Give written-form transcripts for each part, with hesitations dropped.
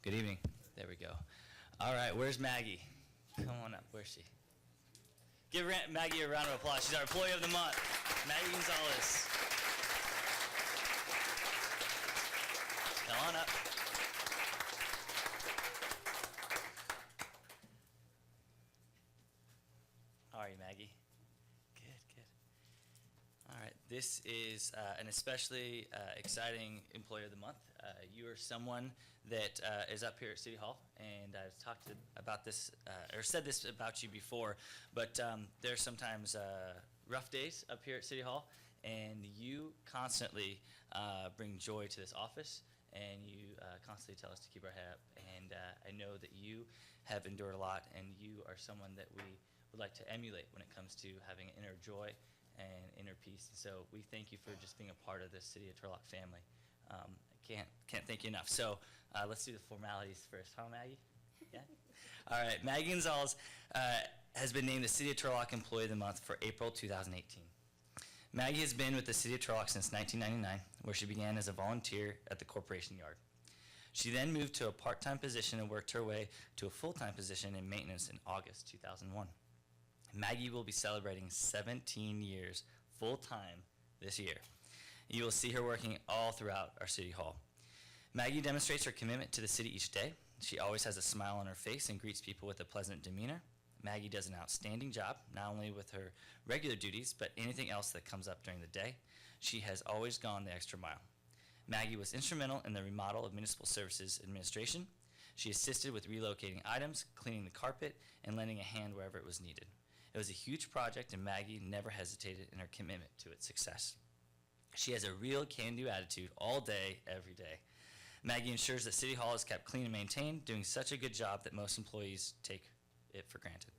Good evening. There we go. All right, where's Maggie? Come on up. Where's she? Give Maggie a round of applause. She's our Employee of the Month, Maggie Gonzalez. Come on up. How are you, Maggie? Good, good. All right, this is an especially exciting Employee of the Month. You are someone that is up here at City Hall, and I've talked about this, or said this about you before, but there's sometimes rough days up here at City Hall, and you constantly bring joy to this office, and you constantly tell us to keep our head up, and I know that you have endured a lot, and you are someone that we would like to emulate when it comes to having inner joy and inner peace. So we thank you for just being a part of the City of Turlock family. I can't thank you enough. So let's do the formalities first. Huh, Maggie? Yeah? All right, Maggie Gonzalez has been named the City of Turlock Employee of the Month for April 2018. Maggie has been with the City of Turlock since 1999, where she began as a volunteer at the corporation yard. She then moved to a part-time position and worked her way to a full-time position in maintenance in August 2001. Maggie will be celebrating 17 years full-time this year. You will see her working all throughout our City Hall. Maggie demonstrates her commitment to the city each day. She always has a smile on her face and greets people with a pleasant demeanor. Maggie does an outstanding job, not only with her regular duties, but anything else that comes up during the day. She has always gone the extra mile. Maggie was instrumental in the remodel of Municipal Services Administration. She assisted with relocating items, cleaning the carpet, and lending a hand wherever it was needed. It was a huge project, and Maggie never hesitated in her commitment to its success. She has a real can-do attitude all day, every day. Maggie ensures that City Hall is kept clean and maintained, doing such a good job that most employees take it for granted.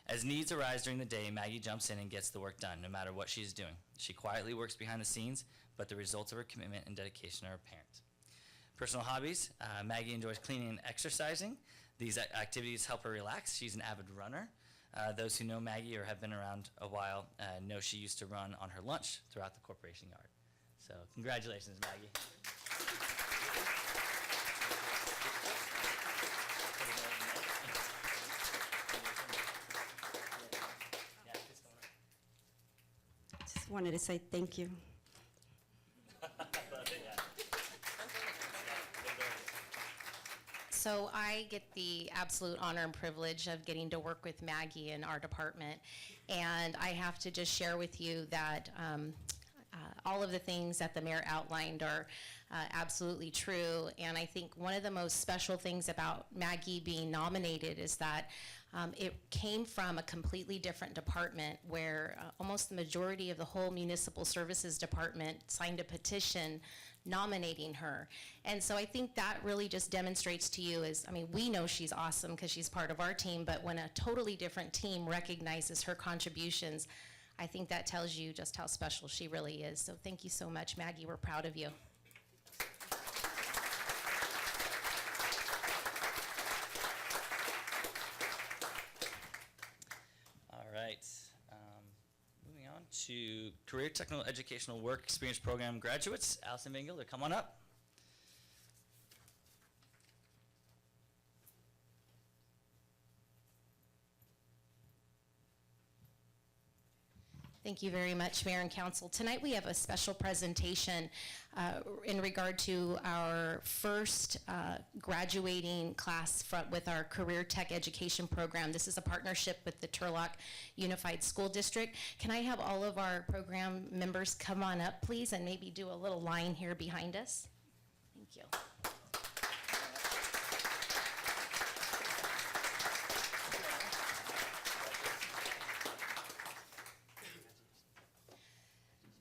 As needs arise during the day, Maggie jumps in and gets the work done, no matter what she is doing. She quietly works behind the scenes, but the results of her commitment and dedication are apparent. Personal hobbies, Maggie enjoys cleaning and exercising. These activities help her relax. She's an avid runner. Those who know Maggie or have been around a while know she used to run on her lunch throughout the corporation yard. So congratulations, Maggie. Just wanted to say thank you. So I get the absolute honor and privilege of getting to work with Maggie in our department. And I have to just share with you that all of the things that the mayor outlined are absolutely true. And I think one of the most special things about Maggie being nominated is that it came from a completely different department where almost the majority of the whole municipal services department signed a petition nominating her. And so I think that really just demonstrates to you is, I mean, we know she's awesome because she's part of our team, but when a totally different team recognizes her contributions, I think that tells you just how special she really is. So thank you so much, Maggie. We're proud of you. All right. Moving on to Career Technical Educational Work Experience Program graduates. Allison Van Gilder, come on up. Thank you very much, Mayor and Council. Tonight we have a special presentation in regard to our first graduating class with our Career Tech Education Program. This is a partnership with the Turlock Unified School District. Can I have all of our program members come on up, please, and maybe do a little line here behind us? Thank you.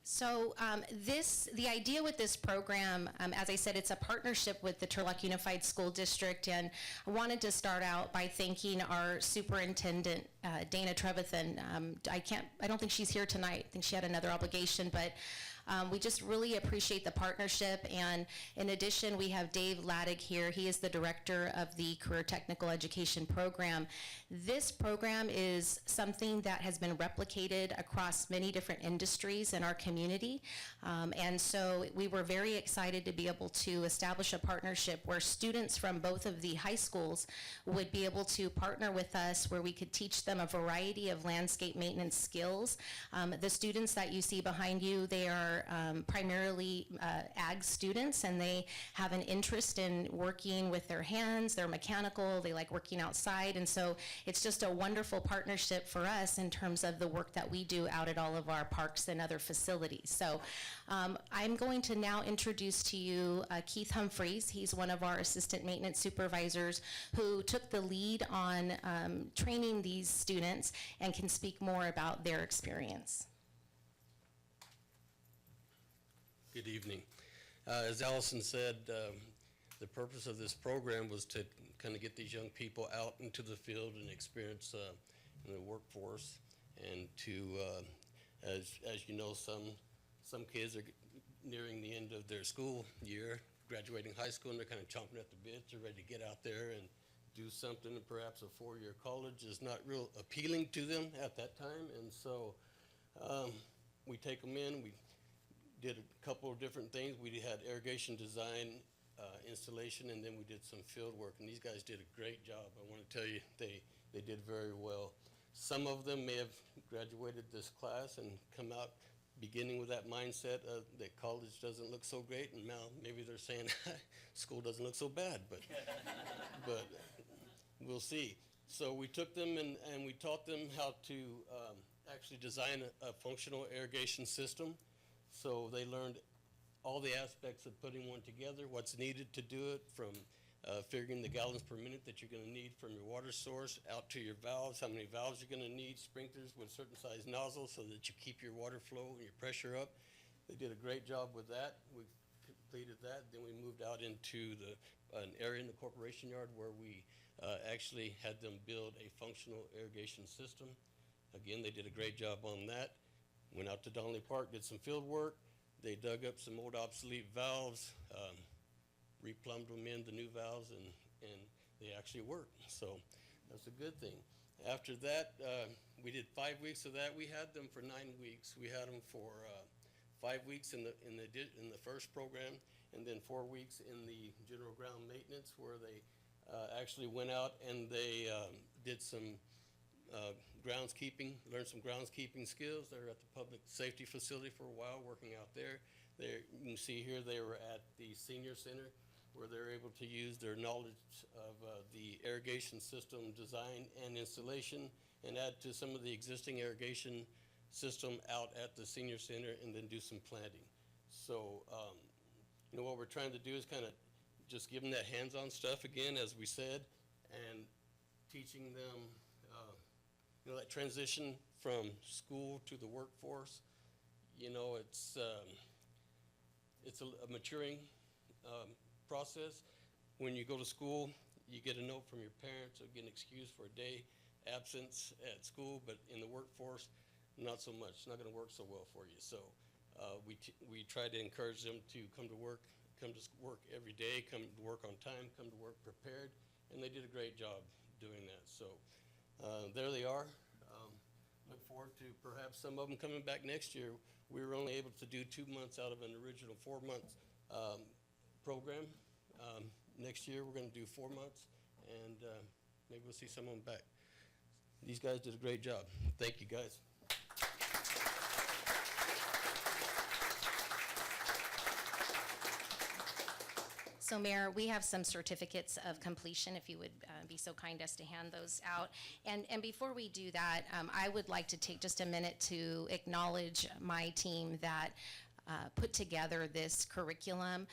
So the idea with this program, as I said, it's a partnership with the Turlock Unified School District, and I wanted to start out by thanking our superintendent, Dana Trevathan. I don't think she's here tonight. I think she had another obligation, but We just really appreciate the partnership, and in addition, we have Dave Laddick here. He is the director of the Career Technical Education Program. This program is something that has been replicated across many different industries in our community, and so we were very excited to be able to establish a partnership where students from both of the high schools would be able to partner with us, where we could teach them a variety of landscape maintenance skills. The students that you see behind you, they are primarily ag students, and they have an interest in working with their hands. They're mechanical, they like working outside, and so it's just a wonderful partnership for us in terms of the work that we do out at all of our parks and other facilities. So I'm going to now introduce to you Keith Humphreys. He's one of our assistant maintenance supervisors who took the lead on training these students and can speak more about their experience. Good evening. As Allison said, the purpose of this program was to kind of get these young people out into the field and experience in the workforce, and to, as you know, some kids are nearing the end of their school year, graduating high school, and they're kind of chomping at the bit. They're ready to get out there and do something, and perhaps a four-year college is not real appealing to them at that time, and so we take them in. We did a couple of different things. We had irrigation design, installation, and then we did some field work, and these guys did a great job. I want to tell you, they did very well. Some of them may have graduated this class and come out beginning with that mindset that college doesn't look so great, and now maybe they're saying school doesn't look so bad, but we'll see. So we took them and we taught them how to actually design a functional irrigation system. So they learned all the aspects of putting one together, what's needed to do it, from figuring the gallons per minute that you're going to need from your water source out to your valves, how many valves you're going to need, sprinklers with certain size nozzles so that you keep your water flow and your pressure up. They did a great job with that. We completed that. Then we moved out into an area in the corporation yard where we actually had them build a functional irrigation system. Again, they did a great job on that. Went out to Donnelly Park, did some field work. They dug up some old obsolete valves, replumbed them in, the new valves, and they actually worked. So that's a good thing. After that, we did 5 weeks of that. We had them for 9 weeks. We had them for 5 weeks in the first program, and then 4 weeks in the general ground maintenance, where they actually went out and they did some groundskeeping, learned some groundskeeping skills. They were at the public safety facility for a while, working out there. You can see here they were at the senior center, where they're able to use their knowledge of the irrigation system design and installation and add to some of the existing irrigation system out at the senior center, and then do some planting. So, you know, what we're trying to do is kind of just give them that hands-on stuff again, as we said, and teaching them you know, that transition from school to the workforce. You know, it's a maturing process. When you go to school, you get a note from your parents, or get an excuse for a day absence at school, but in the workforce, not so much. It's not going to work so well for you. So we try to encourage them to come to work every day, come to work on time, come to work prepared, and they did a great job doing that. So there they are. Look forward to perhaps some of them coming back next year. We were only able to do 2 months out of an original 4-month program. Next year we're going to do 4 months, and maybe we'll see some of them back. These guys did a great job. Thank you, guys. So Mayor, we have some certificates of completion, if you would be so kind as to hand those out. And before we do that, I would like to take just a minute to acknowledge my team that put together this curriculum.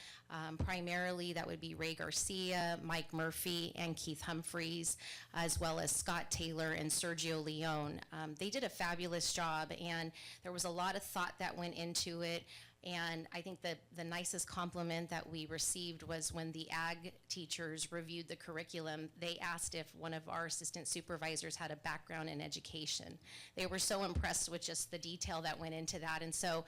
Primarily, that would be Ray Garcia, Mike Murphy, and Keith Humphreys, as well as Scott Taylor and Sergio Leone. They did a fabulous job, and there was a lot of thought that went into it. And I think that the nicest compliment that we received was when the ag teachers reviewed the curriculum, they asked if one of our assistant supervisors had a background in education. They were so impressed with just the detail that went into that. And so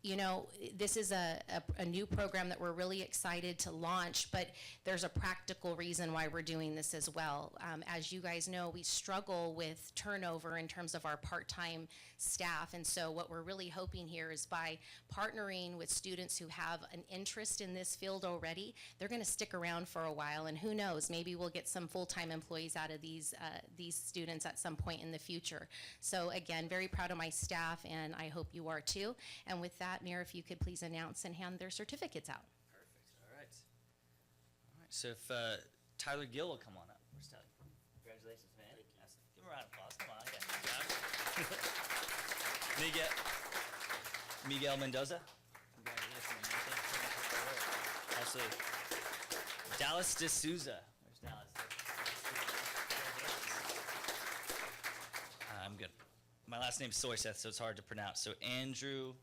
You know, this is a new program that we're really excited to launch, but there's a practical reason why we're doing this as well. As you guys know, we struggle with turnover in terms of our part-time staff, and so what we're really hoping here is by partnering with students who have an interest in this field already, they're going to stick around for a while, and who knows, maybe we'll get some full-time employees out of these students at some point in the future. So again, very proud of my staff, and I hope you are too. And with that, Mayor, if you could please announce and hand their certificates out. Perfect. All right. All right. So if Tyler Gill will come on up. Where's Tyler? Congratulations, man. Give him a round of applause. Come on. Yeah, good job. Miguel Mendoza. Congratulations, man. Thank you so much for your work. Absolutely. Dallas D'Souza. Where's Dallas? I'm good. My last name's Soyseth, so it's hard to pronounce. So Andrew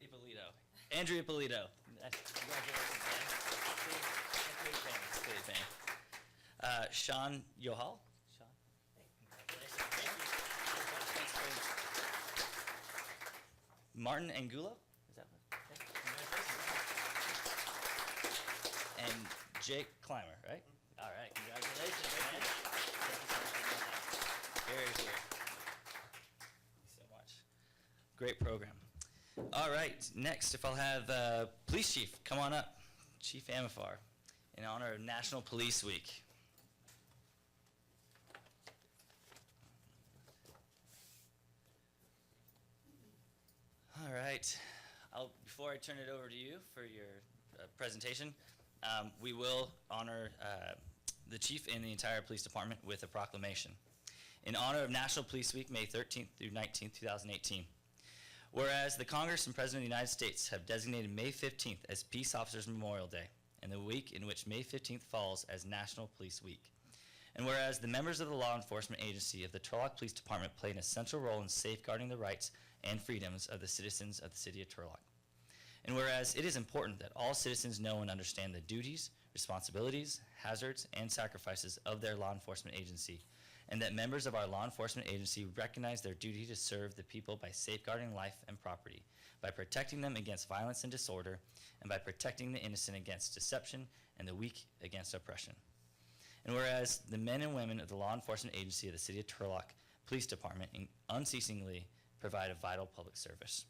Ippolito. Andrew Ippolito. Congratulations, man. That's great fame. Sean Yohal. Sean. Hey, congratulations. Thank you. Martin Angulo. Is that what? Okay. Congratulations. And Jake Clymer, right? All right. Congratulations, man. Thank you so much for doing that. Very cool. Thank you so much. Great program. All right, next, if I'll have Police Chief come on up, Chief Amifar, in honor of National Police Week. All right, before I turn it over to you for your presentation, we will honor the Chief and the entire police department with a proclamation. In honor of National Police Week, May 13th through 19th, 2018. Whereas the Congress and President of the United States have designated May 15th as Peace Officers Memorial Day, and the week in which May 15th falls as National Police Week. And whereas the members of the law enforcement agency of the Turlock Police Department play an essential role in safeguarding the rights and freedoms of the citizens of the city of Turlock. And whereas it is important that all citizens know and understand the duties, responsibilities, hazards, and sacrifices of their law enforcement agency, and that members of our law enforcement agency recognize their duty to serve the people by safeguarding life and property, by protecting them against violence and disorder, and by protecting the innocent against deception and the weak against oppression. And whereas the men and women of the law enforcement agency of the City of Turlock Police Department unceasingly provide a vital public service.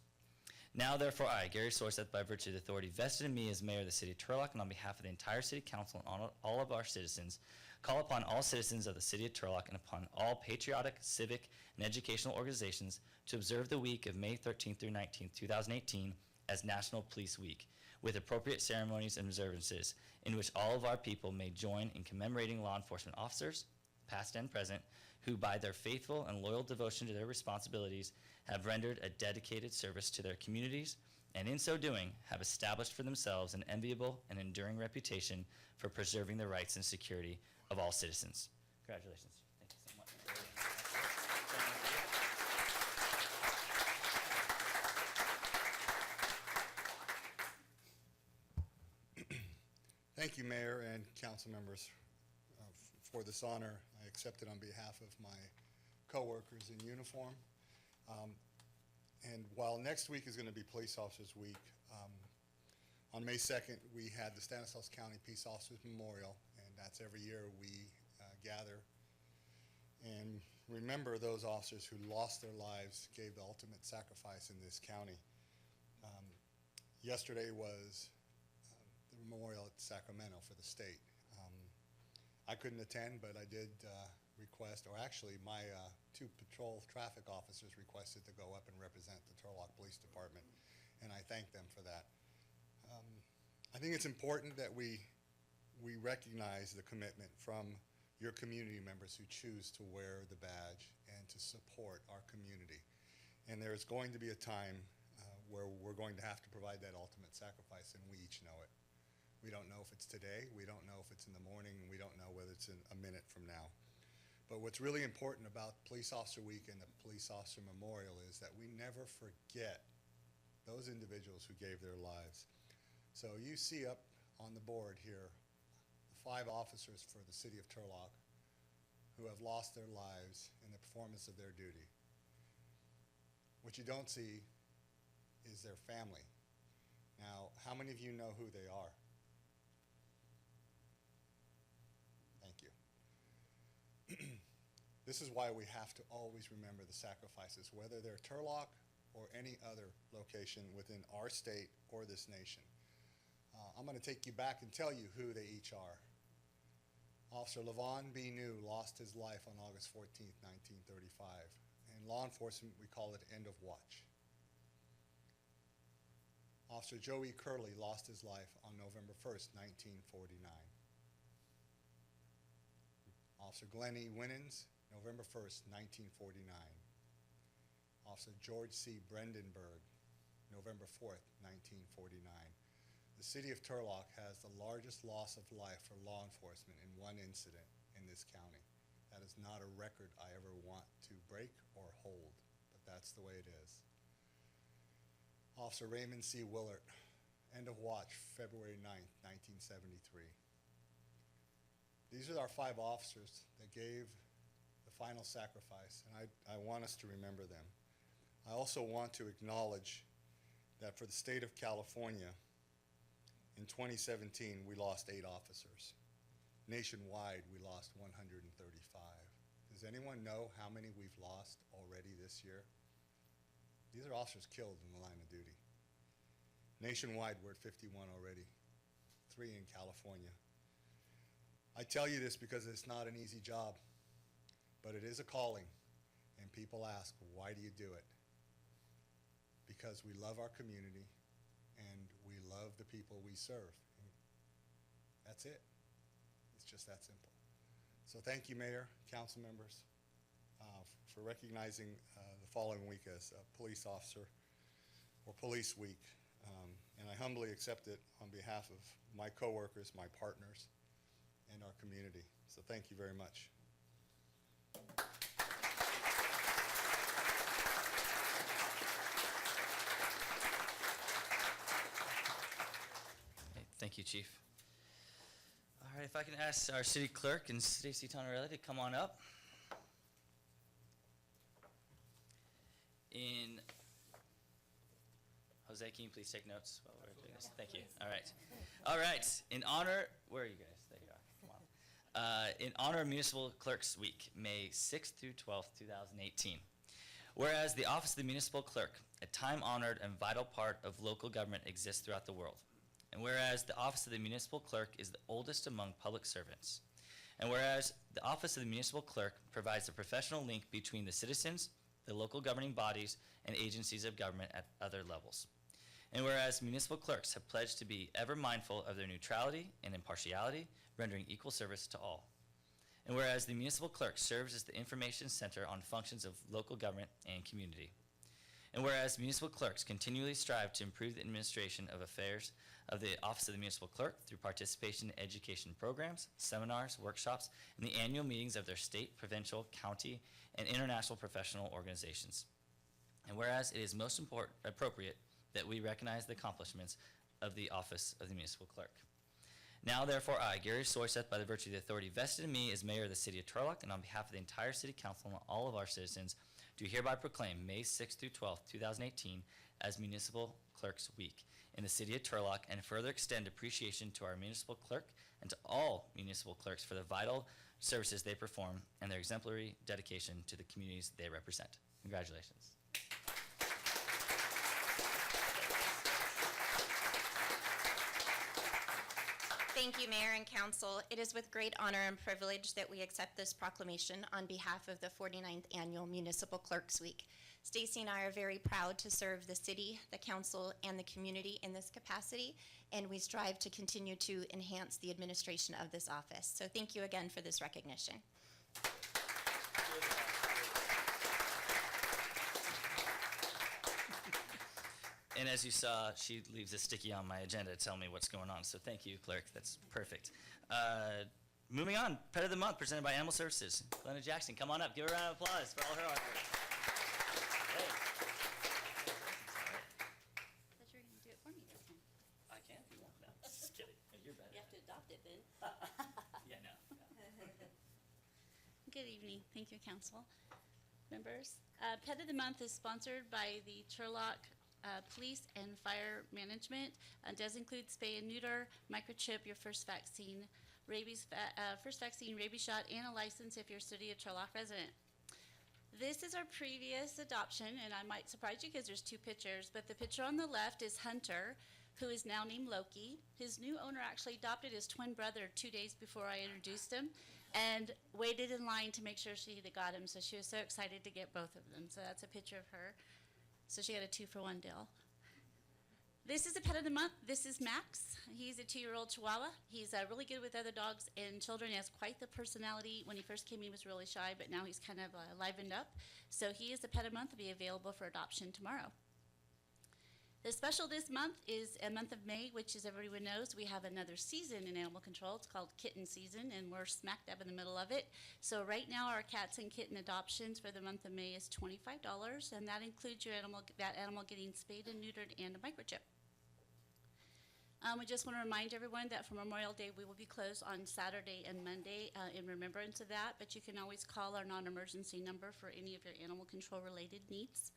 Now, therefore, I, Gary Sorseth, by virtue of the authority vested in me as mayor of the City of Turlock and on behalf of the entire City Council and all of our citizens, call upon all citizens of the City of Turlock and upon all patriotic, civic, and educational organizations to observe the week of May 13th through 19th, 2018 as National Police Week, with appropriate ceremonies and observances in which all of our people may join in commemorating law enforcement officers, past and present, who by their faithful and loyal devotion to their responsibilities have rendered a dedicated service to their communities, and in so doing have established for themselves an enviable and enduring reputation for preserving the rights and security of all citizens. Congratulations. Thank you so much. Thank you, Mayor and council members, for this honor. I accept it on behalf of my coworkers in uniform. And while next week is going to be Police Officers Week, on May 2nd, we had the Stanislaus County Peace Officers Memorial, and that's every year we gather and remember those officers who lost their lives, gave the ultimate sacrifice in this county. Yesterday was the memorial at Sacramento for the state. I couldn't attend, but I did request, or actually my two patrol traffic officers requested to go up and represent the Turlock Police Department, and I thank them for that. I think it's important that we recognize the commitment from your community members who choose to wear the badge and to support our community. And there's going to be a time where we're going to have to provide that ultimate sacrifice, and we each know it. We don't know if it's today, we don't know if it's in the morning, and we don't know whether it's in a minute from now. But what's really important about Police Officer Week and the Police Officer Memorial is that we never forget those individuals who gave their lives. So you see up on the board here the 5 officers for the City of Turlock who have lost their lives in the performance of their duty. What you don't see is their family. Now, how many of you know who they are? Thank you. This is why we have to always remember the sacrifices, whether they're Turlock or any other location within our state or this nation. I'm going to take you back and tell you who they each are. Officer Levon B. New lost his life on August 14th, 1935. In law enforcement, we call it end of watch. Officer Joey Curley lost his life on November 1st, 1949. Officer Glenn E. Winans, November 1st, 1949. Officer George C. Brendenberg, November 4th, 1949. The city of Turlock has the largest loss of life for law enforcement in one incident in this county. That is not a record I ever want to break or hold, but that's the way it is. Officer Raymond C. Willert, end of watch, February 9th, 1973. These are our 5 officers that gave the final sacrifice, and I want us to remember them. I also want to acknowledge that for the state of California, in 2017, we lost 8 officers. Nationwide, we lost 135. Does anyone know how many we've lost already this year? These are officers killed in the line of duty. Nationwide, we're at 51 already, 3 in California. I tell you this because it's not an easy job, but it is a calling, and people ask, why do you do it? Because we love our community, and we love the people we serve. That's it. It's just that simple. So thank you, Mayor, council members, for recognizing the following week as a police officer or Police Week. And I humbly accept it on behalf of my coworkers, my partners, and our community. So thank you very much. Okay, thank you, Chief. All right, if I can ask our city clerk and Stacy Tonorelli to come on up. Jose, can you please take notes while we're doing this? Thank you. All right. All right. In honor, where are you guys? There you are. Come on. In honor of Municipal Clerks Week, May 6th through 12th, 2018. Whereas the Office of the Municipal Clerk, a time-honored and vital part of local government, exists throughout the world. And whereas the Office of the Municipal Clerk is the oldest among public servants. And whereas the Office of the Municipal Clerk provides a professional link between the citizens, the local governing bodies, and agencies of government at other levels. And whereas municipal clerks have pledged to be ever mindful of their neutrality and impartiality, rendering equal service to all. And whereas the municipal clerk serves as the information center on functions of local government and community. And whereas municipal clerks continually strive to improve the administration of affairs of the Office of the Municipal Clerk through participation in education programs, seminars, workshops, and the annual meetings of their state, provincial, county, and international professional organizations. And whereas it is most appropriate that we recognize the accomplishments of the Office of the Municipal Clerk. Now, therefore, I, Gary Soyseth, by the virtue of the authority vested in me as mayor of the city of Turlock, and on behalf of the entire city council and all of our citizens, do hereby proclaim May 6th through 12th, 2018 as Municipal Clerks Week in the city of Turlock, and further extend appreciation to our municipal clerk and to all municipal clerks for the vital services they perform and their exemplary dedication to the communities they represent. Congratulations. Thank you, Mayor and Council. It is with great honor and privilege that we accept this proclamation on behalf of the 49th Annual Municipal Clerks Week. Stacy and I are very proud to serve the city, the council, and the community in this capacity, and we strive to continue to enhance the administration of this office. So thank you again for this recognition. And as you saw, she leaves a sticky on my agenda to tell me what's going on. So thank you, clerk. That's perfect. Moving on, Pet of the Month presented by Animal Services. Glenna Jackson, come on up. Give her a round of applause for all her hard work. Hey. I thought you were going to do it for me this time. I can if you want. No, just kidding. You're better. You have to adopt it then. Yeah, no. Good evening. Thank you, Council members. Pet of the Month is sponsored by the Turlock police and fire management. Does include spay and neuter, microchip, your first vaccine, rabies shot, and a license if you're a city of Turlock resident. This is our previous adoption, and I might surprise you because there's two pictures, but the picture on the left is Hunter, who is now named Loki. His new owner actually adopted his twin brother 2 days before I introduced him and waited in line to make sure she got him, so she was so excited to get both of them. So that's a picture of her. So she got a 2-for-1 deal. This is a pet of the month. This is Max. He's a 2-year-old Chihuahua. He's really good with other dogs and children. He has quite the personality. When he first came, he was really shy, but now he's kind of livened up. So he is the pet of the month. Will be available for adoption tomorrow. The special this month is a month of May, which, as everyone knows, we have another season in animal control. It's called kitten season, and we're smack dab in the middle of it. So right now, our cats and kitten adoptions for the month of May is $25, and that includes that animal getting spayed and neutered and a microchip. We just want to remind everyone that for Memorial Day, we will be closed on Saturday and Monday in remembrance of that, but you can always call our non-emergency number for any of your animal control-related needs.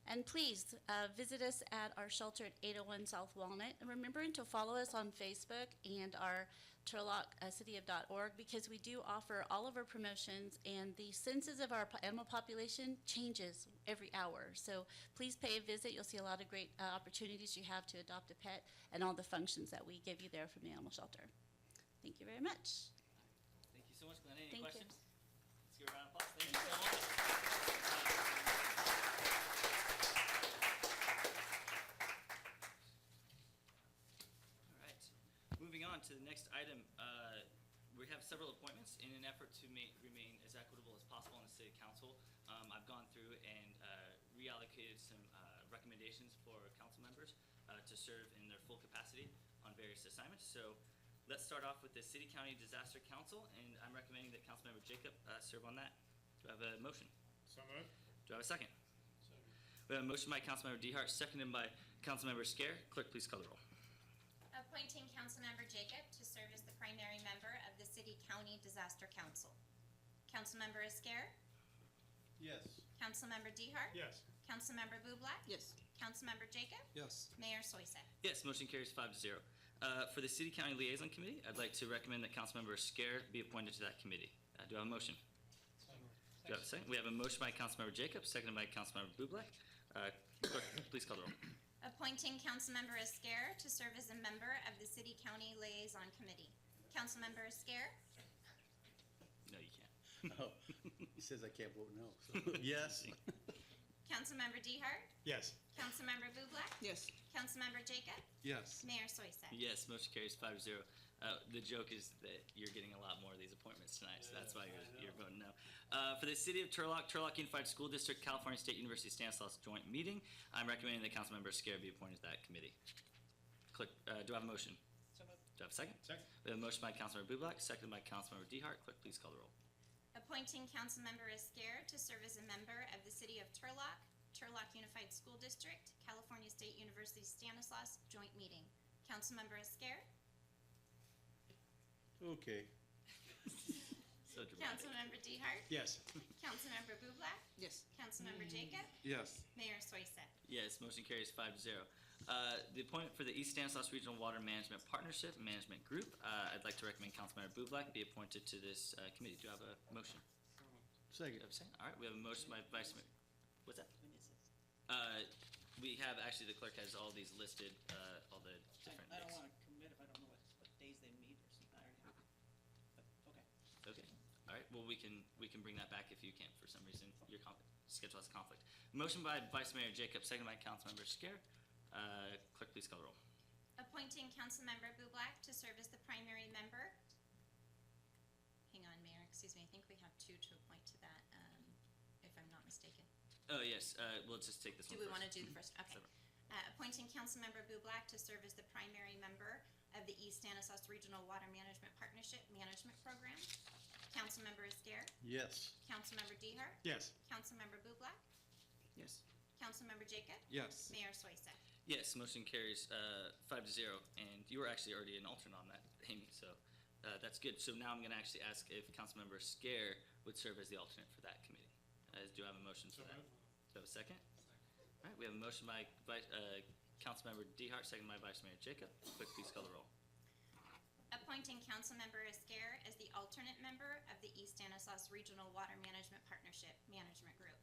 And please visit us at our shelter at 801 South Walnut. And remember to follow us on Facebook and our Turlock cityof.org, because we do offer all of our promotions, and the census of our animal population changes every hour. So please pay a visit. You'll see a lot of great opportunities you have to adopt a pet and all the functions that we give you there from the animal shelter. Thank you very much. Thank you so much, Glenn. Any Thank you. questions? Let's give a round of applause. Thank you so much. All right. Moving on to the next item, we have several appointments in an effort to remain as equitable as possible in the city council. I've gone through and reallocated some recommendations for council members to serve in their full capacity on various assignments. So let's start off with the City County Disaster Council, and I'm recommending that Councilmember Jacob serve on that. Do I have a motion? So moved. Do I have a second? We have a motion by Councilmember DeHart, seconded by Councilmember Scare. Clerk, please call the roll. Appointing Councilmember Jacob to serve as the primary member of the City County Disaster Council. Councilmember Esquer, Yes. Councilmember DeHart, Yes. Councilmember Bublak, Yes. Councilmember Jacob, Yes. Mayor Soisek. Yes, motion carries 5-0. For the City County Liaison Committee, I'd like to recommend that Councilmember Scare be appointed to that committee. Do I have a motion? Do I have a second? We have a motion by Councilmember Jacob, seconded by Councilmember Bublak. Clerk, please call the roll. Appointing Councilmember Esquer to serve as a member of the City County Liaison Committee. Councilmember Esquer, No, you can't. No, he says I can't vote no. So, yes. Councilmember DeHart, Yes. Councilmember Bublak, Yes. Councilmember Jacob, Yes. Mayor Soisek. Yes, motion carries 5-0. The joke is that you're getting a lot more of these appointments tonight, so that's why you're voting no. For the City of Turlock, Turlock Unified School District, California State University Stanislaus Joint Meeting, I'm recommending that Councilmember Scare be appointed to that committee. Clerk, do I have a motion? So moved. Do I have a second? Second. We have a motion by Councilmember Bublak, seconded by Councilmember DeHart. Clerk, please call the roll. Appointing Councilmember Esquer to serve as a member of the City of Turlock, Turlock Unified School District, California State University Stanislaus Joint Meeting. Councilmember Esquer, Okay. So dramatic. Councilmember DeHart, Yes. Councilmember Bublak, Yes. Councilmember Jacob, Yes. Mayor Soisek. Yes, motion carries 5-0. The appointment for the East Stanislaus Regional Water Management Partnership Management Group, I'd like to recommend Councilmember Bublak be appointed to this committee. Do I have a motion? Do Second. I have a second? All right, we have a motion by Vice Mayor. What's that? We have, actually, the clerk has all these listed, all the different I don't dates. want to commit if I don't know what days they meet or something. I already have it. But, okay. Okay, all right, well, we can bring that back if you can't, for some reason, your schedule has conflict. Motion by Vice Mayor Jacob, second by Councilmember Scare. Clerk, please call the roll. Appointing Councilmember Bublak to serve as the primary member. Hang on, Mayor, excuse me, I think we have two to appoint to that, if I'm not mistaken. Oh, yes, we'll just take this one Do we first. want to do the first? Okay. Separate. Appointing Councilmember Bublak to serve as the primary member of the East Stanislaus Regional Water Management Partnership Management Program. Councilmember Esquer, Yes. Councilmember DeHart, Yes. Councilmember Bublak, Yes. Councilmember Jacob, Yes. Mayor Soisek. Yes, motion carries 5-0, and you were actually already an alternate on that, Amy, so that's good. So now I'm going to actually ask if Councilmember Scare would serve as the alternate for that committee. Do I have a motion for So that? moved. Do I have a second? All right, we have a motion by Councilmember Dehart, second by Vice Mayor Jacob. Clerk, please call the roll. Appointing Councilmember Esquer as the alternate member of the East Stanislaus Regional Water Management Partnership Management Group.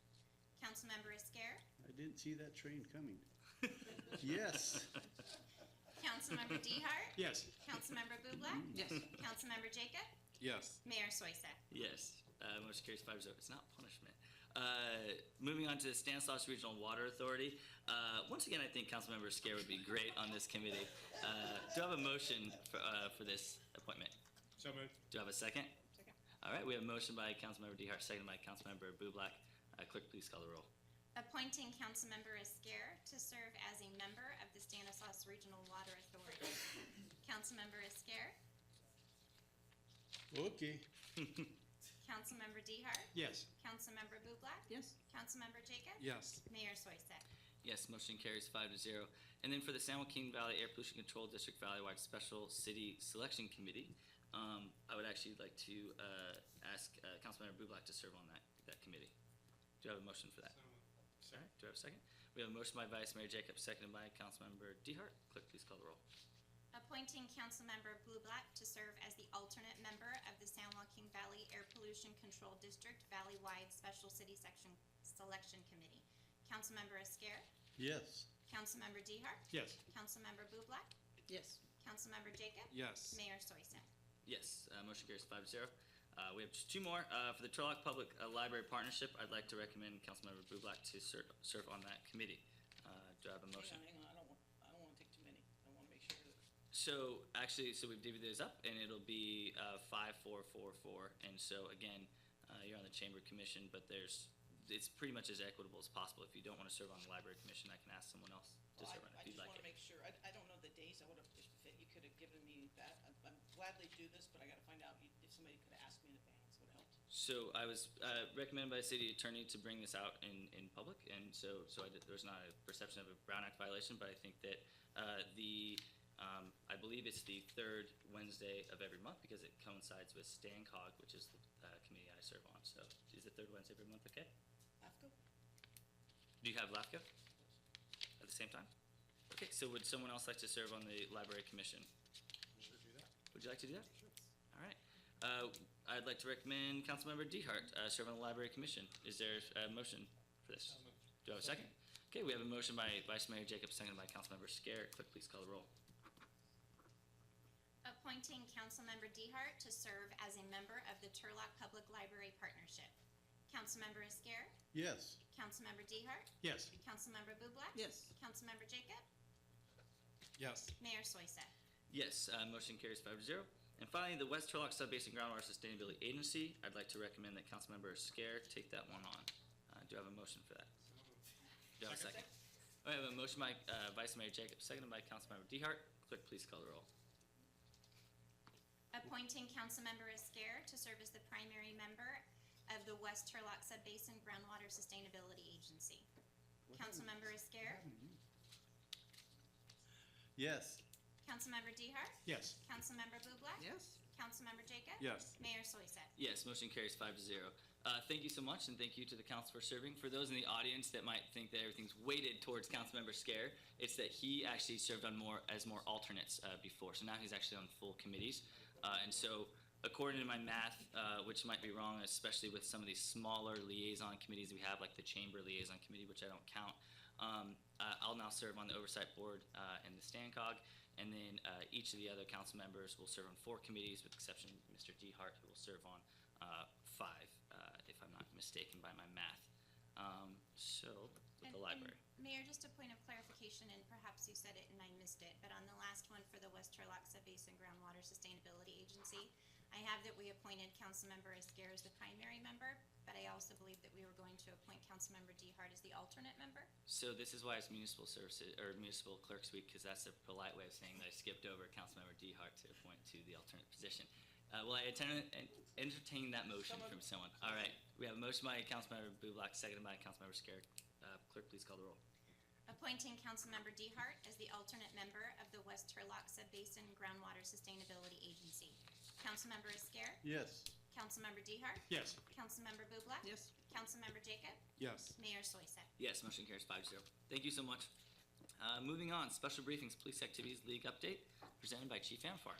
Councilmember Esquer, I didn't see that train coming. Yes. Councilmember Dehart, Yes. Councilmember Bublak, Yes. Councilmember Jacob, Yes. Mayor Soisa. Yes, motion carries 5-0. It's not punishment. Moving on to the Stanislaus Regional Water Authority. Once again, I think Councilmember Scare would be great on this committee. Do I have a motion for this appointment? So moved. Do I have a second? Second. All right, we have a motion by Councilmember Dehart, second by Councilmember Bublak. Clerk, please call the roll. Appointing Councilmember Esquer to serve as a member of the Stanislaus Regional Water Authority. Councilmember Esquer, Okay. Councilmember Dehart, Yes. Councilmember Bublak, Yes. Councilmember Jacob, Yes. Mayor Soisa. Yes, motion carries 5-0. And then for the San Joaquin Valley Air Pollution Control District Valley-wide Special City Selection Committee, I would actually like to ask Councilmember Bublak to serve on that committee. Do I have a motion for that? All right, do I have a second? We have a motion by Vice Mayor Jacob, seconded by Councilmember Dehart. Clerk, please call the roll. Appointing Councilmember Bublak to serve as the alternate member of the San Joaquin Valley Air Pollution Control District Valley-wide Special City Selection Committee. Councilmember Esquer, Yes. Councilmember Dehart, Yes. Councilmember Bublak, Yes. Councilmember Jacob, Yes. Mayor Soisa. Yes, motion carries 5-0. We have just two more. For the Turlock Public Library Partnership, I'd like to recommend Councilmember Bublak to serve on that committee. Do I have a motion? Hang on, I don't want to take too many. I want to make sure that, So actually, we've divvied those up, and it'll be 5-4-4-4. And so again, you're on the Chamber Commission, but it's pretty much as equitable as possible. If you don't want to serve on the Library Commission, I can ask someone else to serve on it I if you'd just like want to it. make sure, I don't know the days, I would have, if you could have given me that, I'm gladly do this, but I got to find out if somebody could have asked me in advance, would help. So I was recommended by the city attorney to bring this out in public, and so there's not a perception of a Brown Act violation, but I think that I believe it's the third Wednesday of every month because it coincides with StanCog, which is the committee I serve on. So is the third Wednesday of every month okay? AFCO? Do you have LAFCO at the same time? Okay, so would someone else like to serve on the Library Commission? Would you like to do that? All right. I'd like to recommend Councilmember Dehart serve on the Library Commission. Is there a motion for this? Do I have a second? Okay, we have a motion by Vice Mayor Jacob, seconded by Councilmember Scare. Clerk, please call the roll. Appointing Councilmember Dehart to serve as a member of the Turlock Public Library Partnership. Councilmember Esquer, Yes. Councilmember Dehart, Yes. Councilmember Bublak, Yes. Councilmember Jacob, Yes. Mayor Soisa. Yes, motion carries 5-0. And finally, the West Turlock Sub-Basin Groundwater Sustainability Agency. I'd like to recommend that Councilmember Scare take that one on. Do I have a motion for that? Do I have a second? I have a motion by Vice Mayor Jacob, seconded by Councilmember Dehart. Clerk, please call the roll. Appointing Councilmember Esquer to serve as the primary member of the West Turlock Sub-Basin Groundwater Sustainability Agency. Councilmember Esquer, Yes. Councilmember Dehart, Yes. Councilmember Bublak, Yes. Councilmember Jacob, Yes. Mayor Soisa. Yes, motion carries 5-0. Thank you so much, and thank you to the council for serving. For those in the audience that might think that everything's weighted towards Councilmember Scare, it's that he actually served on more alternates before. So now he's actually on full committees. And so according to my math, which might be wrong, especially with some of these smaller liaison committees we have, like the Chamber Liaison Committee, which I don't count, I'll now serve on the Oversight Board and the StanCog. And then each of the other council members will serve on 4 committees, with the exception of Mr. Dehart, who will serve on 5, if I'm not mistaken by my math. So, with the library. Mayor, just a point of clarification, and perhaps you said it and I missed it, but on the last one for the West Turlock Sub-Basin Groundwater Sustainability Agency, I have that we appointed Councilmember Esquer as the primary member, but I also believe that we were going to appoint Councilmember Dehart as the alternate member. So this is why it's municipal services, or municipal clerks week, because that's a polite way of saying that I skipped over Councilmember Dehart to appoint to the alternate position. Will I entertain that motion from someone? All right, we have a motion by Councilmember Bublak, seconded by Councilmember Scare. Clerk, please call the roll. Appointing Councilmember Dehart as the alternate member of the West Turlock Sub-Basin Groundwater Sustainability Agency. Councilmember Esquer, Yes. Councilmember Dehart? Yes. Councilmember Bublak? Yes. Councilmember Jacob? Yes. Mayor Soisek? Yes, motion carries 5-0. Thank you so much. Moving on, special briefings, Police Activities League update, presented by Chief Anfar.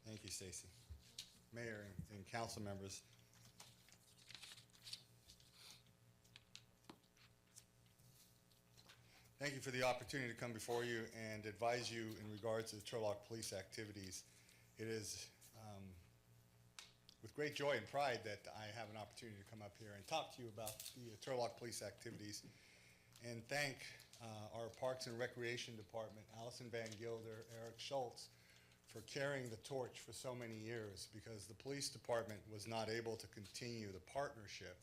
Thank you, Stacy. Mayor and council members. Thank you for the opportunity to come before you and advise you in regards to the Turlock police activities. It is with great joy and pride that I have an opportunity to come up here and talk to you about the Turlock police activities and thank our Parks and Recreation Department, Allison Van Gilder, Eric Schultz, for carrying the torch for so many years, because the police department was not able to continue the partnership.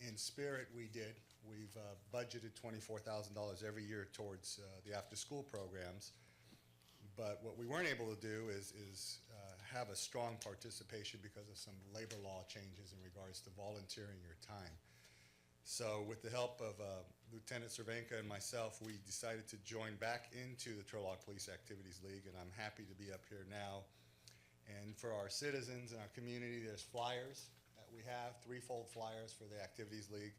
In spirit, we did. We've budgeted $24,000 every year towards the after-school programs. But what we weren't able to do is have a strong participation because of some labor law changes in regards to volunteering your time. So with the help of Lieutenant Cervenka and myself, we decided to join back into the Turlock Police Activities League, and I'm happy to be up here now. And for our citizens and our community, there's flyers that we have, threefold flyers for the Activities League.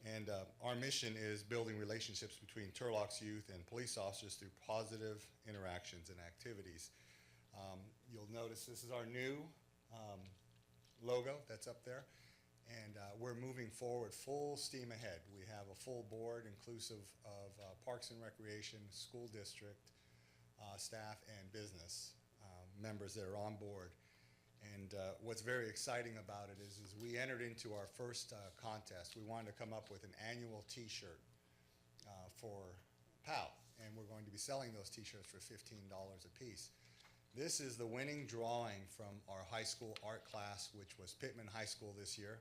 And our mission is building relationships between Turlock's youth and police officers through positive interactions and activities. You'll notice this is our new logo that's up there. And we're moving forward full steam ahead. We have a full board inclusive of Parks and Recreation, school district, staff, and business members that are on board. And what's very exciting about it is we entered into our first contest. We wanted to come up with an annual T-shirt for PAL, and we're going to be selling those T-shirts for $15 a piece. This is the winning drawing from our high school art class, which was Pittman High School this year.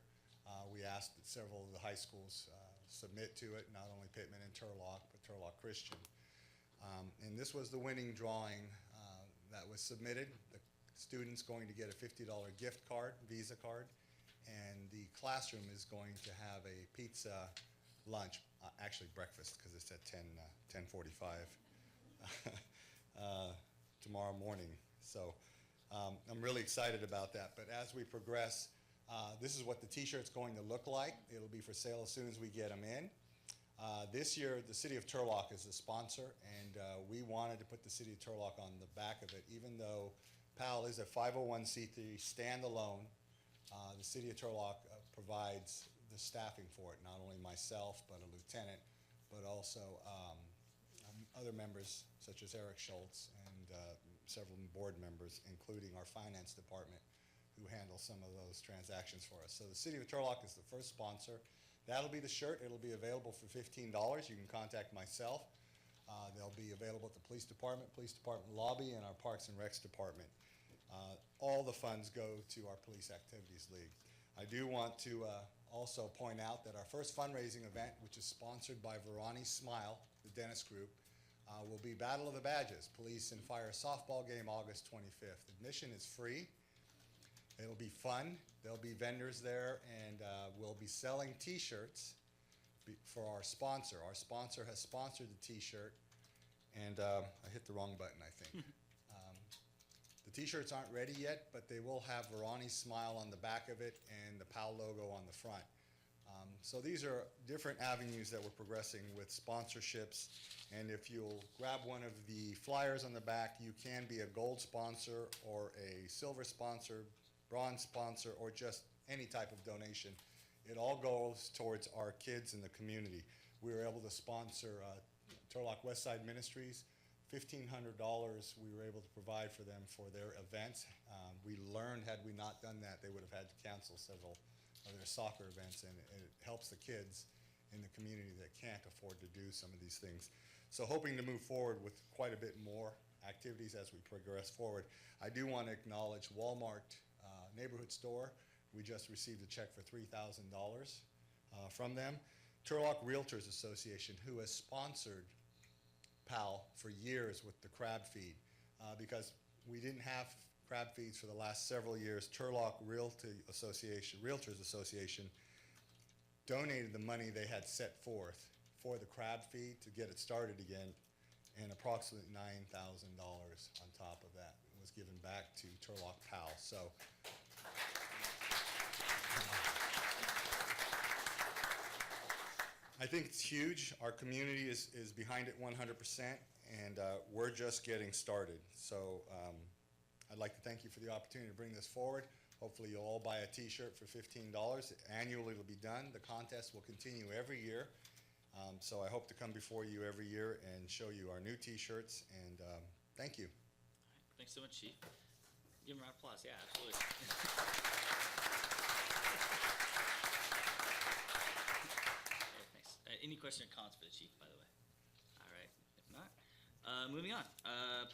We asked that several of the high schools submit to it, not only Pittman and Turlock, but Turlock Christian. And this was the winning drawing that was submitted. The student's going to get a $50 gift card, Visa card, and the classroom is going to have a pizza lunch, actually breakfast, because it's at 10:45 tomorrow morning. So I'm really excited about that. But as we progress, this is what the T-shirt's going to look like. It'll be for sale as soon as we get them in. This year, the City of Turlock is the sponsor, and we wanted to put the City of Turlock on the back of it. Even though PAL is a 501c3 standalone, the City of Turlock provides the staffing for it, not only myself, but a lieutenant, but also other members such as Eric Schultz and several board members, including our finance department, who handle some of those transactions for us. So the City of Turlock is the first sponsor. That'll be the shirt. It'll be available for $15. You can contact myself. They'll be available at the police department lobby, and our Parks and Recs department. All the funds go to our Police Activities League. I do want to also point out that our first fundraising event, which is sponsored by Verani Smile, the dentist group, will be Battle of the Badges, Police and Fire softball game, August 25th. Admission is free. It'll be fun. There'll be vendors there, and we'll be selling T-shirts for our sponsor. Our sponsor has sponsored the T-shirt, and I hit the wrong button, I think. The T-shirts aren't ready yet, but they will have Verani's smile on the back of it and the PAL logo on the front. So these are different avenues that we're progressing with sponsorships, and if you'll grab one of the flyers on the back, you can be a gold sponsor or a silver sponsor, bronze sponsor, or just any type of donation. It all goes towards our kids in the community. We were able to sponsor Turlock Westside Ministries. $1,500 we were able to provide for them for their events. We learned, had we not done that, they would have had to cancel several of their soccer events, and it helps the kids in the community that can't afford to do some of these things. So hoping to move forward with quite a bit more activities as we progress forward. I do want to acknowledge Walmart neighborhood store. We just received a check for $3,000 from them. Turlock Realtors Association, who has sponsored PAL for years with the crab feed, because we didn't have crab feeds for the last several years. Turlock Realtors Association donated the money they had set forth for the crab feed to get it started again, and approximately $9,000 on top of that was given back to Turlock PAL. So I think it's huge. Our community is behind it 100%, and we're just getting started. So I'd like to thank you for the opportunity to bring this forward. Hopefully you'll all buy a t-shirt for $15. Annually it'll be done. The contest will continue every year. So I hope to come before you every year and show you our new t-shirts, and thank you. All right, thanks so much, Chief. Give him a round of applause. Yeah, absolutely. Okay, thanks. Any question or comments for the Chief, by the way? All right, if not, moving on.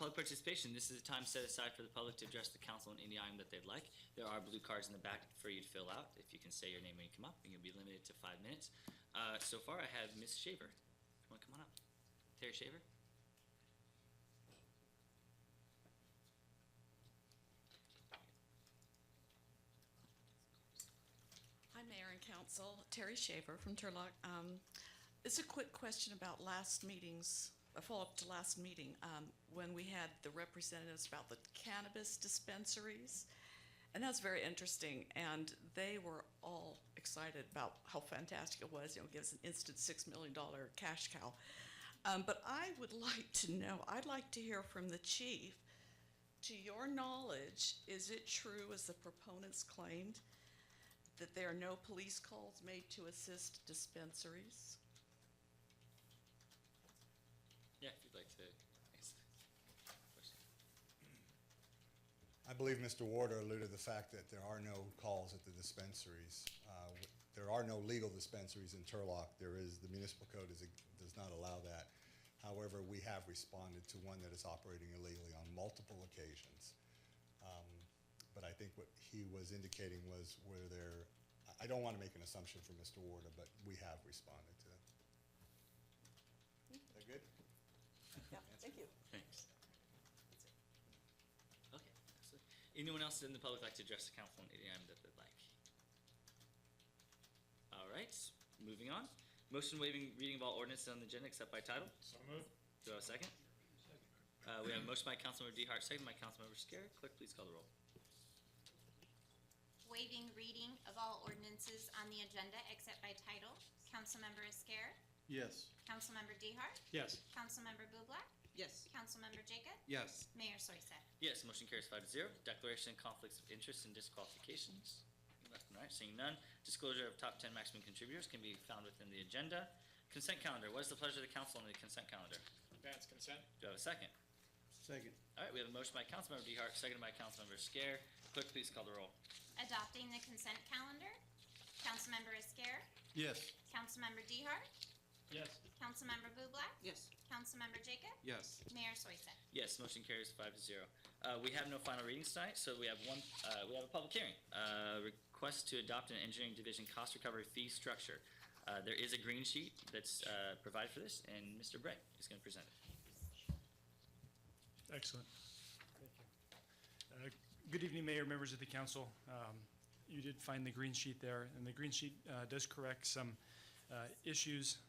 Public participation. This is a time set aside for the public to address the council on any item that they'd like. There are blue cards in the back for you to fill out. If you can say your name when you come up, you'll be limited to 5 minutes. So far, I have Ms. Shaver. You want to come on up? Terry Shaver? Hi, Mayor and Council. Terry Shaver from Turlock. It's a quick question about last meeting's, a follow-up to last meeting, when we had the representatives about the cannabis dispensaries. And that's very interesting, and they were all excited about how fantastic it was. You know, it gives an instant $6 million cash cow. But I would like to know, I'd like to hear from the chief, to your knowledge, is it true, as the proponents claimed, that there are no police calls made to assist dispensaries? Yeah, if you'd like to answer the question. I believe Mr. Warder alluded to the fact that there are no calls at the dispensaries. There are no legal dispensaries in Turlock. There is, the municipal code does not allow that. However, we have responded to one that is operating illegally on multiple occasions. But I think what he was indicating was where there, I don't want to make an assumption for Mr. Warder, but we have responded to it. Is that good? Yeah, thank you. Thanks. Okay, absolutely. Anyone else in the public like to address the council on any item that they'd like? All right, moving on. Motion waiving reading of all ordinances on the agenda except by title. So moved. Do I have a second? We have a motion by Councilmember DeHart, second by Councilmember Scarrett. Clerk, please call the roll. Waiving reading of all ordinances on the agenda except by title. Councilmember Esquer, Yes. Councilmember DeHart, Yes. Councilmember Bublak, Yes. Councilmember Jacob, Yes. Mayor Soisek. Yes, motion carries 5-0. Declaration of conflicts of interest and disqualifications. Left and right, seeing none. Disclosure of top 10 maximum contributors can be found within the agenda. Consent calendar. What is the pleasure of the council on the consent calendar? Advance consent. Do I have a second? Second. All right, we have a motion by Councilmember DeHart, seconded by Councilmember Scare. Clerk, please call the roll. Adopting the consent calendar. Councilmember Esquer, Yes. Councilmember DeHart, Yes. Councilmember Bublak, Yes. Councilmember Jacob, Yes. Mayor Soisek. Yes, motion carries 5-0. We have no final readings tonight, so we have we have a public hearing. Request to adopt an engineering division cost recovery fee structure. There is a green sheet that's provided for this, and Mr. Bray is going to present it. Excellent. Good evening, Mayor, members of the council. You did find the green sheet there, and the green sheet does correct some issues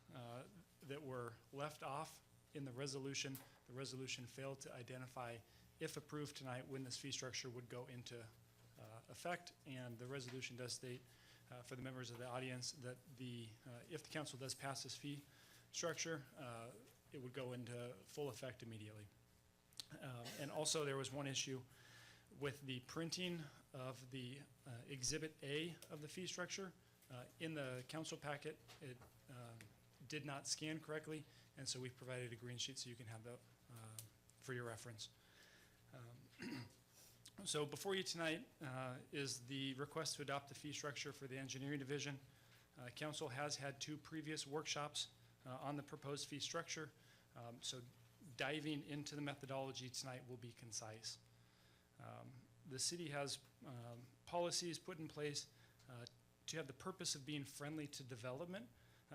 that were left off in the resolution. The resolution failed to identify, if approved tonight, when this fee structure would go into effect, and the resolution does state for the members of the audience that if the council does pass this fee structure, it would go into full effect immediately. And also, there was one issue with the printing of the Exhibit A of the fee structure. In the council packet, it did not scan correctly, and so we've provided a green sheet so you can have that for your reference. So before you tonight is the request to adopt the fee structure for the engineering division. Council has had 2 previous workshops on the proposed fee structure, so diving into the methodology tonight will be concise. The city has policies put in place to have the purpose of being friendly to development.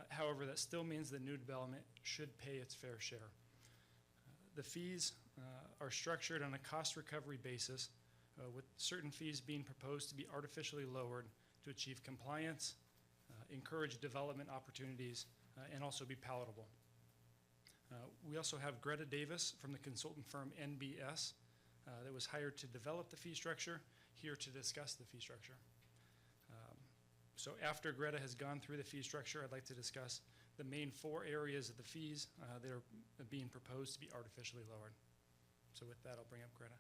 However, that still means that new development should pay its fair share. The fees are structured on a cost recovery basis, with certain fees being proposed to be artificially lowered to achieve compliance, encourage development opportunities, and also be palatable. We also have Greta Davis from the consultant firm NBS that was hired to develop the fee structure, here to discuss the fee structure. So after Greta has gone through the fee structure, I'd like to discuss the main 4 areas of the fees that are being proposed to be artificially lowered. So with that, I'll bring up Greta.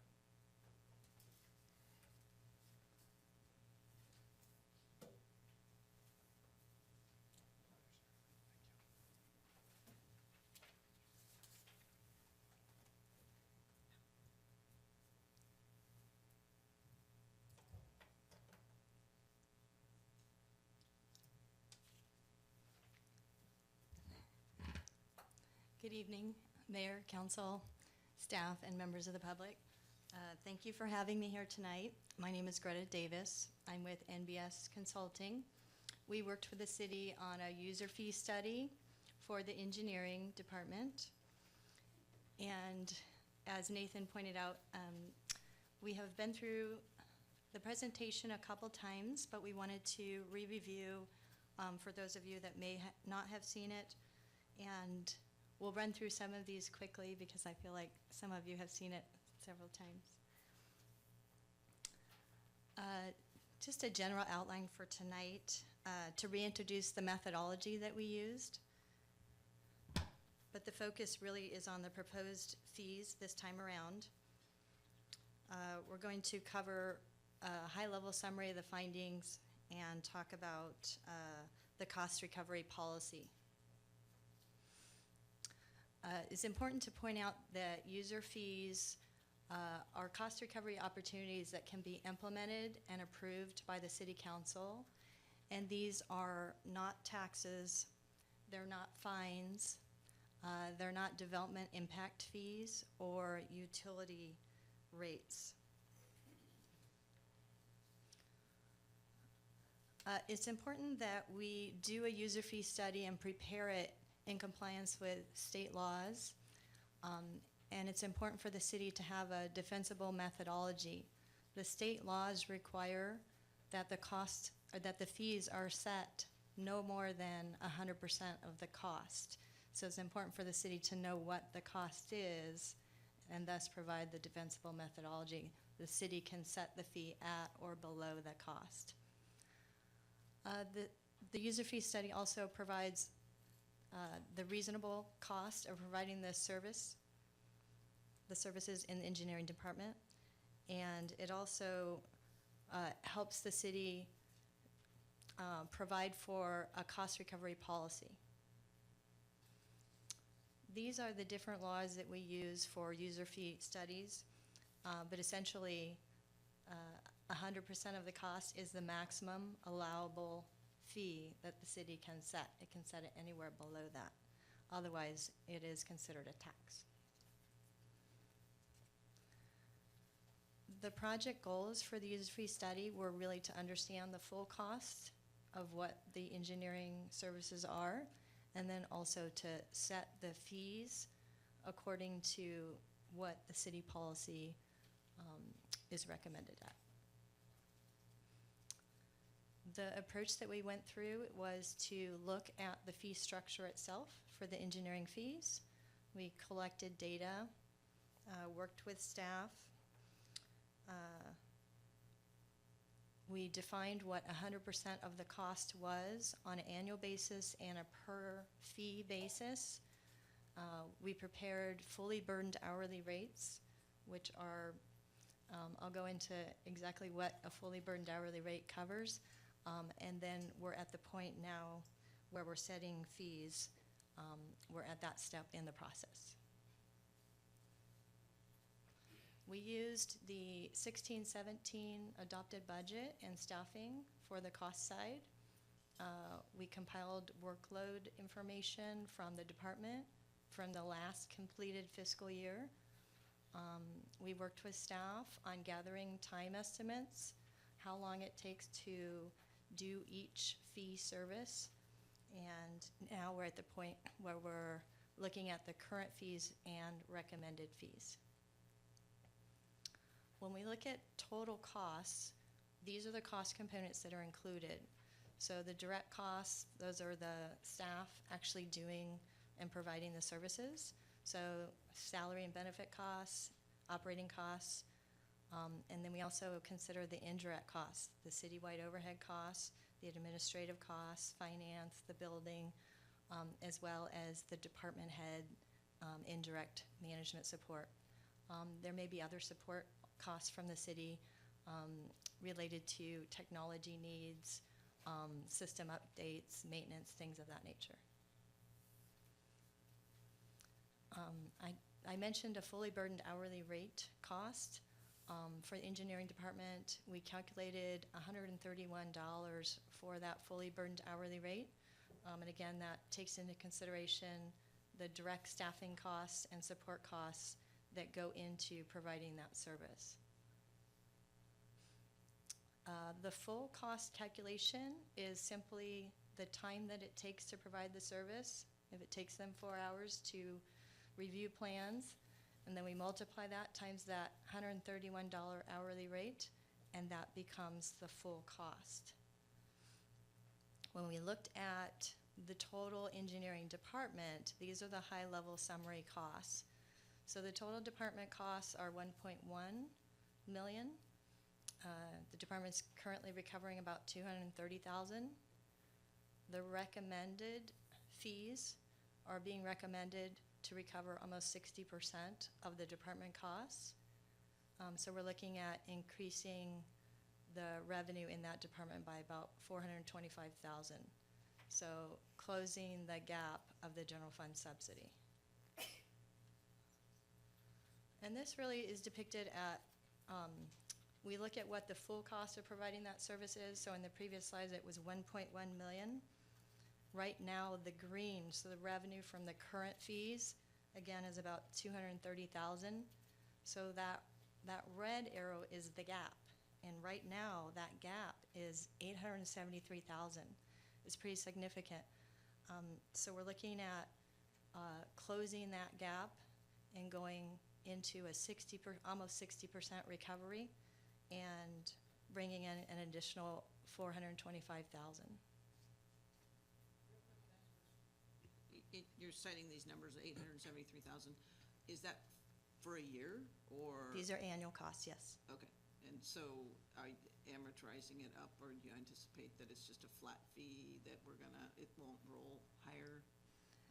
Good evening, Mayor, Council, staff, and members of the public. Thank you for having me here tonight. My name is Greta Davis. I'm with NBS Consulting. We worked for the city on a user fee study for the engineering department. And as Nathan pointed out, we have been through the presentation a couple times, but we wanted to re-review for those of you that may not have seen it. And we'll run through some of these quickly because I feel like some of you have seen it several times. Just a general outline for tonight to reintroduce the methodology that we used. But the focus really is on the proposed fees this time around. We're going to cover a high-level summary of the findings and talk about the cost recovery policy. It's important to point out that user fees are cost recovery opportunities that can be implemented and approved by the City Council. And these are not taxes, they're not fines, they're not development impact fees or utility rates. It's important that we do a user fee study and prepare it in compliance with state laws. And it's important for the city to have a defensible methodology. The state laws require that the cost, or that the fees are set no more than 100% of the cost. So it's important for the city to know what the cost is and thus provide the defensible methodology. The city can set the fee at or below the cost. The user fee study also provides the reasonable cost of providing the services in the engineering department. And it also helps the city provide for a cost recovery policy. These are the different laws that we use for user fee studies, but essentially 100% of the cost is the maximum allowable fee that the city can set. It can set it anywhere below that. Otherwise, it is considered a tax. The project goals for the user fee study were really to understand the full cost of what the engineering services are, and then also to set the fees according to what the city policy is recommended at. The approach that we went through was to look at the fee structure itself for the engineering fees. We collected data, worked with staff. We defined what 100% of the cost was on an annual basis and a per fee basis. We prepared fully burdened hourly rates, which are, I'll go into exactly what a fully burdened hourly rate covers. And then we're at the point now where we're setting fees. We're at that step in the process. We used the 16-17 adopted budget and staffing for the cost side. We compiled workload information from the department from the last completed fiscal year. We worked with staff on gathering time estimates, how long it takes to do each fee service, and now we're at the point where we're looking at the current fees and recommended fees. When we look at total costs, these are the cost components that are included. So the direct costs, those are the staff actually doing and providing the services. So salary and benefit costs, operating costs, and then we also consider the indirect costs, the citywide overhead costs, the administrative costs, finance, the building, as well as the department head indirect management support. There may be other support costs from the city related to technology needs, system updates, maintenance, things of that nature. I mentioned a fully burdened hourly rate cost. For the engineering department, we calculated $131 for that fully burdened hourly rate. And again, that takes into consideration the direct staffing costs and support costs that go into providing that service. The full cost calculation is simply the time that it takes to provide the service. If it takes them 4 hours to review plans, and then we multiply that times that $131 hourly rate, and that becomes the full cost. When we looked at the total engineering department, these are the high-level summary costs. So the total department costs are $1.1 million. The department's currently recovering about $230,000. The recommended fees are being recommended to recover almost 60% of the department costs. So we're looking at increasing the revenue in that department by about $425,000. So closing the gap of the general fund subsidy. And this really is depicted at, we look at what the full cost of providing that service is. So in the previous slides, it was 1.1 million. Right now, the green, so the revenue from the current fees, again, is about 230,000. So that red arrow is the gap. And right now, that gap is 873,000. It's pretty significant. So we're looking at closing that gap and going into a almost 60% recovery and bringing in an additional 425,000. You're citing these numbers, 873,000. Is that for a year, or? These are annual costs, yes. Okay, and so are you amortizing it up, or do you anticipate that it's just a flat fee that it won't roll higher?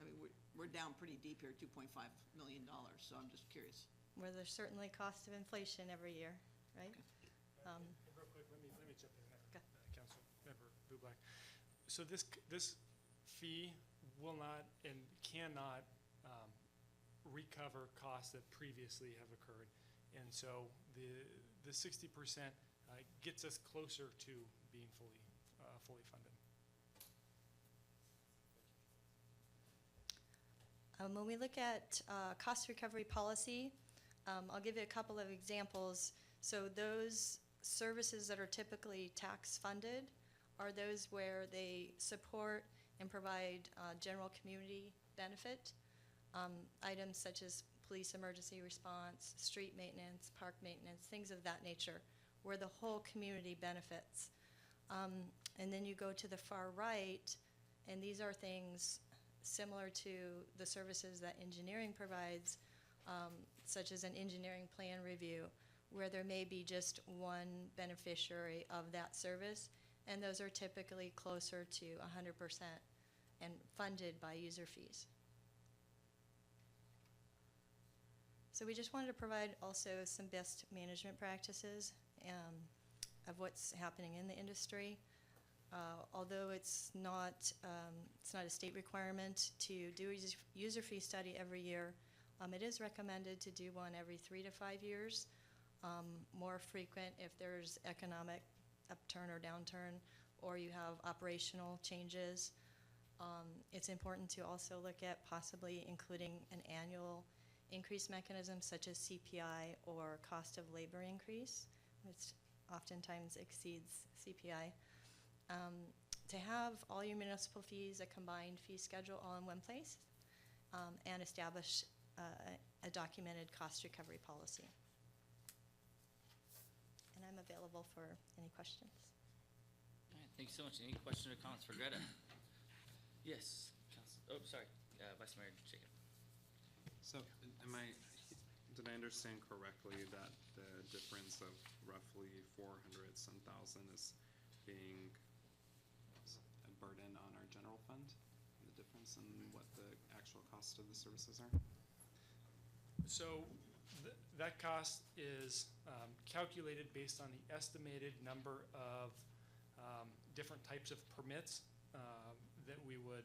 I mean, we're down pretty deep here, $2.5 million, so I'm just curious. Where there's certainly cost of inflation every year, right? And real quick, let me jump in there, Okay. Council Member Bublak. So this fee will not and cannot recover costs that previously have occurred. And so the 60% gets us closer to being fully funded. When we look at cost recovery policy, I'll give you a couple of examples. So those services that are typically tax funded are those where they support and provide general community benefit, items such as police emergency response, street maintenance, park maintenance, things of that nature, where the whole community benefits. And then you go to the far right, and these are things similar to the services that engineering provides, such as an engineering plan review, where there may be just one beneficiary of that service, and those are typically closer to 100% and funded by user fees. So we just wanted to provide also some best management practices of what's happening in the industry. Although it's not a state requirement to do a user fee study every year, it is recommended to do one every 3 to 5 years, more frequent if there's economic upturn or downturn, or you have operational changes. It's important to also look at possibly including an annual increase mechanism such as CPI or cost of labor increase, which oftentimes exceeds CPI. To have all your municipal fees, a combined fee schedule all in one place, and establish a documented cost recovery policy. And I'm available for any questions. All right, thank you so much. Any questions or comments for Greta? Yes, Council. Oh, sorry. Vice Mayor Jacob. So, did I understand correctly that the difference of roughly 400 some thousand is being a burden on our general fund? The difference in what the actual cost of the services are? So that cost is calculated based on the estimated number of different types of permits that we would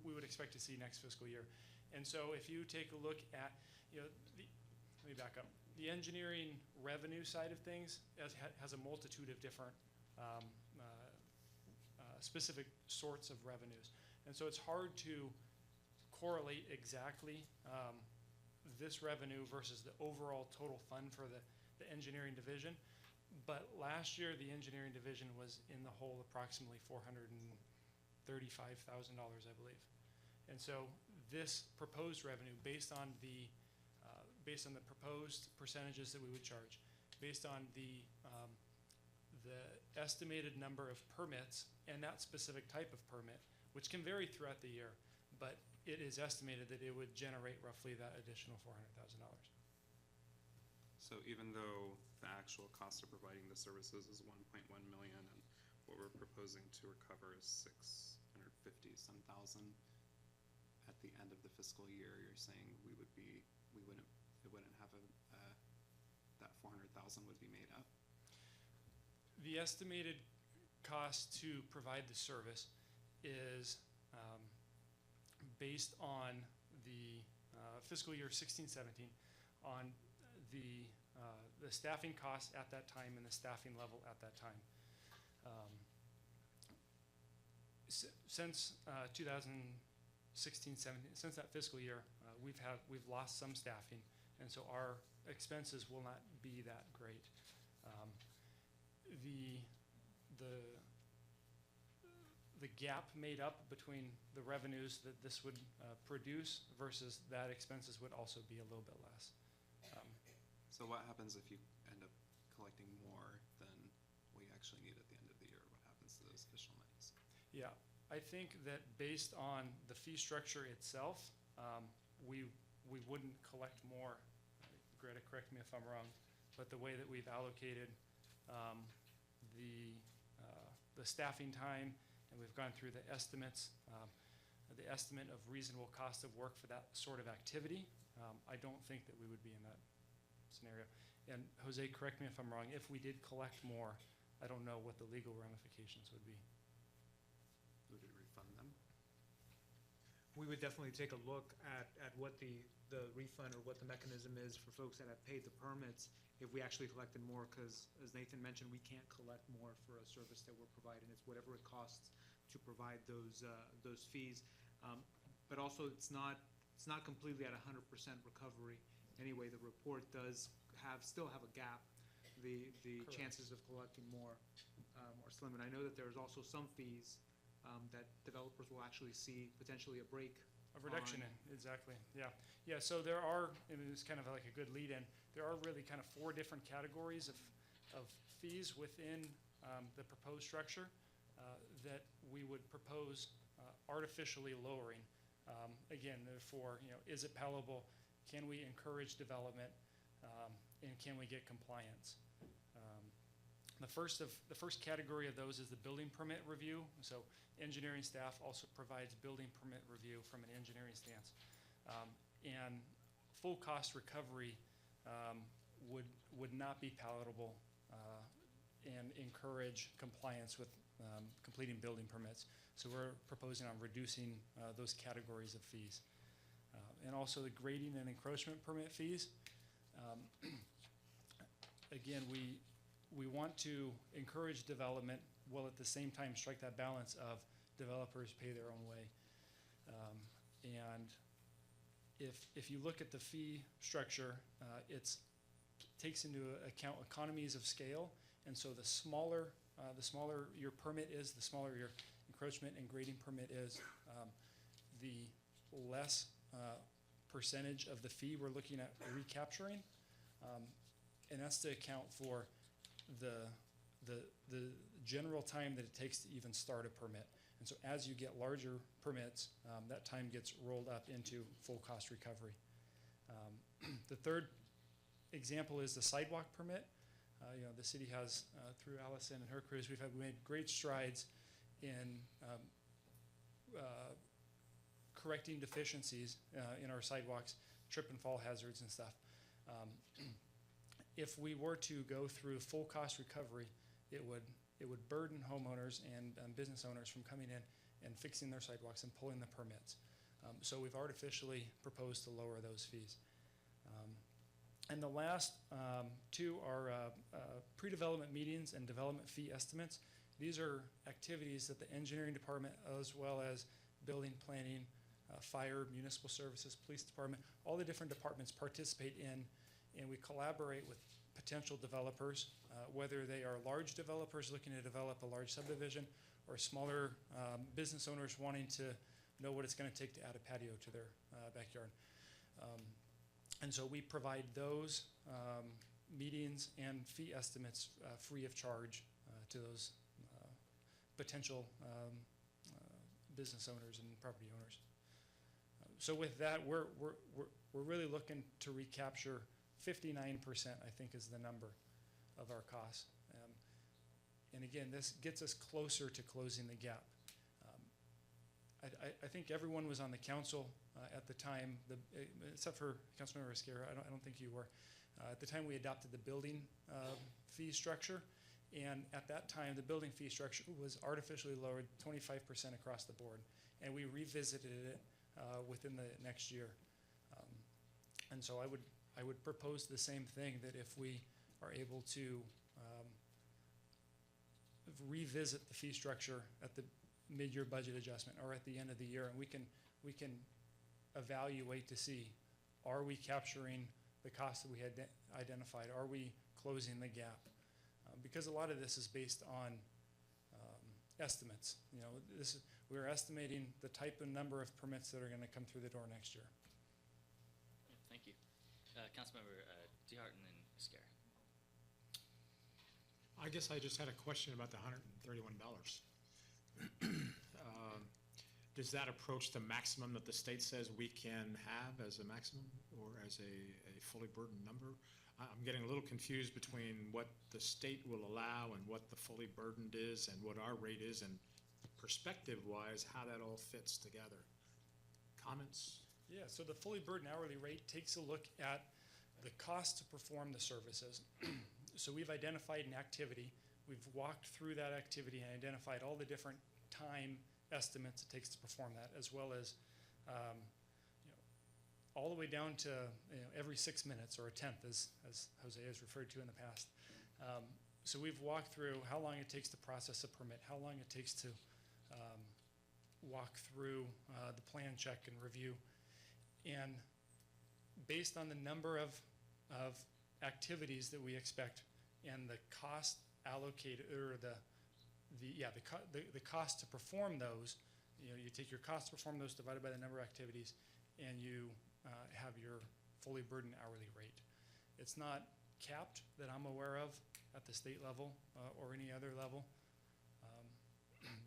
we would expect to see next fiscal year. And so if you take a look at, let me back up. The engineering revenue side of things has a multitude of different specific sorts of revenues. And so it's hard to correlate exactly this revenue versus the overall total fund for the engineering division. But last year, the engineering division was in the hole approximately $435,000, I believe. And so this proposed revenue, based on the proposed percentages that we would charge, based on the estimated number of permits and that specific type of permit, which can vary throughout the year, but it is estimated that it would generate roughly that additional $400,000. So even though the actual cost of providing the services is 1.1 million and what we're proposing to recover is 650 some thousand, at the end of the fiscal year, you're saying it wouldn't have that 400,000 would be made up? The estimated cost to provide the service is based on the fiscal year 16-17 on the staffing costs at that time and the staffing level at that time. Since 2016-17, since that fiscal year, we've lost some staffing, and so our expenses will not be that great. The gap made up between the revenues that this would produce versus that expenses would also be a little bit less. So what happens if you end up collecting more than what you actually need at the end of the year? What happens to those official monies? Yeah, I think that based on the fee structure itself, we wouldn't collect more. Greta, correct me if I'm wrong, but the way that we've allocated the staffing time, and we've gone through the estimates, the estimate of reasonable cost of work for that sort of activity, I don't think that we would be in that scenario. And Jose, correct me if I'm wrong, if we did collect more, I don't know what the legal ramifications would be. Would we refund them? We would definitely take a look at what the refund or what the mechanism is for folks that have paid the permits if we actually collected more, because as Nathan mentioned, we can't collect more for a service that we're providing. It's whatever it costs to provide those fees. But also it's not completely at 100% recovery. Anyway, the report does still have a gap. The Correct. chances of collecting more are slim. And I know that there's also some fees that developers will actually see potentially a break. A reduction in, exactly, yeah. Yeah, so there are, and it's kind of like a good lead-in, there are really kind of 4 different categories of fees within the proposed structure that we would propose artificially lowering. Again, therefore, is it palatable? Can we encourage development? And can we get compliance? The first category of those is the building permit review. So engineering staff also provides building permit review from an engineering stance. And full cost recovery would not be palatable and encourage compliance with completing building permits. So we're proposing on reducing those categories of fees. And also the grading and encroachment permit fees. Again, we want to encourage development while at the same time strike that balance of developers pay their own way. And if you look at the fee structure, it takes into account economies of scale, and so the smaller your permit is, the smaller your encroachment and grading permit is, the less percentage of the fee we're looking at recapturing, and that's to account for the general time that it takes to even start a permit. And so as you get larger permits, that time gets rolled up into full cost recovery. The third example is the sidewalk permit. The city has, through Allison and her crews, we've made great strides in correcting deficiencies in our sidewalks, trip and fall hazards and stuff. If we were to go through full cost recovery, it would burden homeowners and business owners from coming in and fixing their sidewalks and pulling the permits. So we've artificially proposed to lower those fees. And the last two are pre-development meetings and development fee estimates. These are activities that the engineering department, as well as building, planning, fire, municipal services, police department, all the different departments participate in, and we collaborate with potential developers, whether they are large developers looking to develop a large subdivision or smaller business owners wanting to know what it's going to take to add a patio to their backyard. And so we provide those meetings and fee estimates free of charge to those potential business owners and property owners. So with that, we're really looking to recapture 59%, I think, is the number of our costs. And again, this gets us closer to closing the gap. I think everyone was on the council at the time, except for Councilmember Esquerra. I don't think you were. At the time, we adopted the building fee structure, and at that time, the building fee structure was artificially lowered 25% across the board, and we revisited it within the next year. And so I would propose the same thing, that if we are able to revisit the fee structure at the mid-year budget adjustment or at the end of the year, and we can evaluate to see, are we capturing the costs that we had identified? Are we closing the gap? Because a lot of this is based on estimates. We're estimating the type and number of permits that are going to come through the door next year. Thank you. Councilmember DeHart and then Esquerra. I guess I just had a question about the $131. Does that approach the maximum that the state says we can have as a maximum or as a fully burdened number? I'm getting a little confused between what the state will allow and what the fully burdened is and what our rate is, and perspective-wise, how that all fits together. Comments? Yeah, so the fully burdened hourly rate takes a look at the cost to perform the services. So we've identified an activity. We've walked through that activity and identified all the different time estimates it takes to perform that, as well as all the way down to every 6 minutes, or a tenth, as Jose has referred to in the past. So we've walked through how long it takes to process a permit, how long it takes to walk through the plan check and review. And based on the number of activities that we expect and the cost allocated, or the cost to perform those, you take your cost to perform those divided by the number of activities, and you have your fully burdened hourly rate. It's not capped that I'm aware of at the state level or any other level,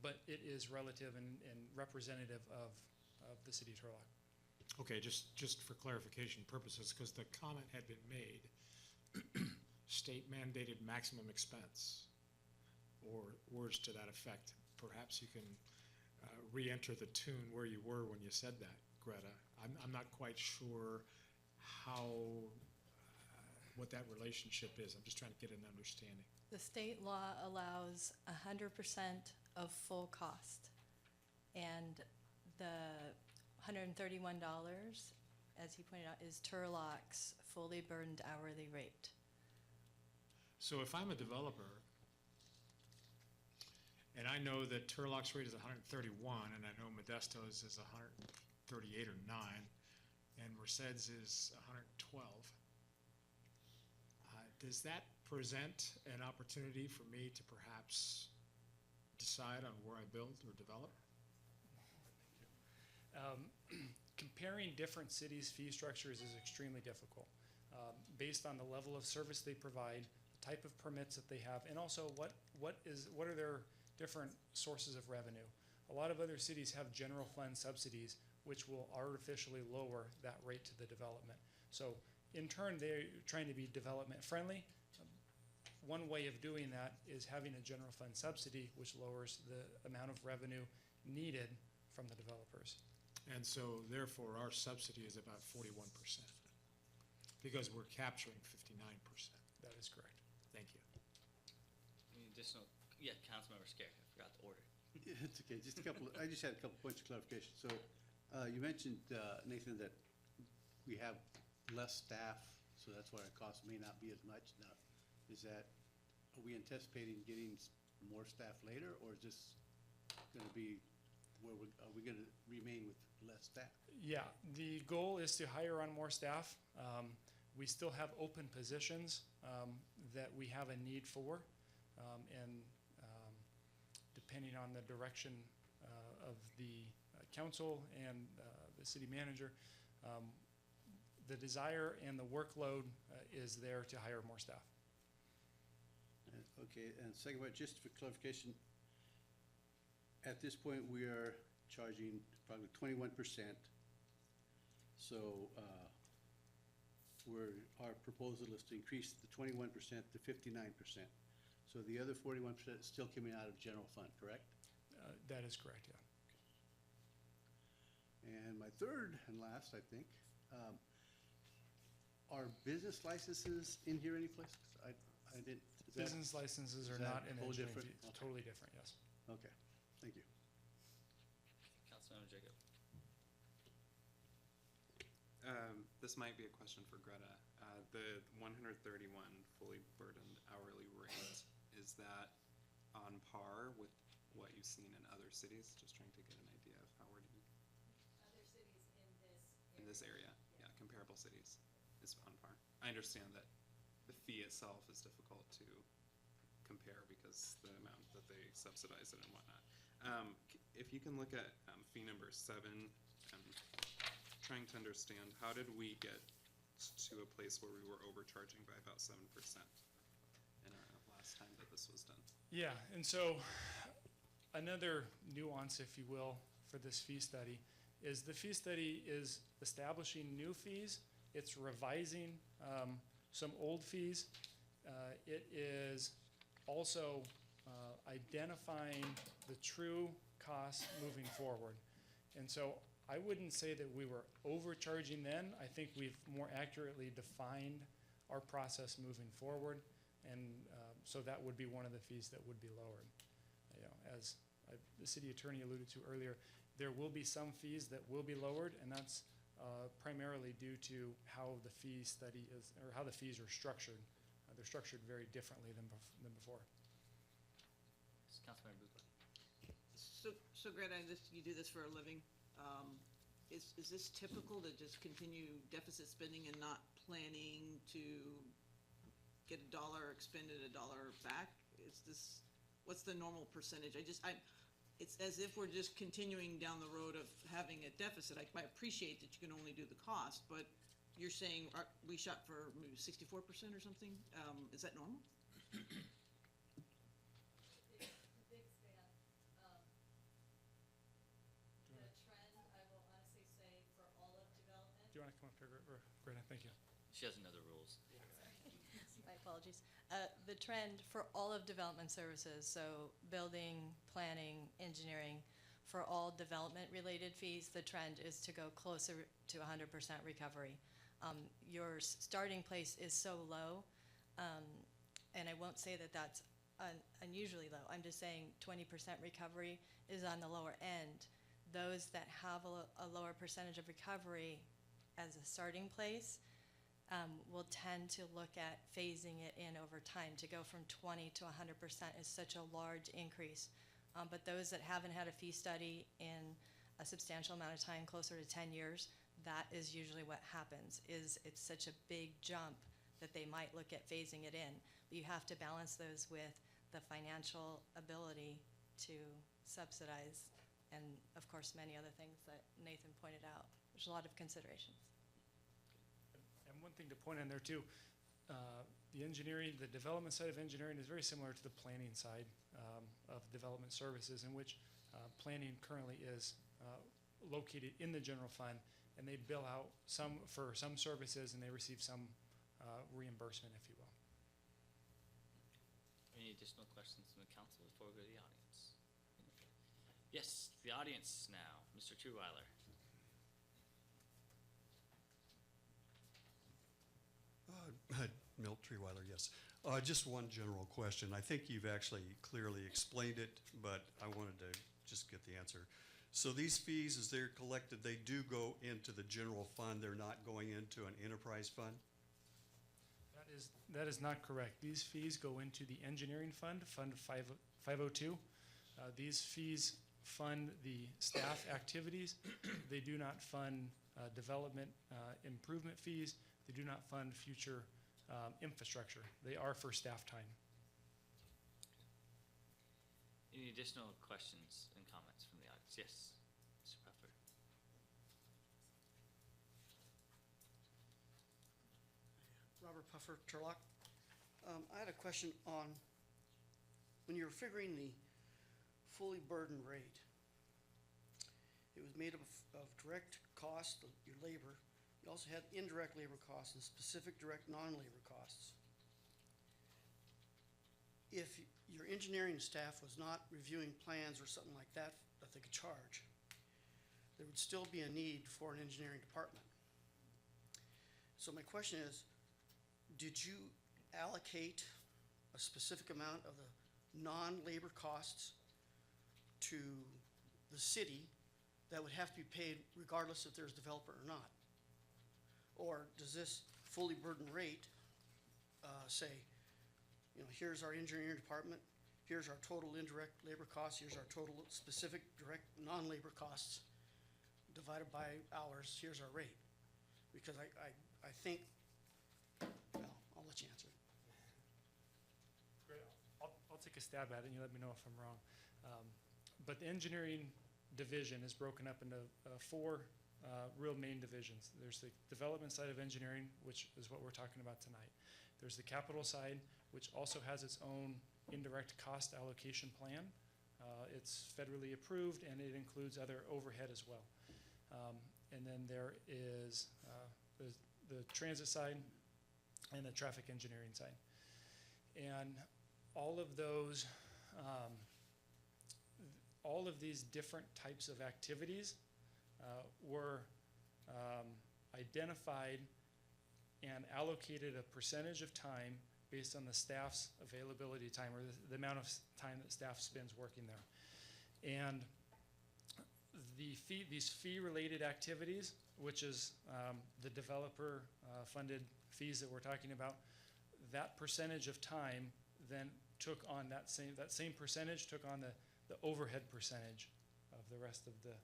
but it is relative and representative of the city of Turlock. Okay, just for clarification purposes, because the comment had been made, state mandated maximum expense, or words to that effect. Perhaps you can re-enter the tune where you were when you said that, Greta. I'm not quite sure what that relationship is. I'm just trying to get an understanding. The state law allows 100% of full cost, and the $131, as he pointed out, is Turlock's fully burdened hourly rate. So if I'm a developer, and I know that Turlock's rate is 131, and I know Modesto's is 138 or 9, and Merced's is 112, does that present an opportunity for me to perhaps decide on where I build or develop? Comparing different cities' fee structures is extremely difficult. Based on the level of service they provide, the type of permits that they have, and also what are their different sources of revenue. A lot of other cities have general fund subsidies, which will artificially lower that rate to the development. So in turn, they're trying to be development friendly. One way of doing that is having a general fund subsidy, which lowers the amount of revenue needed from the developers. And so therefore, our subsidy is about 41%, because we're capturing 59%. That is correct. Thank you. Any additional, yeah, Councilmember Scarrick, I forgot the order. It's okay, just a couple, I just had a couple points of clarification. So, you mentioned, Nathan, that we have less staff, so that's why our cost may not be as much. Now, are we anticipating getting more staff later, or is this gonna be are we gonna remain with less staff? Yeah, the goal is to hire on more staff. We still have open positions that we have a need for, and depending on the direction of the council and the city manager, the desire and the workload is there to hire more staff. Okay, and second one, just for clarification, at this point, we are charging probably 21%. So our proposal is to increase the 21% to 59%. So the other 41% is still coming out of general fund, correct? That is correct, yeah. And my third and last, I think, are business licenses in here anyplace? I didn't. Business licenses are that not in whole engineering different? fees. Okay. Totally different, yes. Okay, thank you. Councilmember Jacob. This might be a question for Greta. The 131 fully burdened hourly rate, is that on par with what you've seen in other cities? Just trying to get an idea of how we're doing. Other cities In this area, yeah, comparable cities is on par. I understand that the fee itself is difficult to compare because the amount that they subsidize it and whatnot. If you can look at fee number 7, trying to understand, how did we get to a place where we were overcharging by about 7% in our last time that this was done? Yeah, and so another nuance, if you will, for this fee study is the fee study is establishing new fees. It's revising some old fees. It is also identifying the true costs moving forward. And so I wouldn't say that we were overcharging then. I think we've more accurately defined our process moving forward. And so that would be one of the fees that would be lowered. You know, as the city attorney alluded to earlier, there will be some fees that will be lowered, and that's primarily due to how the fee study is, or how the fees are structured. They're structured very differently than before. Councilmember Butler. So Greta, you do this for a living. Is this typical to just continue deficit spending and not planning to get $1 expended, $1 back? What's the normal percentage? It's as if we're just continuing down the road of having a deficit. I appreciate that you can only do the cost, but you're saying we shot for maybe 64% or something? Is that normal? Do you want to come up here, Greta? Thank you. She doesn't know the rules. My apologies. The trend for all of development services, so building, planning, engineering, for all development-related fees, the trend is to go closer to 100% recovery. Your starting place is so low, and I won't say that that's unusually low. I'm just saying 20% recovery is on the lower end. Those that have a lower percentage of recovery as a starting place will tend to look at phasing it in over time. To go from 20 to 100% is such a large increase. But those that haven't had a fee study in a substantial amount of time, closer to 10 years, that is usually what happens, is it's such a big jump that they might look at phasing it in. But you have to balance those with the financial ability to subsidize and, of course, many other things that Nathan pointed out. There's a lot of considerations. And one thing to point on there too, The engineering, the development side of engineering is very similar to the planning side of development services, in which planning currently is located in the general fund, and they bill out for some services, and they receive some reimbursement, if you will. Any additional questions from the council before we go to the audience? Yes, the audience now, Mr. Truweiler. Milt Treeweiler, yes. Just one general question. I think you've actually clearly explained it, but I wanted to just get the answer. So these fees, as they're collected, they do go into the general fund. They're not going into an enterprise fund? That is not correct. These fees go into the engineering fund, Fund 502. These fees fund the staff activities. They do not fund development improvement fees. They do not fund future infrastructure. They are for staff time. Any additional questions and comments from the audience? Yes, Mr. Puffer. Robert Puffer, Turlock. I had a question on, when you were figuring the fully burdened rate, it was made up of direct cost, your labor. You also had indirect labor costs and specific direct non-labor costs. If your engineering staff was not reviewing plans or something like that that they could charge, there would still be a need for an engineering department. So my question is, did you allocate a specific amount of the non-labor costs to the city that would have to be paid regardless if there's a developer or not? Or does this fully burdened rate say, you know, here's our engineering department, here's our total indirect labor costs, here's our total specific direct non-labor costs divided by hours, here's our rate? Because I think, well, I'll let you answer. Great. I'll take a stab at it, and you let me know if I'm wrong. But the engineering division is broken up into four real main divisions. There's the development side of engineering, which is what we're talking about tonight. There's the capital side, which also has its own indirect cost allocation plan. It's federally approved, and it includes other overhead as well. And then there is the transit side and the traffic engineering side. And all of those, all of these different types of activities were identified and allocated a percentage of time based on the staff's availability time, or the amount of time that staff spends working there. And these fee-related activities, which is the developer funded fees that we're talking about, that percentage of time then took on that same percentage, took on the overhead percentage of the rest of the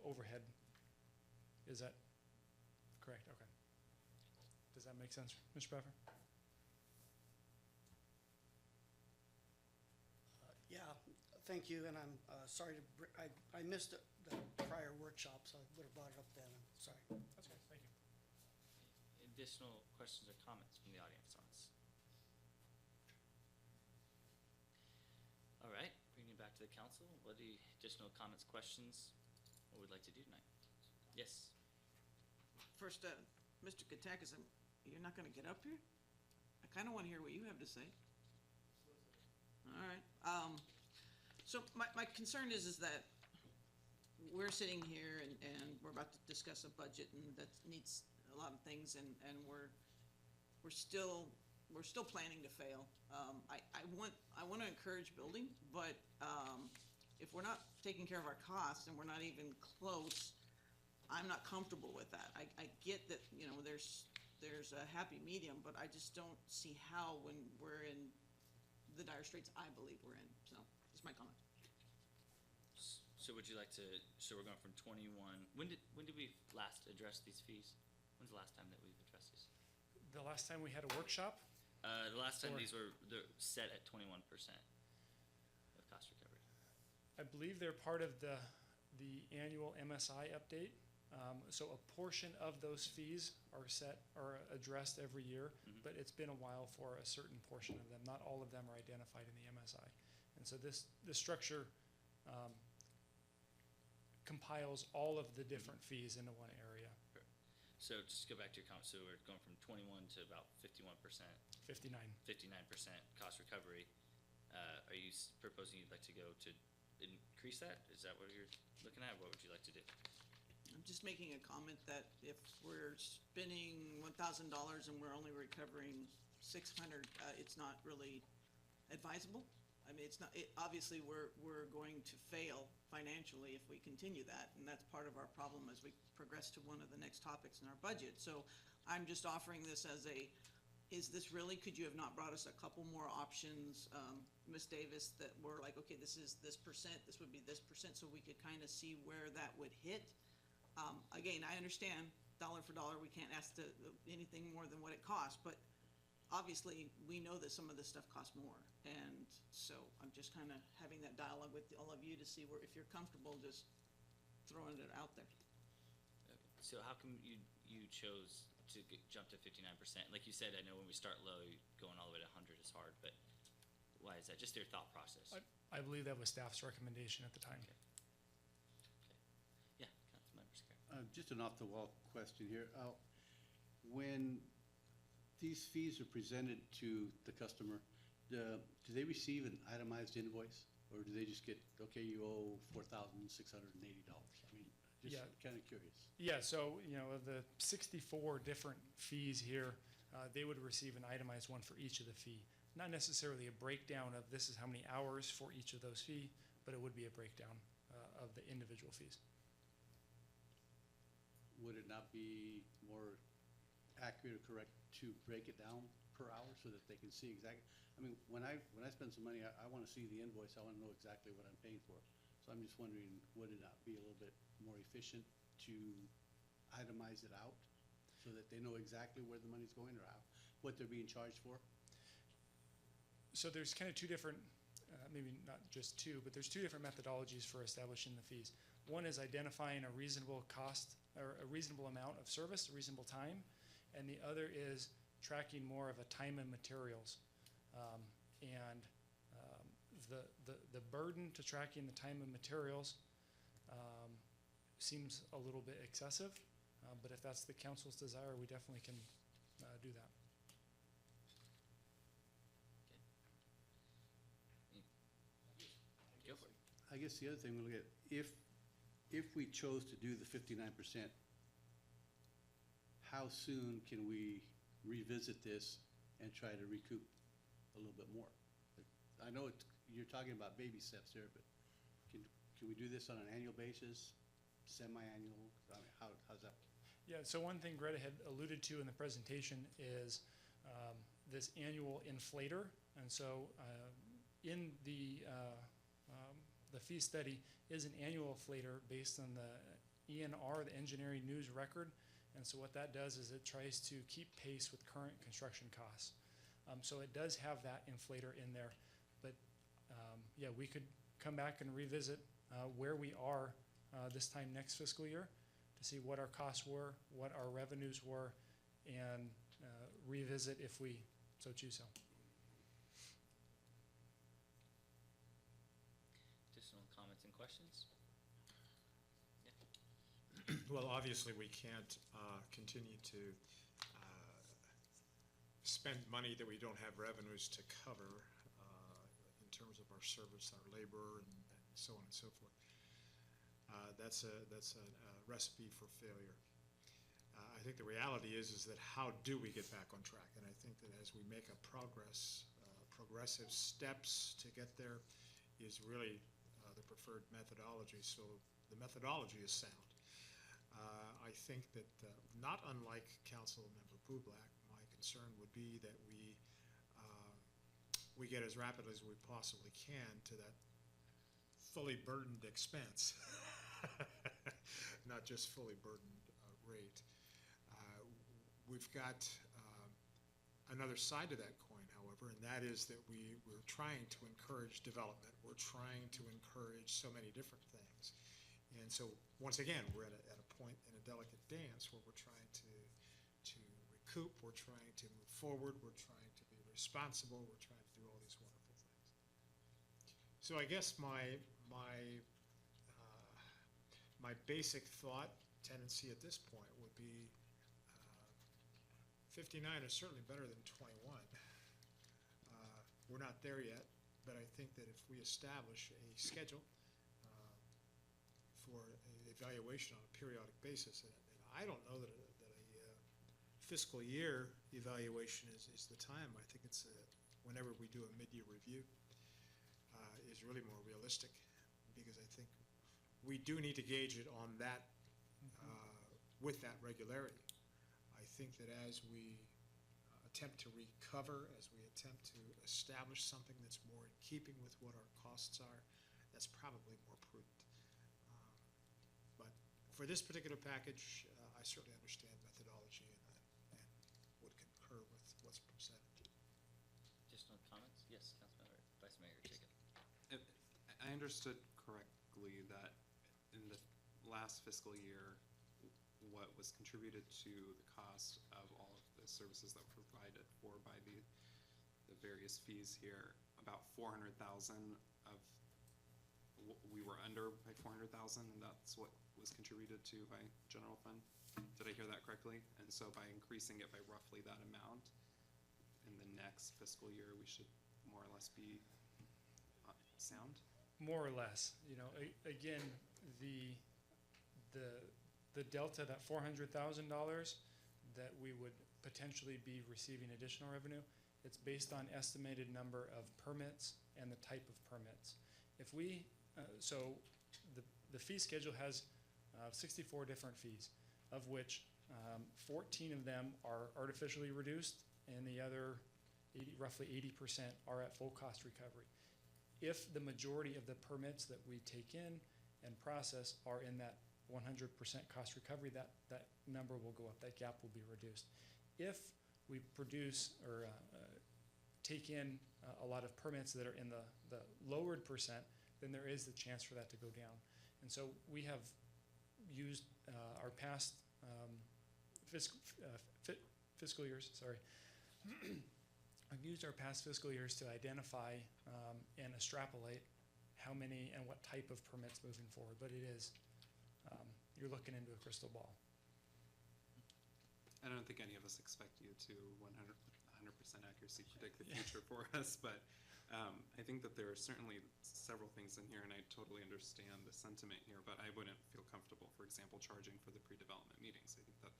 overhead. Is that correct? Okay. Does that make sense, Mr. Pfeffer? Yeah, thank you, and I'm sorry I missed the prior workshop, so I would have brought it up then. I'm sorry. That's okay. Thank you. Additional questions or comments from the audience on this? All right, bringing it back to the council. What are the additional comments, questions, what we'd like to do tonight? Yes. First, Mr. Katakis, you're not gonna get up here? I kinda wanna hear what you have to say. All right, so my concern is that we're sitting here and we're about to discuss a budget, and that needs a lot of things, and we're still planning to fail. I want to encourage building, but if we're not taking care of our costs and we're not even close, I'm not comfortable with that. I get that, you know, there's a happy medium, but I just don't see how when we're in the dire straits I believe we're in. So that's my comment. So would you like to, so we're going from 21, when did we last address these fees? When's the last time that we've addressed these? The last time we had a workshop? The last time Or- they're set at 21% of cost recovery. I believe they're part of the annual MSI update. So a portion of those fees are addressed every year, but it's been a while for a certain portion of them. Not all of them are identified in the MSI. And so this structure compiles all of the different fees into one area. So just to go back to your comment, so we're going from 21 to about 51%, 59. 59% cost recovery. Are you proposing you'd like to go to increase that? Is that what you're looking at? What would you like to do? I'm just making a comment that if we're spending $1,000 and we're only recovering 600, it's not really advisable. I mean, it's not, obviously, we're going to fail financially if we continue that, and that's part of our problem as we progress to one of the next topics in our budget. So I'm just offering this as is this really, could you have not brought us a couple more options, Ms. Davis, that were like, okay, this is this percent, this would be this percent, so we could kind of see where that would hit? Again, I understand dollar for dollar, we can't ask anything more than what it costs, but obviously, we know that some of this stuff costs more. And so I'm just kind of having that dialogue with all of you to see where, if you're comfortable just throwing it out there. So how come you chose to jump to 59%? Like you said, I know when we start low, going all the way to 100 is hard, but why is that? Just your thought process? I believe that was staff's recommendation at the time. Okay. Yeah, Councilmember Scarrett. Just an off-the-wall question here. When these fees are presented to the customer, do they receive an itemized invoice? Or do they just get, okay, you owe $4,680? I mean, just Yeah. kind of curious. Yeah, so, of the 64 different fees here, they would receive an itemized one for each of the fee. Not necessarily a breakdown of this is how many hours for each of those fee, but it would be a breakdown of the individual fees. Would it not be more accurate or correct to break it down per hour so that they can see exactly? I mean, when I spend some money, I want to see the invoice. I want to know exactly what I'm paying for. So I'm just wondering, would it not be a little bit more efficient to itemize it out so that they know exactly where the money's going or what they're being charged for? So there's kind of two different, maybe not just two, but there's two different methodologies for establishing the fees. One is identifying a reasonable cost or a reasonable amount of service, a reasonable time, and the other is tracking more of a time and materials. The burden to tracking the time and materials seems a little bit excessive, but if that's the council's desire, we definitely can do that. Go for it. I guess the other thing we look at, if we chose to do the 59%, how soon can we revisit this and try to recoup a little bit more? I know you're talking about baby steps there, but can we do this on an annual basis, semi-annual? I mean, how's that? Yeah, so one thing Greta had alluded to in the presentation is this annual inflator. And so in the fee study is an annual inflator based on the ENR, the Engineering News Record. And so what that does is it tries to keep pace with current construction costs. So it does have that inflator in there. But yeah, we could come back and revisit where we are this time next fiscal year to see what our costs were, what our revenues were, and revisit if we so choose so. Additional comments and questions? Well, obviously, we can't continue to spend money that we don't have revenues to cover in terms of our service, our labor, and so on and so forth. That's a recipe for failure. I think the reality is that how do we get back on track? And I think that as we make a progressive steps to get there is really the preferred methodology. So the methodology is sound. I think that not unlike Councilmember Bublak, my concern would be that we get as rapidly as we possibly can to that fully burdened expense, not just fully burdened rate. We've got another side to that coin, however, and that is that we're trying to encourage development. We're trying to encourage so many different things. And so, once again, we're at a point in a delicate dance where we're trying to recoup, we're trying to move forward, we're trying to be responsible, we're trying to do all these wonderful things. So I guess my basic thought tendency at this point would be 59 is certainly better than 21. We're not there yet, but I think that if we establish a schedule for an evaluation on a periodic basis, and I don't know that a fiscal year evaluation is the time. I think it's whenever we do a mid-year review is really more realistic, because I think we do need to gauge it on that with that regularity. I think that as we attempt to recover, as we attempt to establish something that's more in keeping with what our costs are, that's probably more prudent. But for this particular package, I certainly understand methodology and would concur with what's presented. Additional comments? Yes, Councilmember, Vice Mayor Chicken. I understood correctly that in the last fiscal year, what was contributed to the cost of all of the services that were provided for by the various fees here, about 400,000 of, we were under by 400,000, and that's what was contributed to by general fund? Did I hear that correctly? And so by increasing it by roughly that amount, in the next fiscal year, we should more or less be sound? More or less, again, the delta, that $400,000 that we would potentially be receiving additional revenue, it's based on estimated number of permits and the type of permits. If we, so the fee schedule has 64 different fees, of which 14 of them are artificially reduced, and the other roughly 80% are at full cost recovery. If the majority of the permits that we take in and process are in that 100% cost recovery, that number will go up, that gap will be reduced. If we produce or take in a lot of permits that are in the lowered percent, then there is the chance for that to go down. And so we have used our past fiscal years, I've used our past fiscal years to identify and extrapolate how many and what type of permits moving forward, but it is, you're looking into a crystal ball. I don't think any of us expect you to 100% accuracy predict the future for us, but I think that there are certainly several things in here, and I totally understand the sentiment here, but I wouldn't feel comfortable, for example, charging for the pre-development meetings. I think that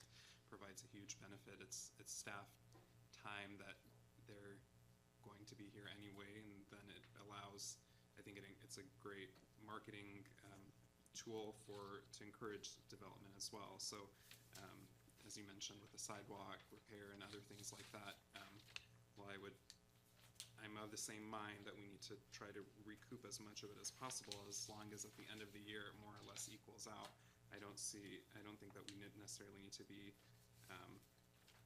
provides a huge benefit. It's staff time that they're going to be here anyway, and then it allows, I think it's a great marketing tool to encourage development as well. So as you mentioned with the sidewalk repair and other things like that, well, I'm of the same mind that we need to try to recoup as much of it as possible, as long as at the end of the year it more or less equals out. I don't think that we necessarily need to be,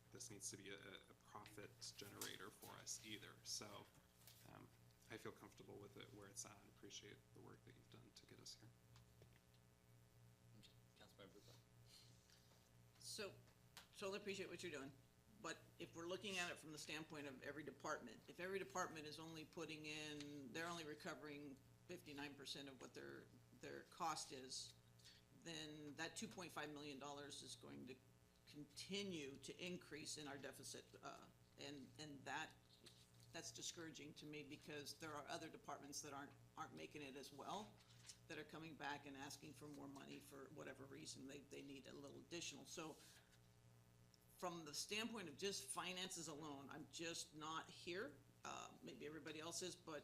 this needs to be a profit generator for us either. So I feel comfortable with it where it's at and appreciate the work that you've done to get us here. Councilmember Bucco. So, totally appreciate what you're doing, but if we're looking at it from the standpoint of every department, if every department is only putting in, they're only recovering 59% of what their cost is, then that $2.5 million is going to continue to increase in our deficit, and that's discouraging to me, because there are other departments that aren't making it as well, that are coming back and asking for more money for whatever reason they need a little additional. So from the standpoint of just finances alone, I'm just not here. Maybe everybody else is, but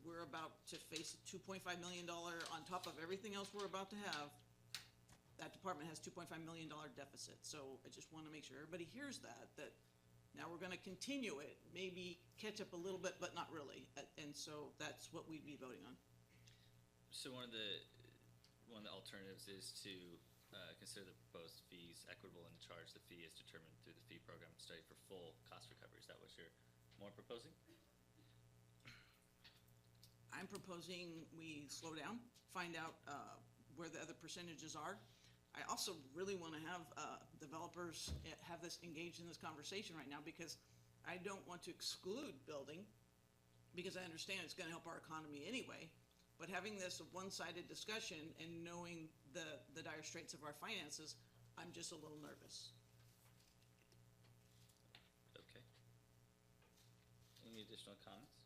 we're about to face a $2.5 million on top of everything else we're about to have. That department has $2.5 million deficit. So I just want to make sure everybody hears that now we're going to continue it, maybe catch up a little bit, but not really. And so that's what we'd be voting on. So one of the alternatives is to consider the proposed fees equitable and charge the fee as determined through the fee program study for full cost recovery. Is that what you're more proposing? I'm proposing we slow down, find out where the other percentages are. I also really want to have developers have this engaged in this conversation right now, because I don't want to exclude building, because I understand it's going to help our economy anyway. But having this one-sided discussion and knowing the dire straits of our finances, I'm just a little nervous. Okay. Any additional comments?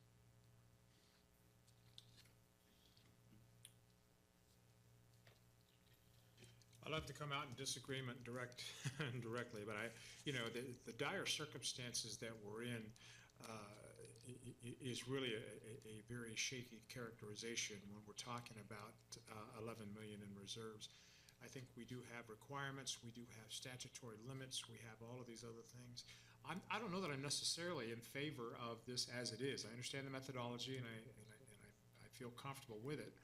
I'd love to come out in disagreement directly, but the dire circumstances that we're in is really a very shaky characterization when we're talking about 11 million in reserves. I think we do have requirements, we do have statutory limits, we have all of these other things. I don't know that I'm necessarily in favor of this as it is. I understand the methodology, and I feel comfortable with it.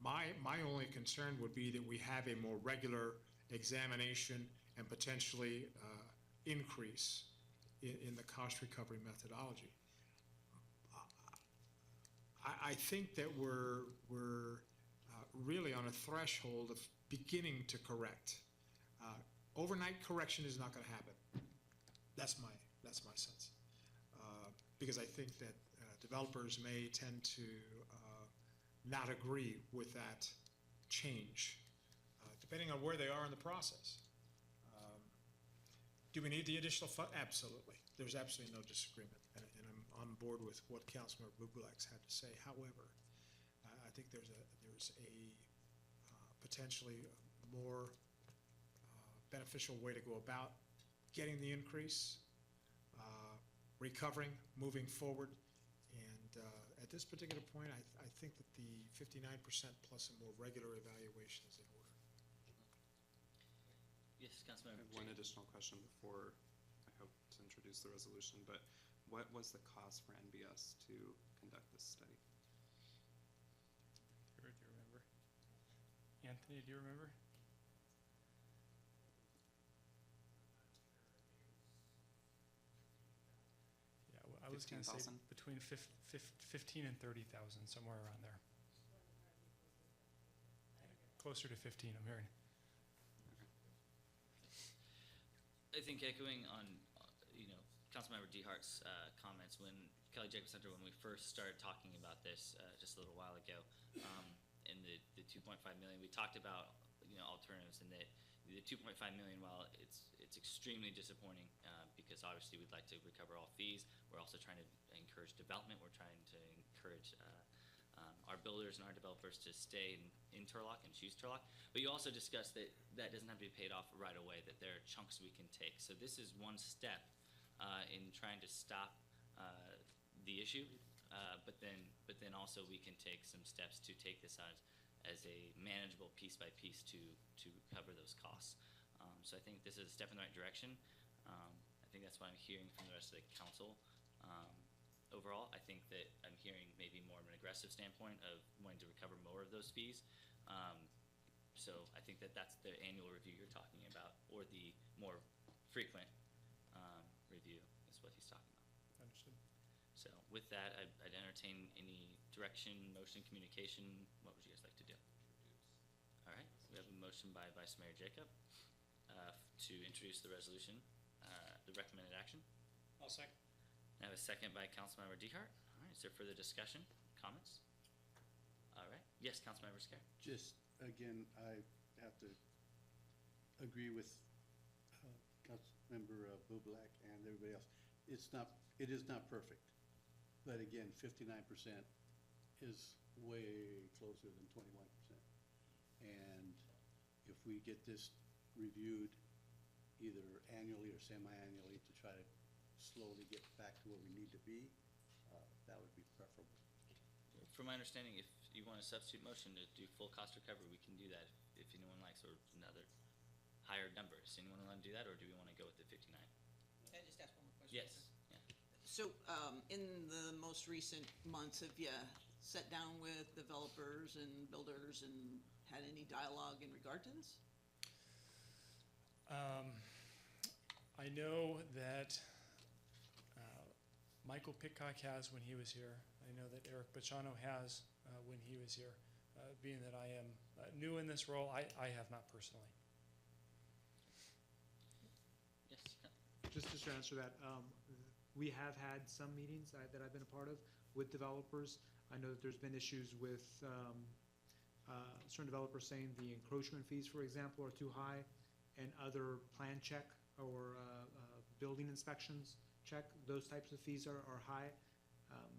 My only concern would be that we have a more regular examination and potentially increase in the cost recovery methodology. I think that we're really on a threshold of beginning to correct. Overnight correction is not going to happen. That's my sense, because I think that developers may tend to not agree with that change, depending on where they are in the process. Do we need the additional fund? Absolutely. There's absolutely no disagreement, and I'm on board with what Councilmember Bubulak's had to say. However, I think there's a potentially more beneficial way to go about getting the increase, recovering, moving forward. And at this particular point, I think that the 59% plus a more regular evaluation is in order. Yes, Councilmember. I have one additional question before I hope to introduce the resolution, but what was the cost for NBS to conduct this study? Do you remember? Anthony, do you remember? Yeah, well, I was going to say 15,000? between 15 and 30,000, somewhere around there. Closer to 15, I'm hearing. I think echoing on, Councilmember DeHart's comments when Kelly Jacobs Center, when we first started talking about this just a little while ago, in the 2.5 million, we talked about alternatives, and that the 2.5 million, while it's extremely disappointing because obviously we'd like to recover all fees, we're also trying to encourage development. We're trying to encourage our builders and our developers to stay in Turlock and choose Turlock. But you also discussed that doesn't have to be paid off right away, that there are chunks we can take. So this is one step in trying to stop the issue, but then also we can take some steps to take this as a manageable piece by piece to cover those costs. So I think this is a step in the right direction. I think that's what I'm hearing from the rest of the council. Overall, I think that I'm hearing maybe more of an aggressive standpoint of wanting to recover more of those fees. So I think that's the annual review you're talking about, or the more frequent review is what he's talking about. Understood. So with that, I'd entertain any direction, motion, communication. What would you guys like to do? All right, we have a motion by Vice Mayor Jacob to introduce the resolution, the recommended action. I'll second. I have a second by Councilmember DeHart. All right, is there further discussion, comments? All right, yes, Councilmember Scarr. Just, again, I have to agree with Councilmember Bubulak and everybody else. It is not perfect, but again, 59% is way closer than 21%. And if we get this reviewed either annually or semi-annually to try to slowly get back to where we need to be, that would be preferable. From my understanding, if you want a substitute motion to do full cost recovery, we can do that if anyone likes, or another higher number. Does anyone want to do that, or do we want to go with the 59? Can I just ask one more question? Yes. Yeah. So, in the most recent months, have you sat down with developers and builders and had any dialogue in regard to this? I know that Michael Pitcock has when he was here. I know that Eric Bacciano has when he was here. being that I am new in this role, I have not personally. Yes. Just to answer that, we have had some meetings that I've been a part of with developers. I know that there's been issues with certain developers saying the encroachment fees, for example, are too high, and other plan check or building inspections check, those types of fees are high.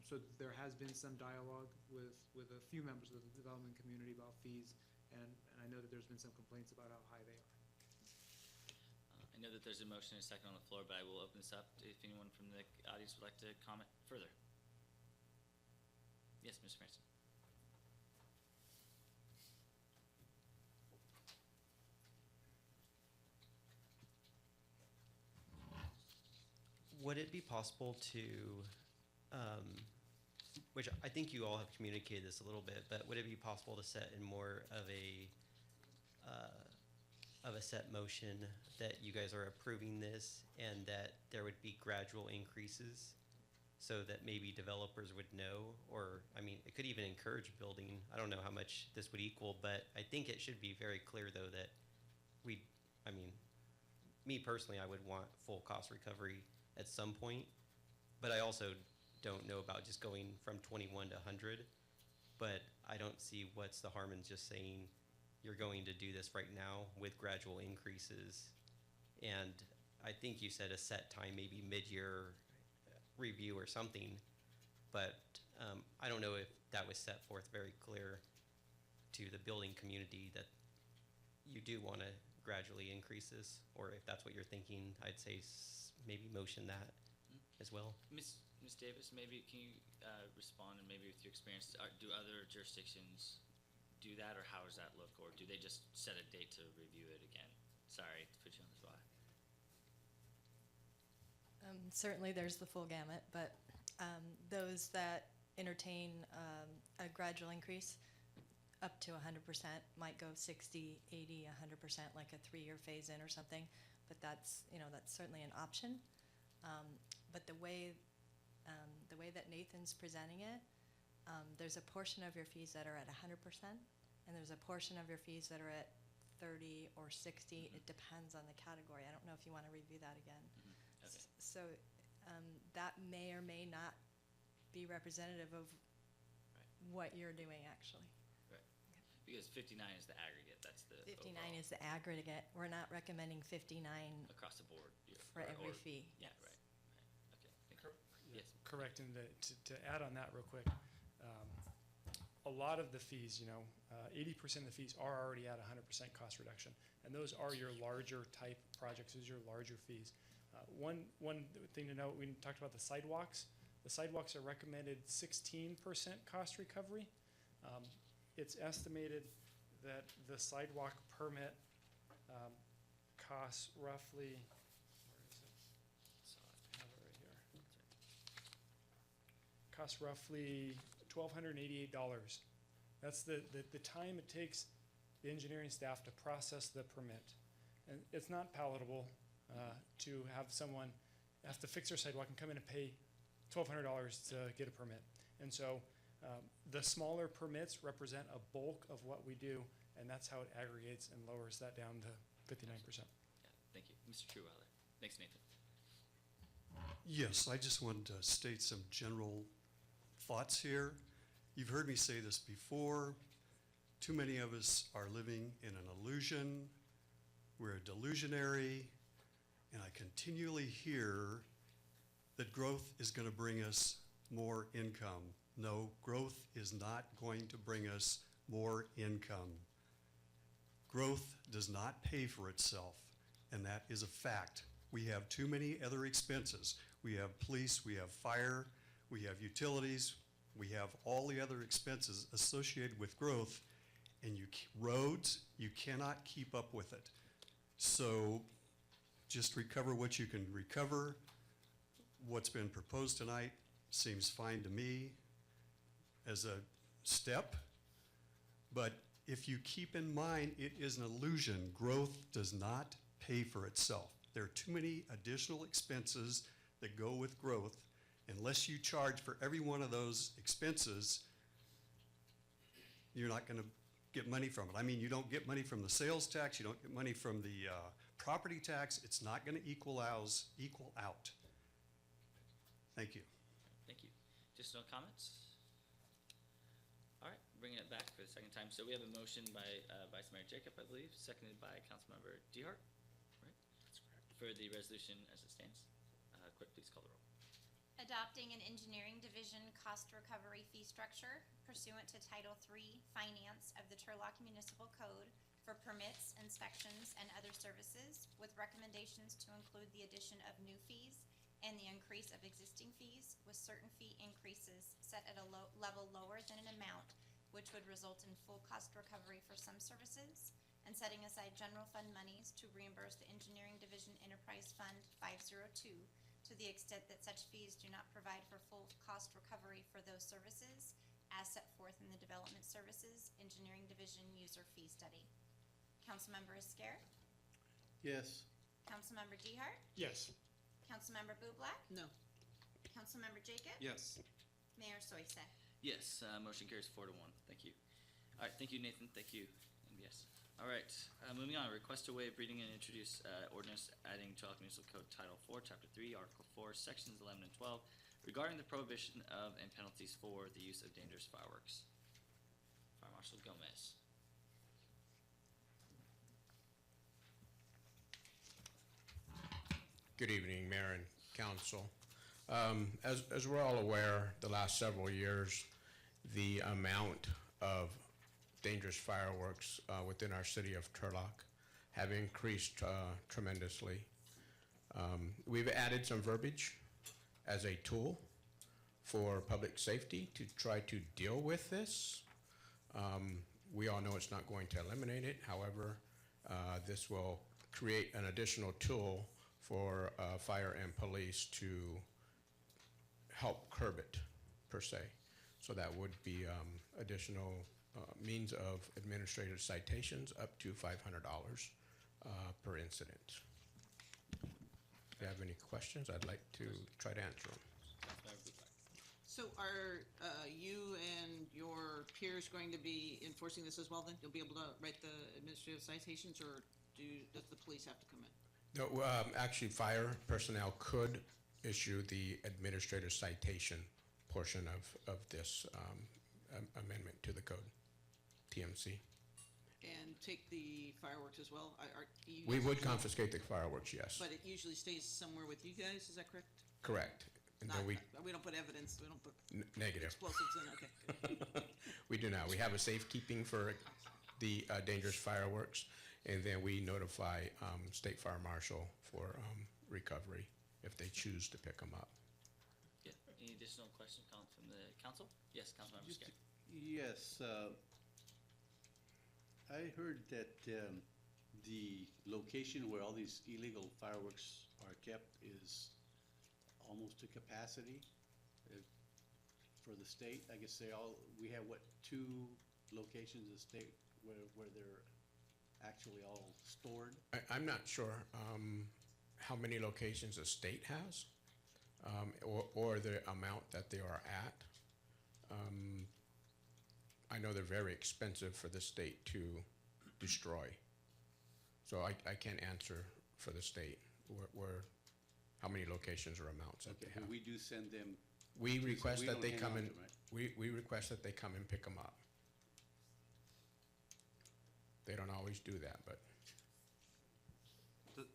So there has been some dialogue with a few members of the development community about fees, and I know that there's been some complaints about how high they are. I know that there's a motion and a second on the floor, but I will open this up if anyone from the audience would like to comment further. Yes, Ms. Franson. Would it be possible to, which I think you all have communicated this a little bit, but would it be possible to set in more of a set motion that you guys are approving this and that there would be gradual increases so that maybe developers would know, or, I mean, it could even encourage building. I don't know how much this would equal, but I think it should be very clear though that me personally, I would want full cost recovery at some point, but I also don't know about just going from 21 to 100, but I don't see what's the harm in just saying you're going to do this right now with gradual increases. And I think you said a set time, maybe mid-year review or something, but I don't know if that was set forth very clear to the building community that you do want to gradually increase this, or if that's what you're thinking, I'd say maybe motion that as well. Ms. Davis, maybe can you respond, and maybe with your experience, do other jurisdictions do that, or how does that look, or do they just set a date to review it again? Sorry to put you on the spot. Certainly, there's the full gamut, but those that entertain a gradual increase up to 100% might go 60, 80, 100%, like a 3-year phase in or something. But that's certainly an option. But the way that Nathan's presenting it, there's a portion of your fees that are at 100%, and there's a portion of your fees that are at 30 or 60. It depends on the category. I don't know if you want to review that again. Okay. So that may or may not be representative of what you're doing, actually. Right. Because 59 is the aggregate. That's the 59 overall. is the aggregate. We're not recommending 59 Across the board. for every fee. Yeah, right. Okay. Thank you. Yes. Correct, and to add on that real quick, a lot of the fees, 80% of the fees are already at 100% cost reduction, and those are your larger type projects, those are your larger fees. One thing to note, we talked about the sidewalks. The sidewalks are recommended 16% cost recovery. It's estimated that the sidewalk permit costs roughly, where is it? I have it right here. Costs roughly $1,288. That's the time it takes the engineering staff to process the permit. And it's not palatable to have someone have to fix their sidewalk and come in and pay $1,200 to get a permit. And so the smaller permits represent a bulk of what we do, and that's how it aggregates and lowers that down to 59%. Yeah, thank you. Mr. Trueweiler. Thanks, Nathan. Yes, I just wanted to state some general thoughts here. You've heard me say this before. Too many of us are living in an illusion. We're delusionary, and I continually hear that growth is going to bring us more income. No, growth is not going to bring us more income. Growth does not pay for itself, and that is a fact. We have too many other expenses. We have police, we have fire, we have utilities, we have all the other expenses associated with growth, and roads, you cannot keep up with it. So just recover what you can recover. What's been proposed tonight seems fine to me as a step, but if you keep in mind, it is an illusion. Growth does not pay for itself. There are too many additional expenses that go with growth. Unless you charge for every one of those expenses, you're not going to get money from it. I mean, you don't get money from the sales tax, you don't get money from the property tax. It's not going to equal out. Thank you. Thank you. Just no comments? All right, bringing it back for the second time. So we have a motion by Vice Mayor Jacob, I believe, seconded by Councilmember Dehart, right? That's correct. For the resolution as it stands. Clerk, please call the roll. Adopting an engineering division cost recovery fee structure pursuant to Title III Finance of the Turlock Municipal Code for permits, inspections, and other services, with recommendations to include the addition of new fees and the increase of existing fees, with certain fee increases set at a level lower than an amount which would result in full cost recovery for some services, and setting aside general fund monies to reimburse the Engineering Division Enterprise Fund 502 to the extent that such fees do not provide for full cost recovery for those services, as set forth in the Development Services Engineering Division User Fee Study. Councilmember Esquer? Yes. Councilmember Dehart? Yes. Councilmember Bublak? No. Councilmember Jacob? Yes. Mayor Soise? Yes, motion carries 4-1. Thank you. All right, thank you, Nathan. Thank you, NBS. All right, moving on. Request to waive reading and introduce ordinance adding Turlock Municipal Code Title 4, Chapter 3, Article 4, Sections 11 and 12 regarding the prohibition of and penalties for the use of dangerous fireworks. Fire Marshal Gomez. Good evening, Mayor and Council. As we're all aware, the last several years, the amount of dangerous fireworks within our city of Turlock have increased tremendously. We've added some verbiage as a tool for public safety to try to deal with this. We all know it's not going to eliminate it. However, this will create an additional tool for fire and police to help curb it, per se. So that would be additional means of administrative citations up to $500 per incident. If you have any questions, I'd like to try to answer them. So are you and your peers going to be enforcing this as well then? You'll be able to write the administrative citations, or does the police have to come in? No, actually, fire personnel could issue the administrative citation portion of this amendment to the code, TMC. And take the fireworks as well? We would confiscate the fireworks, yes. But it usually stays somewhere with you guys, is that correct? Correct. And then We don't put evidence, we don't put negative. explosives in, okay. We do not. We have a safekeeping for the dangerous fireworks, and then we notify State Fire Marshal for recovery if they choose to pick them up. Yeah. Any additional questions from the council? Yes, Councilmember Esquer. Yes, I heard that the location where all these illegal fireworks are kept is almost to capacity for the state. I guess we have, what, 2 locations in the state where they're actually all stored? I'm not sure how many locations the state has or the amount that they are at. I know they're very expensive for the state to destroy. So I can't answer for the state how many locations or amounts that they have. But we do send them. We request we that don't they hang come on in, to 'em, right? we request that they come and pick them up. They don't always do that, but.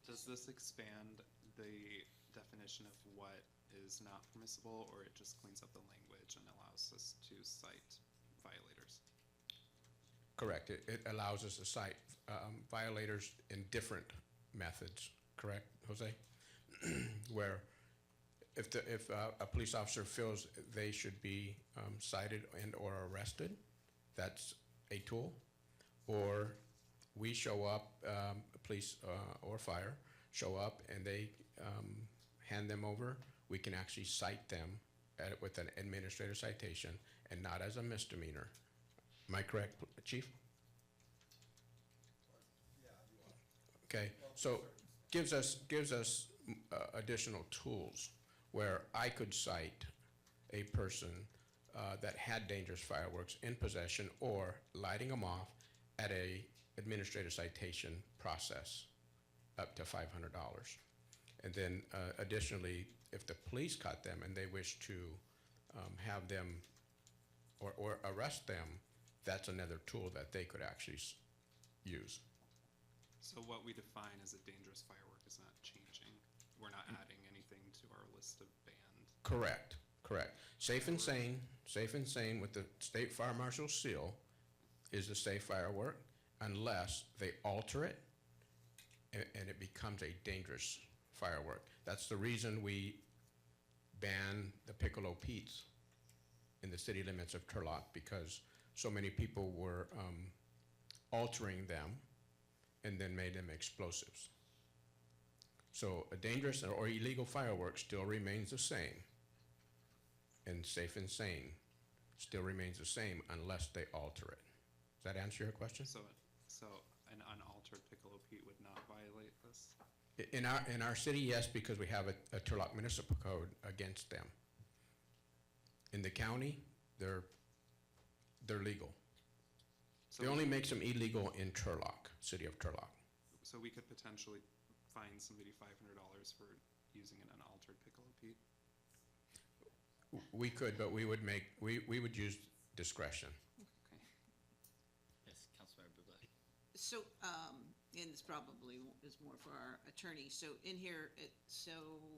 Does this expand the definition of what is not permissible, or it just cleans up the language and allows us to cite violators? Correct. It allows us to cite violators in different methods, correct, Jose? Where if a police officer feels they should be cited and or arrested, that's a tool. Or we show up, police or fire show up and they hand them over, we can actually cite them with an administrative citation and not as a misdemeanor. Am I correct, Chief? Okay, so gives us additional tools where I could cite a person that had dangerous fireworks in possession or lighting them off at a administrative citation process up to $500. And then additionally, if the police caught them and they wish to have them or arrest them, that's another tool that they could actually use. So what we define as a dangerous firework is not changing. We're not adding anything to our list of banned. Correct, correct. Safe and sane with the state fire marshal seal is a safe firework unless they alter it and it becomes a dangerous firework. That's the reason we ban the Piccolo Petes in the city limits of Turlock, because so many people were altering them and then made them explosives. So a dangerous or illegal firework still remains the same, and safe and sane still remains the same unless they alter it. Does that answer your question? So an unaltered Piccolo Pete would not violate this? In our city, yes, because we have a Turlock municipal code against them. In the county, they're legal. So They only makes them illegal in Turlock, city of Turlock. So we could potentially fine somebody $500 for using an unaltered Piccolo Pete? We could, but we would use discretion. Yes, Councilmember Bublak. So, and this probably is more for our attorney. So in here,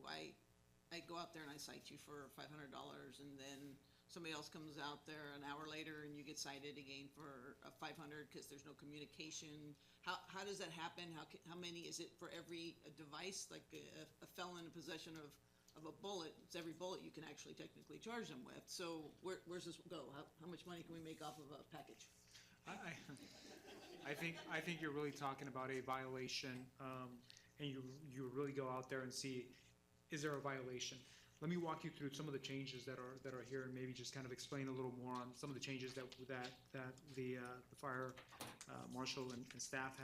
I go out there and I cite you for $500, and then somebody else comes out there an hour later and you get cited again for $500 because there's no communication. How does that happen? How many is it for every device? Like a felon in possession of a bullet, it's every bullet you can actually technically charge them with. So where's this go? How much money can we make off of a package? I think you're really talking about a violation, and you really go out there and see, is there a violation? Let me walk you through some of the changes that are here, and maybe just kind of explain a little more on some of the changes that the fire marshal and staff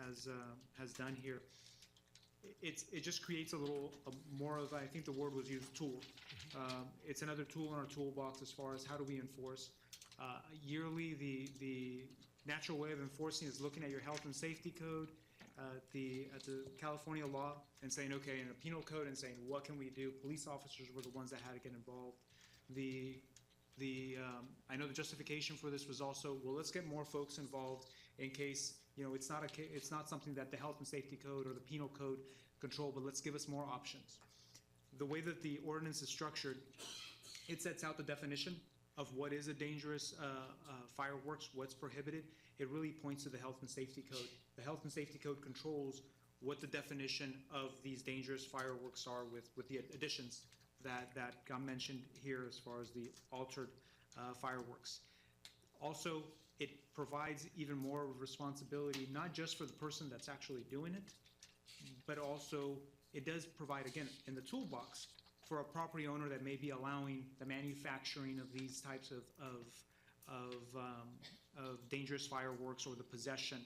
has done here. It just creates a little more of, I think the word was used, tool. It's another tool in our toolbox as far as how do we enforce. Yearly, the natural way of enforcing is looking at your health and safety code, at the California law, and saying, okay, in a penal code, and saying, what can we do? Police officers were the ones that had to get involved. I know the justification for this was also, well, let's get more folks involved in case, it's not something that the health and safety code or the penal code control, but let's give us more options. The way that the ordinance is structured, it sets out the definition of what is a dangerous fireworks, what's prohibited. It really points to the health and safety code. The health and safety code controls what the definition of these dangerous fireworks are with the additions that got mentioned here as far as the altered fireworks. Also, it provides even more responsibility, not just for the person that's actually doing it, but also it does provide, again, in the toolbox, for a property owner that may be allowing the manufacturing of these types of dangerous fireworks or the possession.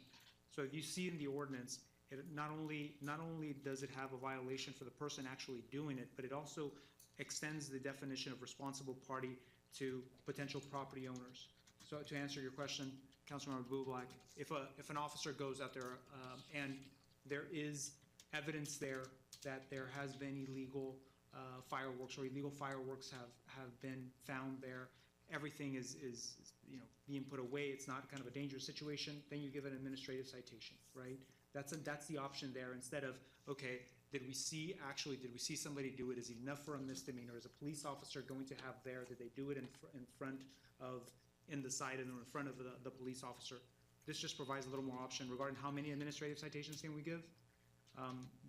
So if you see in the ordinance, it not only does it have a violation for the person actually doing it, but it also extends the definition of responsible party to potential property owners. So to answer your question, Councilmember Bublak, if an officer goes out there and there is evidence there that there has been illegal fireworks or illegal fireworks have been found there, everything is being put away, it's not kind of a dangerous situation, then you give an administrative citation, right? That's the option there, instead of, okay, did we see somebody do it? Is it enough for a misdemeanor? Is a police officer going to have there? Did they do it in the side and in front of the police officer? This just provides a little more option regarding how many administrative citations can we give.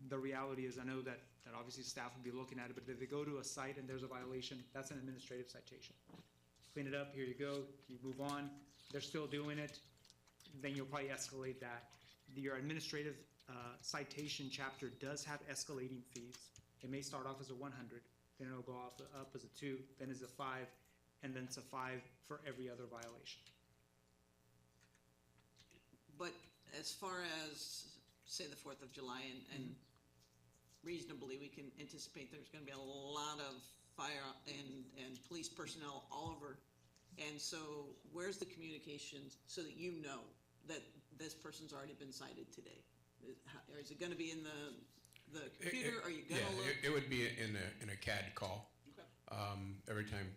The reality is, I know that obviously staff will be looking at it, but if they go to a site and there's a violation, that's an administrative citation. Clean it up, here you go, you move on. They're still doing it, then you'll probably escalate that. Your administrative citation chapter does have escalating fees. It may start off as a 100, then it'll go up as a 2, then as a 5, and then it's a 5 for every other violation. But as far as, say, the 4th of July, and reasonably we can anticipate there's going to be a lot of fire and police personnel all over And so where's the communications so that you know that this person's already been cited today? Is it gonna be in the computer? Are you gonna look? It would be in a CAD call. Okay. Every time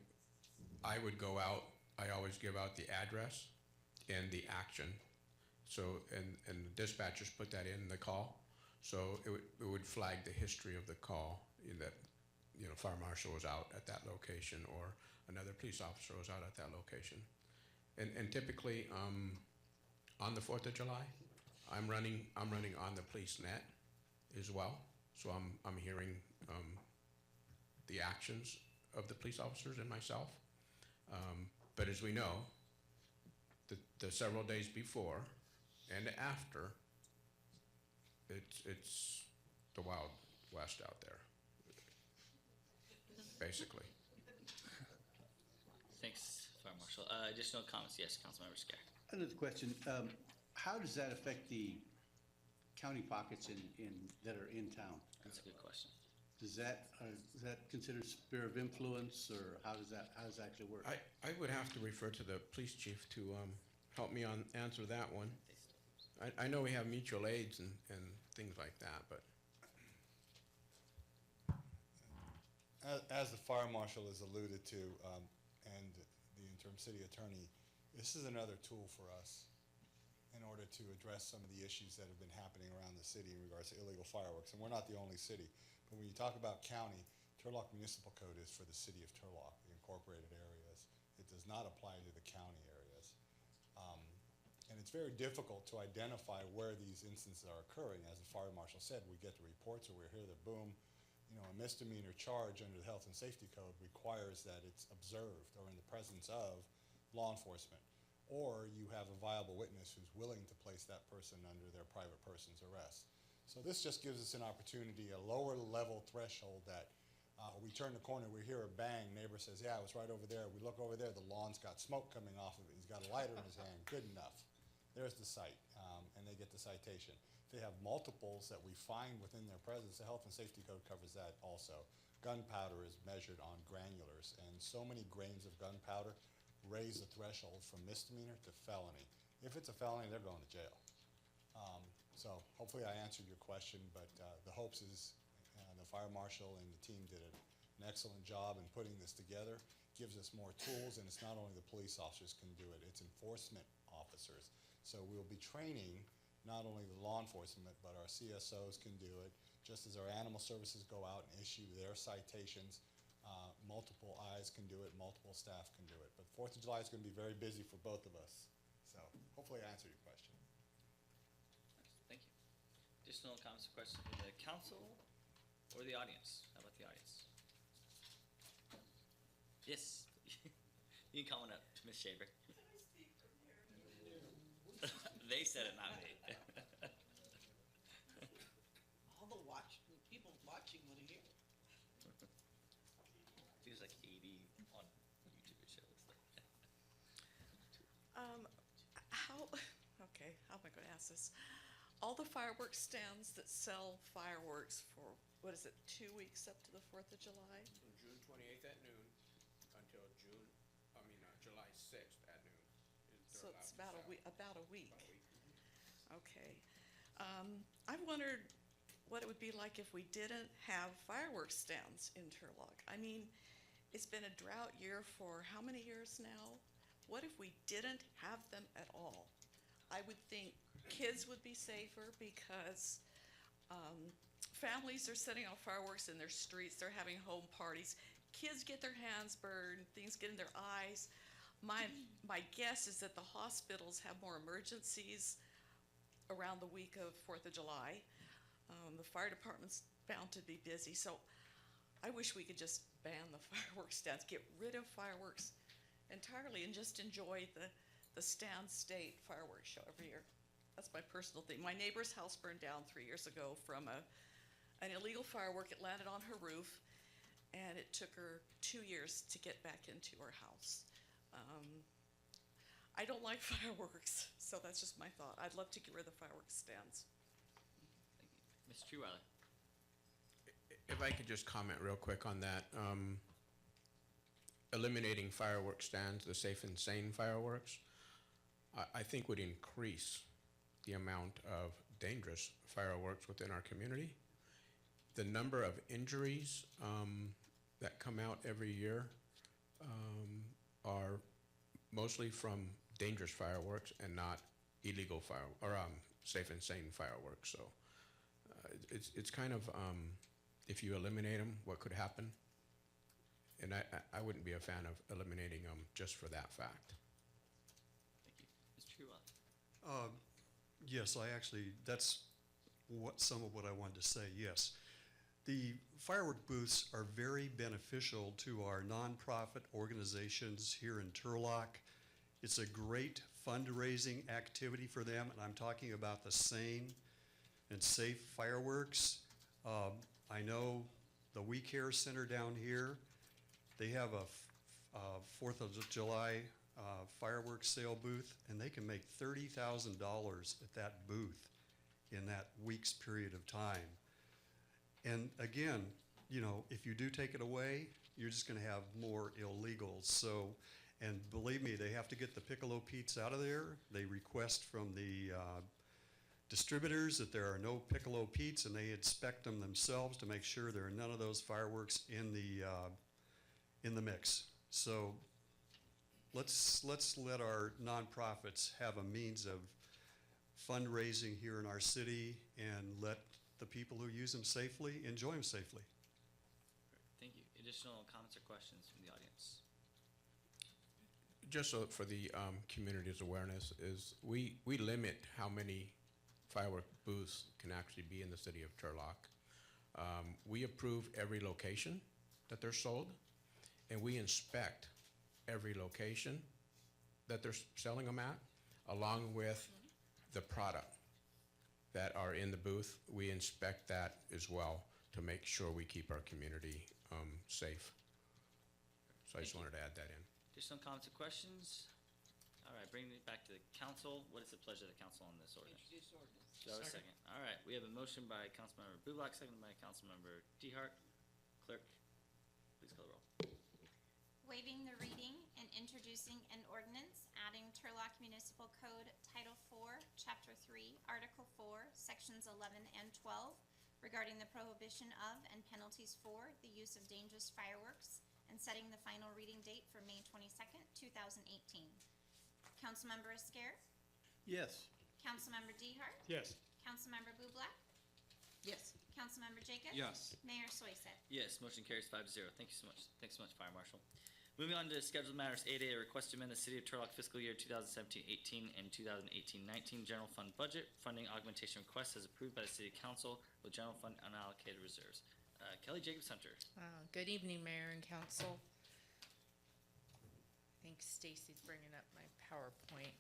I would go out, I always give out the address and the action. So, and the dispatchers put that in the call. So it would flag the history of the call in that, fire marshal was out at that location or another police officer was out at that location. And typically, on the 4th of July, I'm running on the police net as well. So I'm hearing the actions of the police officers and myself. But as we know, the several days before and after, it's the Wild West out there, basically. Thanks, Fire Marshal. Additional comments? Yes, Councilmember Scare. Another question, how does that affect the county pockets that are in town? That's a good question. Is that considered sphere of influence, or how does that actually work? I would have to refer to the police chief to help me answer that one. I know we have mutual aids and things like that, but. As the fire marshal has alluded to, and the interim city attorney, this is another tool for us in order to address some of the issues that have been happening around the city in regards to illegal fireworks. And we're not the only city. But when you talk about county, Turlock Municipal Code is for the city of Turlock, the incorporated areas. It does not apply to the county areas. And it's very difficult to identify where these instances are occurring. As the fire marshal said, we get the reports or we hear the boom. A misdemeanor charge under the Health and Safety Code requires that it's observed or in the presence of law enforcement, or you have a viable witness who's willing to place that person under their private person's arrest. So this just gives us an opportunity, a lower level threshold that we turn the corner, we hear a bang, neighbor says, yeah, it was right over there. We look over there, the lawn's got smoke coming off of it. He's got a lighter in his hand, good enough. There's the cite, and they get the citation. If they have multiples that we find within their presence, the Health and Safety Code covers that also. Gunpowder is measured on granulars, and so many grains of gunpowder raise the threshold from misdemeanor to felony. If it's a felony, they're going to jail. So hopefully I answered your question, but the hopes is the fire marshal and the team did an excellent job in putting this together. Gives us more tools, and it's not only the police officers can do it, it's enforcement officers. So we'll be training not only the law enforcement, but our CSOs can do it, just as our animal services go out and issue their citations. Multiple eyes can do it, multiple staff can do it. But 4th of July is going to be very busy for both of us. So hopefully I answered your question. Thank you. Additional comments or questions from the council or the audience? How about the audience? Yes. You can come on up, Ms. Shaver. They said it, not me. All the people watching want to hear. There's like 80 on YouTube, it shows. How am I going to ask this? All the fireworks stands that sell fireworks for, what is it, 2 weeks up to the 4th of July? From June 28th at noon until July 6th at noon. So it's about a week. Okay. I wondered what it would be like if we didn't have fireworks stands in Turlock. I mean, it's been a drought year for how many years now? What if we didn't have them at all? I would think kids would be safer because families are setting off fireworks in their streets. They're having home parties. Kids get their hands burned. Things get in their eyes. My guess is that the hospitals have more emergencies around the week of 4th of July. The fire department's bound to be busy, so I wish we could just ban the fireworks stands, get rid of fireworks entirely, and just enjoy the Stand State fireworks show every year. That's my personal thing. My neighbor's house burned down 3 years ago from an illegal firework. It landed on her roof, and it took her 2 years to get back into her house. I don't like fireworks, so that's just my thought. I'd love to get rid of the fireworks stands. Ms. Trueweiler. If I could just comment real quick on that. eliminating fireworks stands, the safe and sane fireworks, I think would increase the amount of dangerous fireworks within our community. The number of injuries that come out every year are mostly from dangerous fireworks and not illegal safe and sane fireworks. So it's kind of, if you eliminate them, what could happen? And I wouldn't be a fan of eliminating them just for that fact. Thank you. Mr. Truitt. Yes, that's some of what I wanted to say, yes. The firework booths are very beneficial to our nonprofit organizations here in Turlock. It's a great fundraising activity for them, and I'm talking about the sane and safe fireworks. I know the We Care Center down here, they have a 4th of July fireworks sale booth, and they can make $30,000 at that booth in that week's period of time. And again, you know, if you do take it away, you're just going to have more illegals. So, and believe me, they have to get the Piccolo Pete's out of there. They request from the distributors that there are no Piccolo Pete's, and they inspect them themselves to make sure there are none of those fireworks in the mix. So let's let our nonprofits have a means of fundraising here in our city and let the people who use them safely enjoy them safely. Thank you. Additional comments or questions from the audience? Just so for the community's awareness is we limit how many firework booths can actually be in the city of Turlock. We approve every location that they're sold, and we inspect every location that they're selling them at, along with the product that are in the booth. We inspect that as well to make sure we keep our community safe. So I just wanted to add that in. Additional comments or questions? All right, bringing it back to the council. What is the pleasure of the council on this ordinance? Introduce ordinance. Do I have a second? All right, we have a motion by Councilmember Bublak, seconded by Councilmember Dehart. Clerk, please call the roll. Waiving the reading and introducing an ordinance adding Turlock Municipal Code Title 4, Chapter 3, Article 4, Sections 11 and 12 regarding the prohibition of and penalties for the use of dangerous fireworks and setting the final reading date for May 22nd, 2018. Councilmember Esquer, Yes. Councilmember Dehart, Yes. Councilmember Bublak, Yes. Councilmember Jacobs. Yes. Mayor Soisek. Yes, motion carries 5-0. Thank you so much. Thanks so much, Fire Marshal. Moving on to scheduled matters, 8A, a request to amend the City of Turlock fiscal year 2017-18 and 2018-19 general fund budget. Funding augmentation request as approved by the City Council with general fund unallocated reserves. Kelly Jacobs Hunter. Good evening, Mayor and Council. I think Stacy's bringing up my PowerPoint.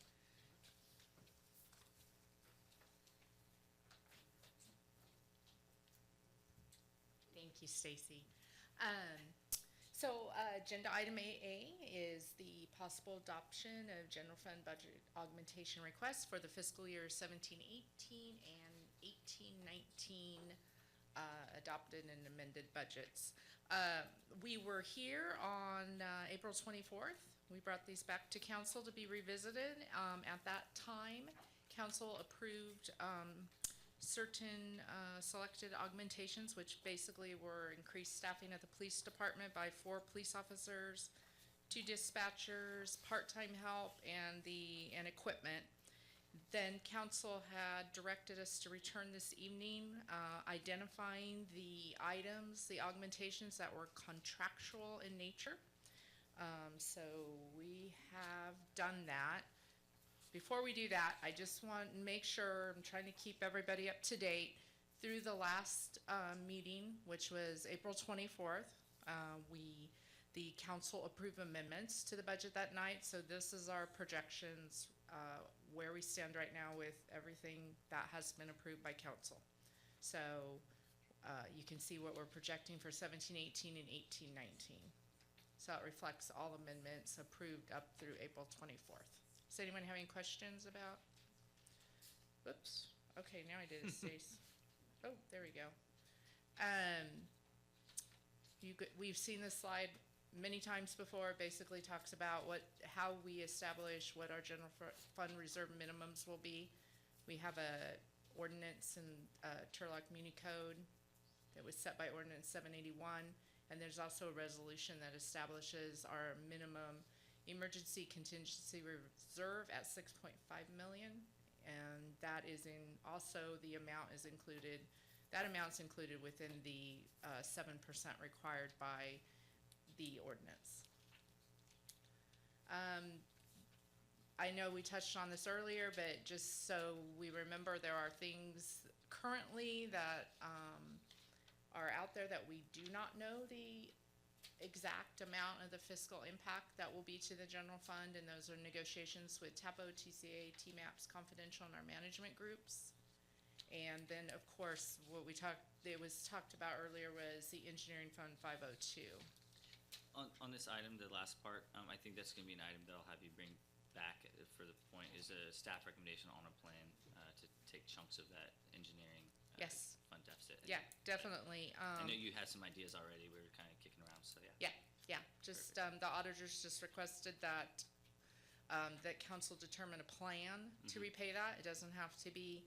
Thank you, Stacy. So agenda item 8A is the possible adoption of general fund budget augmentation requests for the fiscal year 17-18 and 18-19 adopted and amended budgets. We were here on April 24th. We brought these back to council to be revisited. At that time, council approved certain selected augmentations, which basically were increased staffing at the police department by 4 police officers, 2 dispatchers, part-time help, and equipment. Then council had directed us to return this evening, identifying the items, the augmentations that were contractual in nature. So we have done that. Before we do that, I just want to make sure, I'm trying to keep everybody up to date. Through the last meeting, which was April 24th, the council approved amendments to the budget that night. So this is our projections, where we stand right now with everything that has been approved by council. So you can see what we're projecting for 17-18 and 18-19. So it reflects all amendments approved up through April 24th. Does anyone have any questions about? Whoops. Okay, now I did it, Stace. Oh, there we go. We've seen this slide many times before. It basically talks about how we establish what our general fund reserve minimums will be. We have a ordinance in Turlock Muni Code that was set by ordinance 781, and there's also a resolution that establishes our minimum emergency contingency reserve at 6.5 million, and that is also the amount is included. That amount's included within the 7% required by the ordinance. I know we touched on this earlier, but just so we remember, there are things currently that are out there that we do not know the exact amount of the fiscal impact that will be to the general fund, and those are negotiations with TAPO, TCA, TMAPS, confidential, and our management groups. And then, of course, it was talked about earlier was the engineering fund 502. On this item, the last part, I think that's gonna be an item that I'll have you bring back for the point, is a staff recommendation on a plan to take chunks of that engineering Yes. fund deficit. Yeah, definitely. I know you had some ideas already, we were kind of kicking around, so yeah. Yeah, just, the auditors just requested that, that council determine a plan to repay that. It doesn't have to be,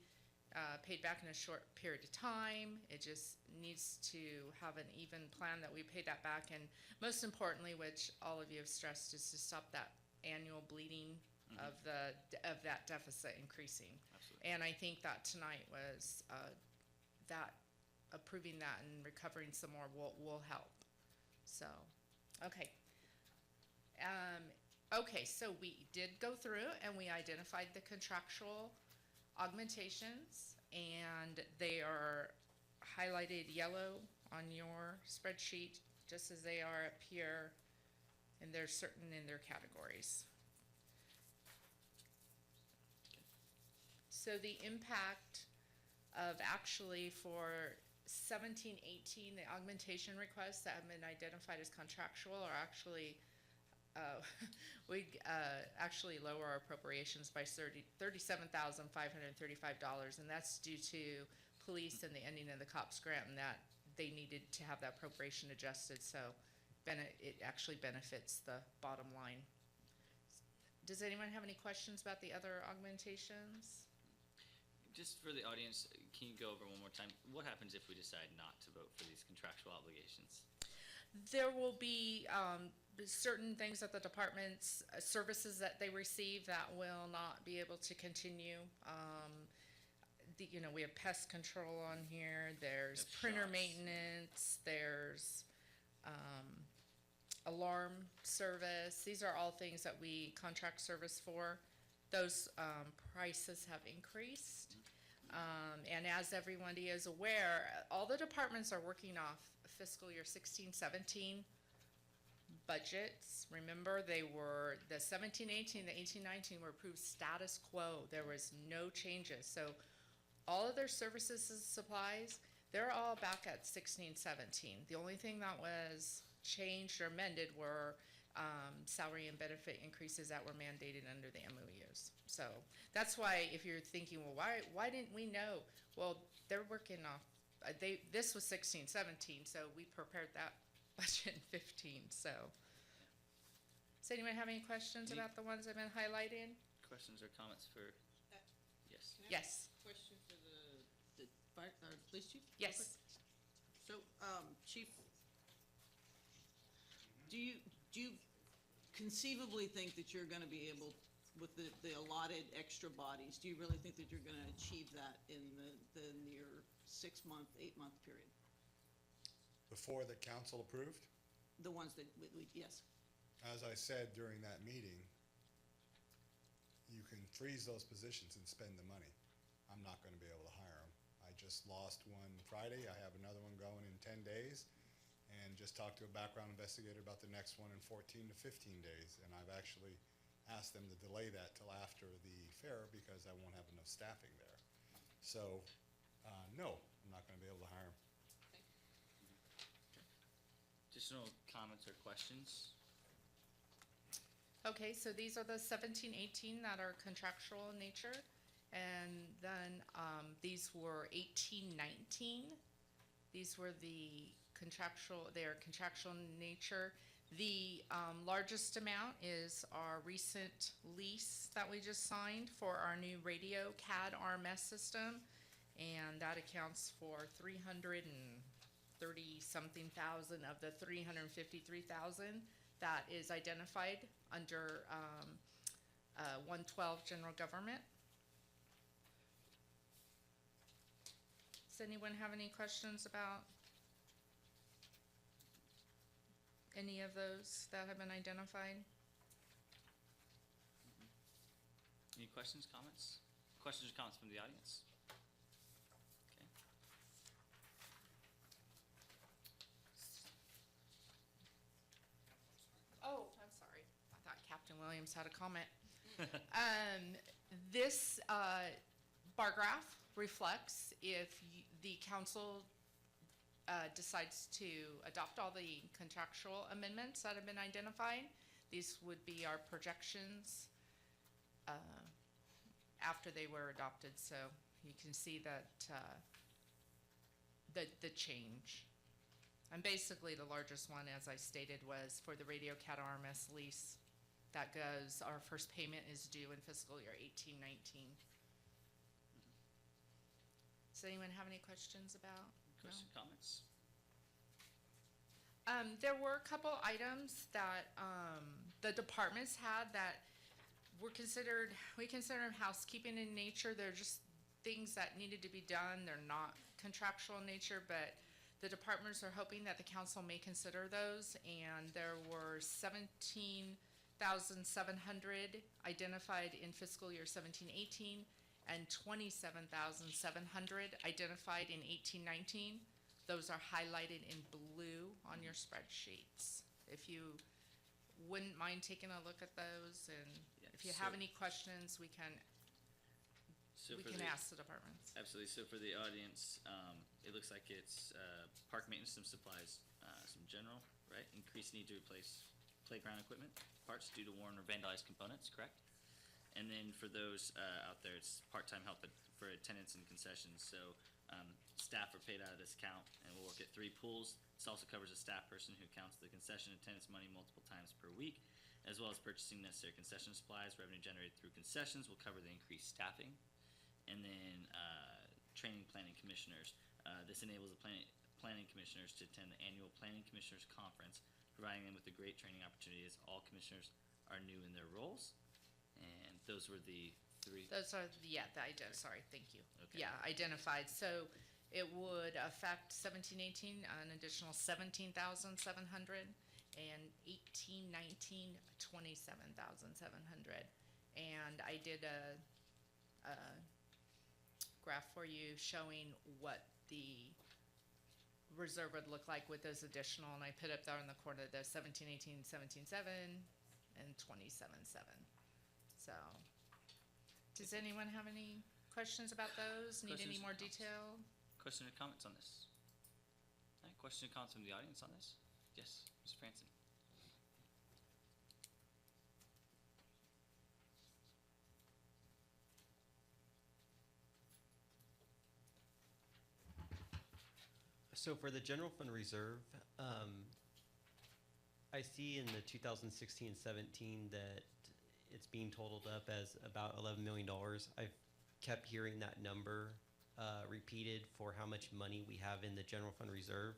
paid back in a short period of time. It just needs to have an even plan that we pay that back. And most importantly, which all of you have stressed, is to stop that annual bleeding of that deficit increasing. Absolutely. And I think that tonight was, that approving that and recovering some more will help. So, okay. Okay, so we did go through and we identified the contractual augmentations, and they are highlighted yellow on your spreadsheet, just as they are up here, and they're certain in their categories. So the impact of actually for 17-18, the augmentation requests that have been identified as contractual are actually, we actually lower our appropriations by $37,535, and that's due to police and the ending of the COPS grant, and that they needed to have that appropriation adjusted, so it actually benefits the bottom line. Does anyone have any questions about the other augmentations? Just for the audience, can you go over one more time, what happens if we decide not to vote for these contractual obligations? There will be certain things that the department's services that they receive that will not be able to continue. We have pest control on here, there's printer maintenance, there's alarm service. These are all things that we contract service for. Those prices have increased. And as everybody is aware, all the departments are working off fiscal year 16-17 budgets. Remember, they were, the 17-18, the 18-19 were approved status quo. There was no changes. So all of their services and supplies, they're all back at 16-17. The only thing that was changed or amended were salary and benefit increases that were mandated under the MOUs. So that's why if you're thinking, well, why didn't we know? Well, they're working off, this was 16-17, so we prepared that budget in 15, so. Does anyone have any questions about the ones I've been highlighting? Questions or comments for, yes. Can I have Yes. a question for the fire, police chief? Yes. So, chief, do you conceivably think that you're gonna be able, with the allotted extra bodies, do you really think that you're gonna achieve that in the near 6-month, 8-month period? Before the council approved? The ones that, yes. As I said during that meeting, you can freeze those positions and spend the money. I'm not gonna be able to hire them. I just lost one Friday, I have another one going in 10 days, and just talked to a background investigator about the next one in 14 to 15 days, and I've actually asked them to delay that till after the fair because I won't have enough staffing there. So, no, I'm not gonna be able to hire them. Additional comments or questions? Okay, so these are the 17-18 that are contractual in nature. And then these were 18-19. These were the contractual, they are contractual in nature. The largest amount is our recent lease that we just signed for our new radio CAD RMS system, and that accounts for 330-something thousand of the 353,000 that is identified under 112 General Government. Does anyone have any questions about any of those that have been identified? Any questions, comments? Questions or comments from the audience? Okay. Oh, I'm sorry. I thought Captain Williams had a comment. This bar graph reflects if the council decides to adopt all the contractual amendments that have been identified. These would be our projections after they were adopted, so you can see that the change. And basically, the largest one, as I stated, was for the radio CAD RMS lease that goes, our first payment is due in fiscal year 18-19. Does anyone have any questions about? Questions, comments? There were a couple items that the departments had that were considered, we consider them housekeeping in nature. They're just things that needed to be done. They're not contractual in nature, but the departments are hoping that the council may consider those. And there were 17,700 identified in fiscal year 17-18 and 27,700 identified in 18-19. Those are highlighted in blue on your spreadsheets. If you wouldn't mind taking a look at those, and if you have any questions, we can ask the departments. Absolutely. So for the audience, it looks like it's park maintenance, some supplies, some general, right? Increased need to replace playground equipment, parts due to worn or vandalized components, correct? And then for those out there, it's part-time help for attendance and concessions. So staff are paid out of this account, and we'll work at 3 pools. This also covers a staff person who counts the concession attendance money multiple times per week, as well as purchasing necessary concession supplies. Revenue generated through concessions will cover the increased staffing. And then training planning commissioners. This enables the planning commissioners to attend the annual Planning Commissioners Conference, providing them with a great training opportunity as all commissioners are new in their roles. And those were the 3. Those are, sorry, thank you. Okay. Yeah, identified. So it would affect 17-18, an additional 17,700, and 18-19, 27,700. And I did a graph for you showing what the reserve would look like with those additional, and I put up there in the corner the 17-18, 17-7, and 27-7. So, does anyone have any questions about those? Need any Questions? more detail? Questions or comments on this? All right, questions or comments from the audience on this? Yes, Mr. Franson. So for the general fund reserve, I see in the 2016-17 that it's being totaled up as about $11 million. I've kept hearing that number repeated for how much money we have in the general fund reserve.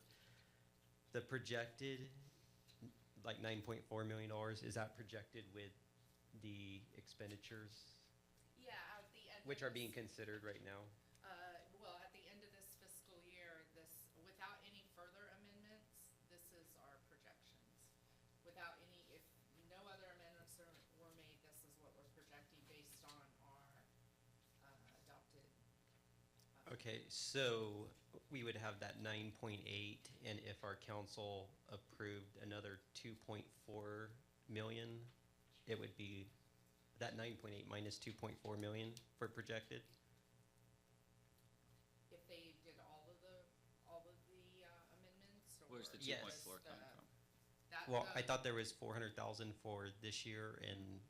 The projected, like $9.4 million, is that projected with the expenditures? Yeah, at the end. Which are being considered right now? Well, at the end of this fiscal year, without any further amendments, this is our projections. Without any, if no other amendments were made, this is what we're projecting based on our adopted. Okay, so we would have that 9.8, and if our council approved another 2.4 million, it would be that 9.8 minus 2.4 million for projected? If they did all of the amendments, or? Where's the 2.4 Yes. coming from? Well, I thought there was 400,000 for this year and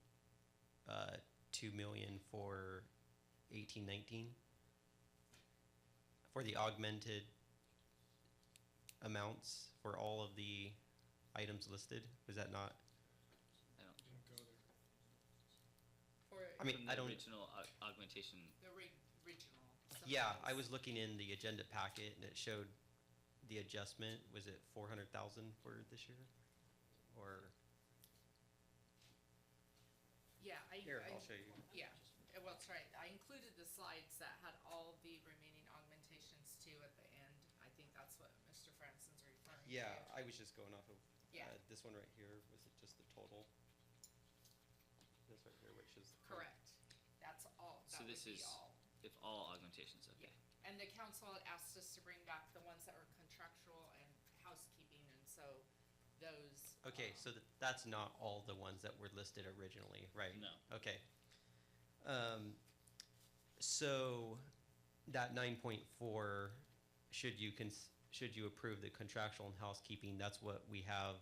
2 million for 18-19 for the augmented amounts for all of the items listed? Was that not? I don't. I mean, From I the don't. original augmentation. The original. Yeah, I was looking in the agenda packet and it showed the adjustment. Was it 400,000 for this year? Or, Yeah, here, I'll show you. Yeah, well, that's right. I included the slides that had all the remaining augmentations too at the end. I think that's what Mr. Franson's referring to. Yeah, I was just going off of Yeah. this one right here. Was it just the total? This right here, which is the Correct. That's all. So That would this be is all. if all augmentations, okay. Yeah. And the council had asked us to bring back the ones that were contractual and housekeeping, and so those. Okay, so that's not all the ones that were listed originally, right? No. Okay. So that 9.4, should you approve the contractual and housekeeping, that's what we have,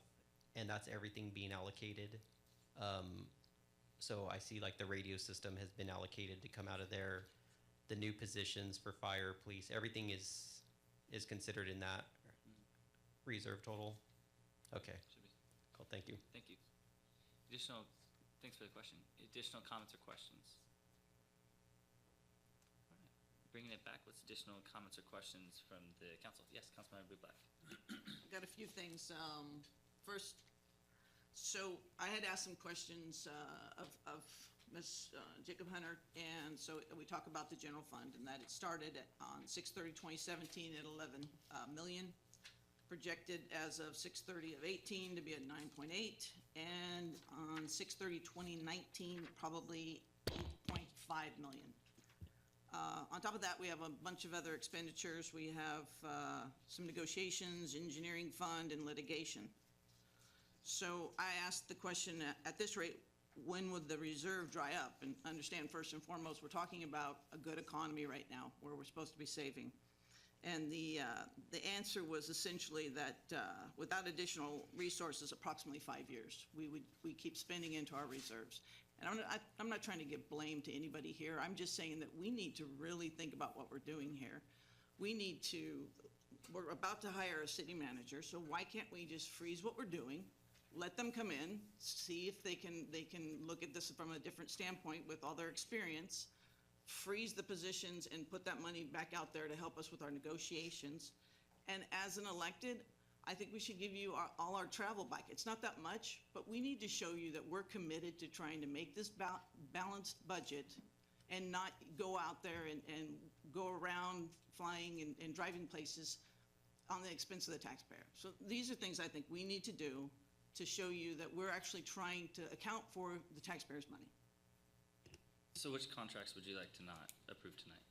and that's everything being allocated. So I see like the radio system has been allocated to come out of there. The new positions for fire, police, everything is considered in that reserve total? Okay. Should be. Cool, thank you. Thank you. Thanks for the question. Additional comments or questions? All right. Bringing it back, what's additional comments or questions from the council? Yes, Councilmember Black. Got a few things. First, so I had asked some questions of Ms. Jacob Hunter, and so we talk about the general fund and that it started on 6/30/2017 at 11 million, projected as of 6/30 of 18 to be at 9.8, and on 6/30/2019 probably 8.5 million. On top of that, we have a bunch of other expenditures. We have some negotiations, engineering fund, and litigation. So I asked the question, at this rate, when would the reserve dry up? And understand, first and foremost, we're talking about a good economy right now, where we're supposed to be saving. And the answer was essentially that without additional resources, approximately 5 years, we keep spending into our reserves. And I'm not trying to give blame to anybody here. I'm just saying that we need to really think about what we're doing here. We're about to hire a city manager, so why can't we just freeze what we're doing, let them come in, see if they can look at this from a different standpoint with all their experience, freeze the positions and put that money back out there to help us with our negotiations. And as an elected, I think we should give you all our travel back. It's not that much, but we need to show you that we're committed to trying to make this balanced budget and not go out there and go around flying and driving places on the expense of the taxpayer. So these are things I think we need to do to show you that we're actually trying to account for the taxpayers' money. So which contracts would you like to not approve tonight?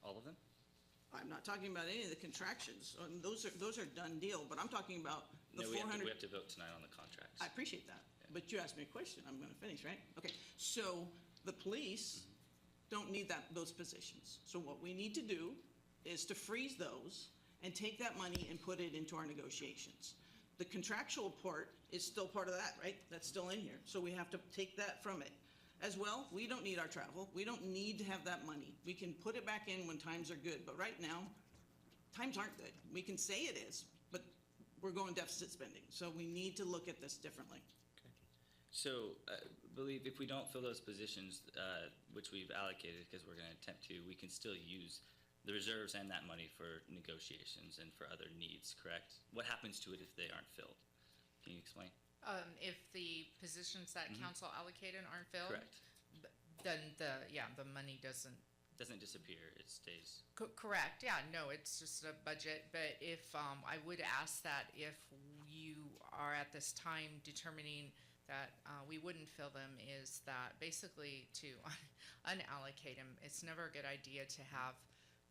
All of them? I'm not talking about any of the contractions. Those are done deal, but I'm talking about the No, 400. we have to vote tonight on the contracts. I appreciate that, but you asked me a question, I'm gonna finish, right? Okay, so the police don't need those positions. So what we need to do is to freeze those and take that money and put it into our negotiations. The contractual part is still part of that, right? That's still in here, so we have to take that from it. As well, we don't need our travel, we don't need to have that money. We can put it back in when times are good, but right now, times aren't good. We can say it is, but we're going deficit spending, so we need to look at this differently. So, believe if we don't fill those positions, which we've allocated, because we're gonna attempt to, we can still use the reserves and that money for negotiations and for other needs, correct? What happens to it if they aren't filled? Can you explain? If the positions that Mhm. council allocated aren't filled. Correct. Then the money doesn't. Doesn't disappear, it stays. Correct, yeah, no, it's just a budget, but if, I would ask that if you are at this time determining that, we wouldn't fill them, is that basically to unallocate them. It's never a good idea to have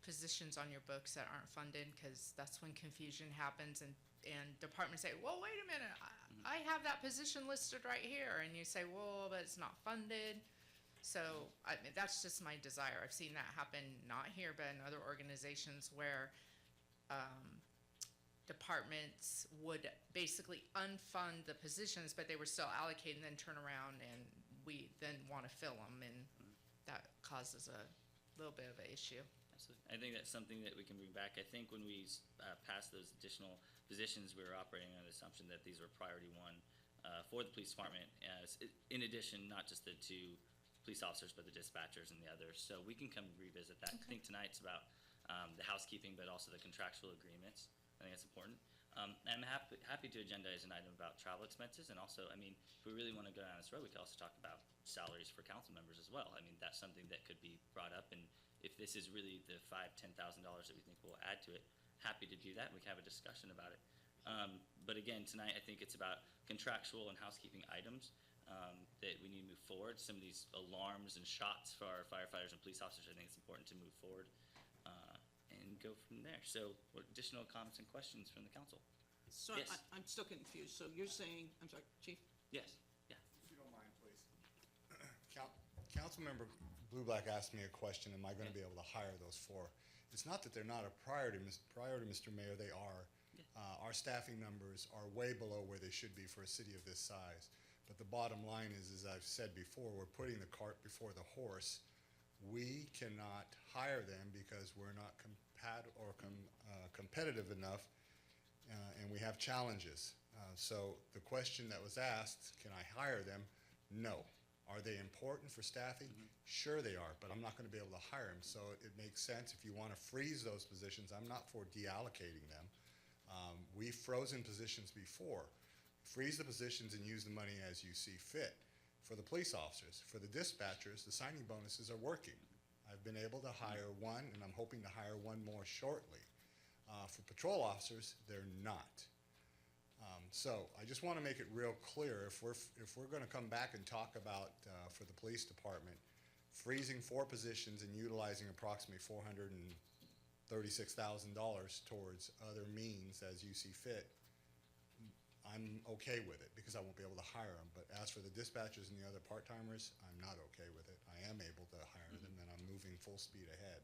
positions on your books that aren't funded, cause that's when confusion happens and departments say, well, wait a minute, I have that position listed right here, and you say, well, but it's not funded. So, I mean, that's just my desire. I've seen that happen, not here, but in other organizations where departments would basically unfund the positions, but they were still allocated, and then turn around and we then want to fill them, and that causes a little bit of an issue. Absolutely. I think that's something that we can bring back. I think when we passed those additional positions, we were operating on the assumption that these were priority one for the police department, in addition, not just the two police officers, but the dispatchers and the others. So we can come revisit that. I think tonight's about the housekeeping, but also the contractual agreements. I think that's important. I'm happy to agendize an item about travel expenses, and also, I mean, if we really want to go down this road, we could also talk about salaries for council members as well. I mean, that's something that could be brought up, and if this is really the $5,000, $10,000 that we think will add to it, happy to do that. We can have a discussion about it. But again, tonight, I think it's about contractual and housekeeping items that we need to move forward. Some of these alarms and shots for our firefighters and police officers, I think it's important to move forward and go from there. So what additional comments and questions from the council? So Yes. I'm still confused. So you're saying, I'm sorry, Chief? Yes, yeah. If you don't mind, please. Councilmember Blue Black asked me a question, am I going to be able to hire those four? It's not that they're not a priority, Mr. Mayor, they are. Our staffing numbers are way below where they should be for a city of this size. But the bottom line is, as I've said before, we're putting the cart before the horse. We cannot hire them because we're not competitive enough, and we have challenges. So the question that was asked, can I hire them? No. Are they important for staffing? Sure they are, but I'm not going to be able to hire them. So it makes sense if you want to freeze those positions. I'm not for deallocating them. We've frozen positions before. Freeze the positions and use the money as you see fit. For the police officers, for the dispatchers, the signing bonuses are working. I've been able to hire one, and I'm hoping to hire one more shortly. For patrol officers, they're not. So I just want to make it real clear, if we're going to come back and talk about, for the police department, freezing 4 positions and utilizing approximately $436,000 towards other means as you see fit, I'm okay with it because I won't be able to hire them. But as for the dispatchers and the other part-timers, I'm not okay with it. I am able to hire them, and I'm moving full speed ahead.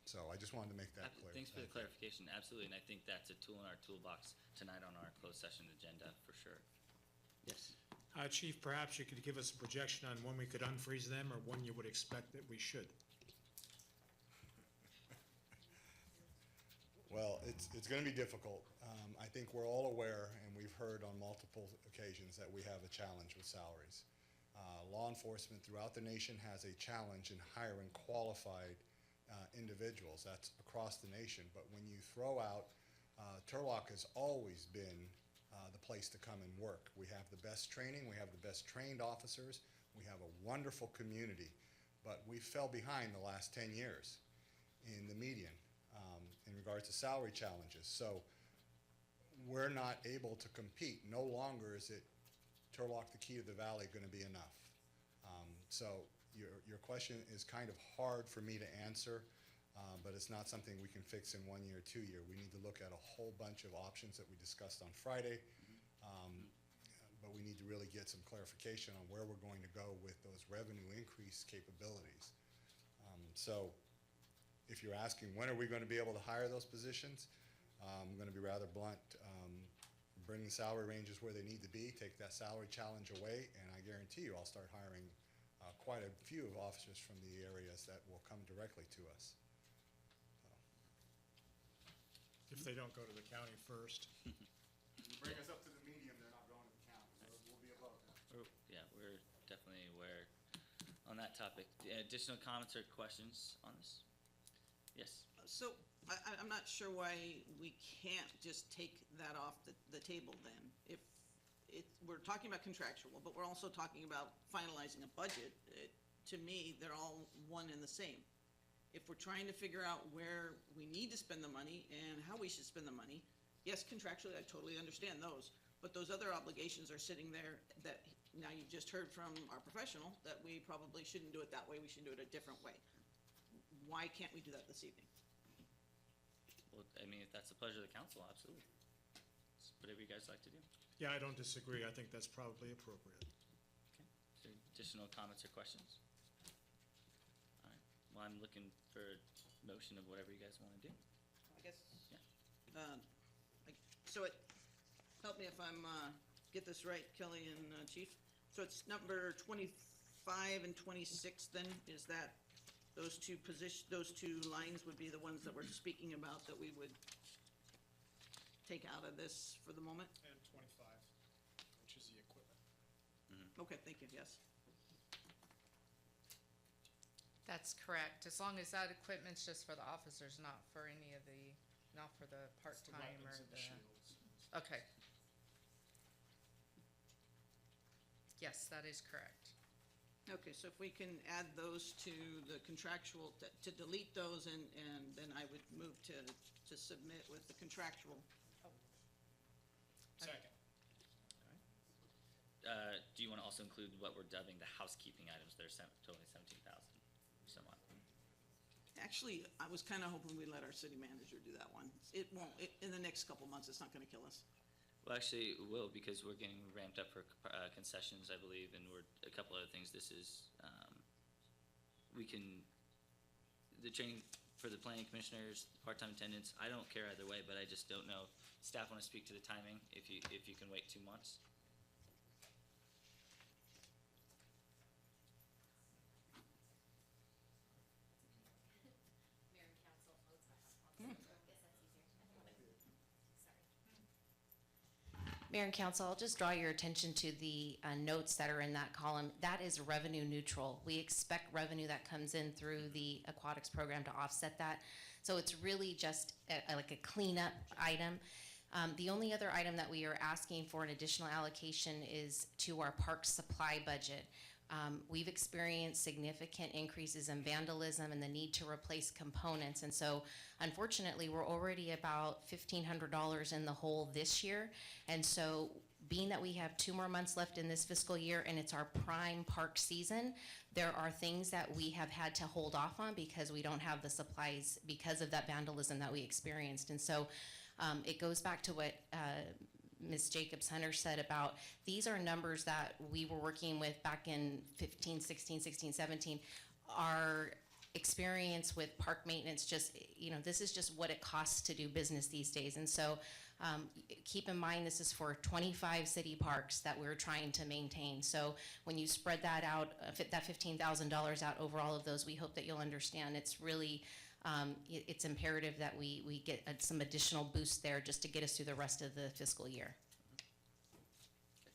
So I just wanted to make that clear. Thanks for the clarification. Absolutely, and I think that's a tool in our toolbox tonight on our closed session agenda for sure. Yes. Chief, perhaps you could give us a projection on when we could unfreeze them or when you would expect that we should. Well, it's going to be difficult. I think we're all aware, and we've heard on multiple occasions, that we have a challenge with salaries. Law enforcement throughout the nation has a challenge in hiring qualified individuals. That's across the nation. But when you throw out, Turlock has always been the place to come and work. We have the best training. We have the best trained officers. We have a wonderful community. But we fell behind the last 10 years in the median in regards to salary challenges. So we're not able to compete. No longer is it Turlock, the key to the valley, going to be enough. So your question is kind of hard for me to answer, but it's not something we can fix in 1 year, 2 year. We need to look at a whole bunch of options that we discussed on Friday, but we need to really get some clarification on where we're going to go with those revenue increase capabilities. So if you're asking when are we going to be able to hire those positions, I'm going to be rather blunt. Bring the salary ranges where they need to be, take that salary challenge away, and I guarantee you I'll start hiring quite a few officers from the areas that will come directly to us. If they don't go to the county first. You bring us up to the medium, they're not going to the county. We'll be above that. Yeah, we're definitely aware on that topic. Additional comments or questions on this? Yes. So I'm not sure why we can't just take that off the table then. If we're talking about contractual, but we're also talking about finalizing a budget. To me, they're all one and the same. If we're trying to figure out where we need to spend the money and how we should spend the money, yes, contractually, I totally understand those. But those other obligations are sitting there that now you've just heard from our professional that we probably shouldn't do it that way, we should do it a different way. Why can't we do that this evening? Well, I mean, if that's the pleasure of the council, absolutely. It's whatever you guys like to do. Yeah, I don't disagree. I think that's probably appropriate. Okay. Is there additional comments or questions? All right. Well, I'm looking for a motion of whatever you guys want to do. I guess. Yeah. So help me if I'm, get this right, Kelly and Chief. So it's number 25 and 26 then, is that those two lines would be the ones that we're speaking about that we would take out of this for the moment? And 25, which is the equipment. Okay, thank you, yes. That's correct, as long as that equipment's just for the officers, not for any of the, not for the It's the part-time or weapons and the shields. Okay. Yes, that is correct. Okay, so if we can add those to the contractual, to delete those, and then I would move to submit with the contractual. Second. Do you want to also include what we're dubbing the housekeeping items? They're totally 17,000, some odd. Actually, I was kind of hoping we'd let our city manager do that one. It won't, in the next couple months, it's not gonna kill us. Well, actually, it will, because we're getting ramped up for concessions, I believe, and a couple other things. This is, the training for the planning commissioners, part-time attendants, I don't care either way, but I just don't know. Staff want to speak to the timing, if you can wait 2 months? Mayor and Council, I'll just draw your attention to the notes that are in that column. That is revenue neutral. We expect revenue that comes in through the aquatics program to offset that. So it's really just like a cleanup item. The only other item that we are asking for an additional allocation is to our park supply budget. We've experienced significant increases in vandalism and the need to replace components. And so unfortunately, we're already about $1,500 in the hole this year. And so being that we have 2 more months left in this fiscal year and it's our prime park season, there are things that we have had to hold off on because we don't have the supplies because of that vandalism that we experienced. And so it goes back to what Ms. Jacobs Hunter said about these are numbers that we were working with back in 15, 16, 16, 17. Our experience with park maintenance, just, this is just what it costs to do business these days. And so keep in mind, this is for 25 city parks that we're trying to maintain. So when you spread that out, that $15,000 out over all of those, we hope that you'll understand it's really it's imperative that we get some additional boost there just to get us through the rest of the fiscal year. Okay.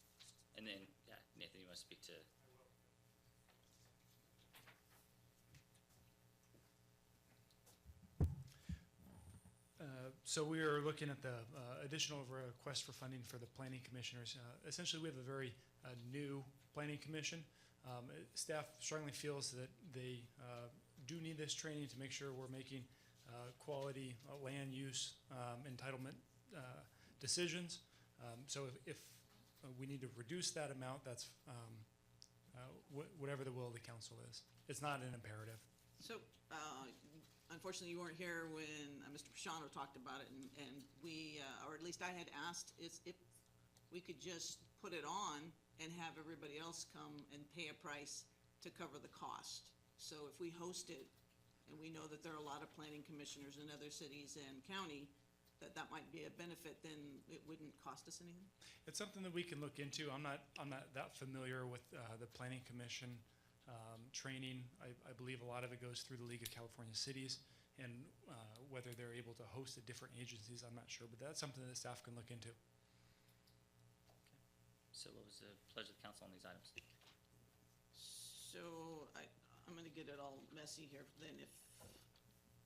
And then, yeah, Nathan, you want to speak to? So we are looking at the additional request for funding for the planning commissioners. Essentially, we have a very new planning commission. Staff strongly feels that they do need this training to make sure we're making quality land use entitlement decisions. So if we need to reduce that amount, that's whatever the will of the council is. It's not an imperative. So, unfortunately, you weren't here when Mr. Pashano talked about it, and we, or at least I had asked, is if we could just put it on and have everybody else come and pay a price to cover the cost. So if we host it, and we know that there are a lot of planning commissioners in other cities and county, that might be a benefit, then it wouldn't cost us anything? It's something that we can look into. I'm not that familiar with the planning commission training. I believe a lot of it goes through the League of California Cities, and whether they're able to host at different agencies, I'm not sure, but that's something that staff can look into. So what was the pleasure of the council on these items? So I'm gonna get it all messy here then if,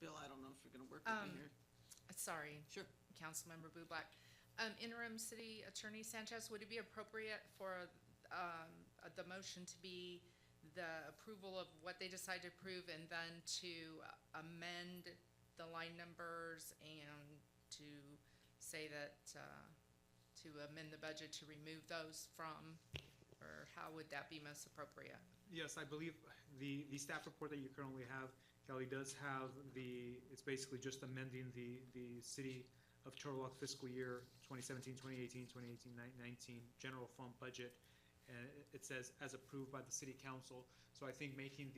Bill, I don't know if you're gonna work with me here. Sorry. Sure. Councilmember Bublak. Interim City Attorney Sanchez, would it be appropriate for the motion to be the approval of what they decide to approve and then to amend the line numbers and to say that, to amend the budget to remove those from, or how would that be most appropriate? Yes, I believe the staff report that you currently have, Kelly, does have it's basically just amending the City of Turlock fiscal year 2017, 2018, 2018, 19 general fund budget. And it says as approved by the city council. So I think having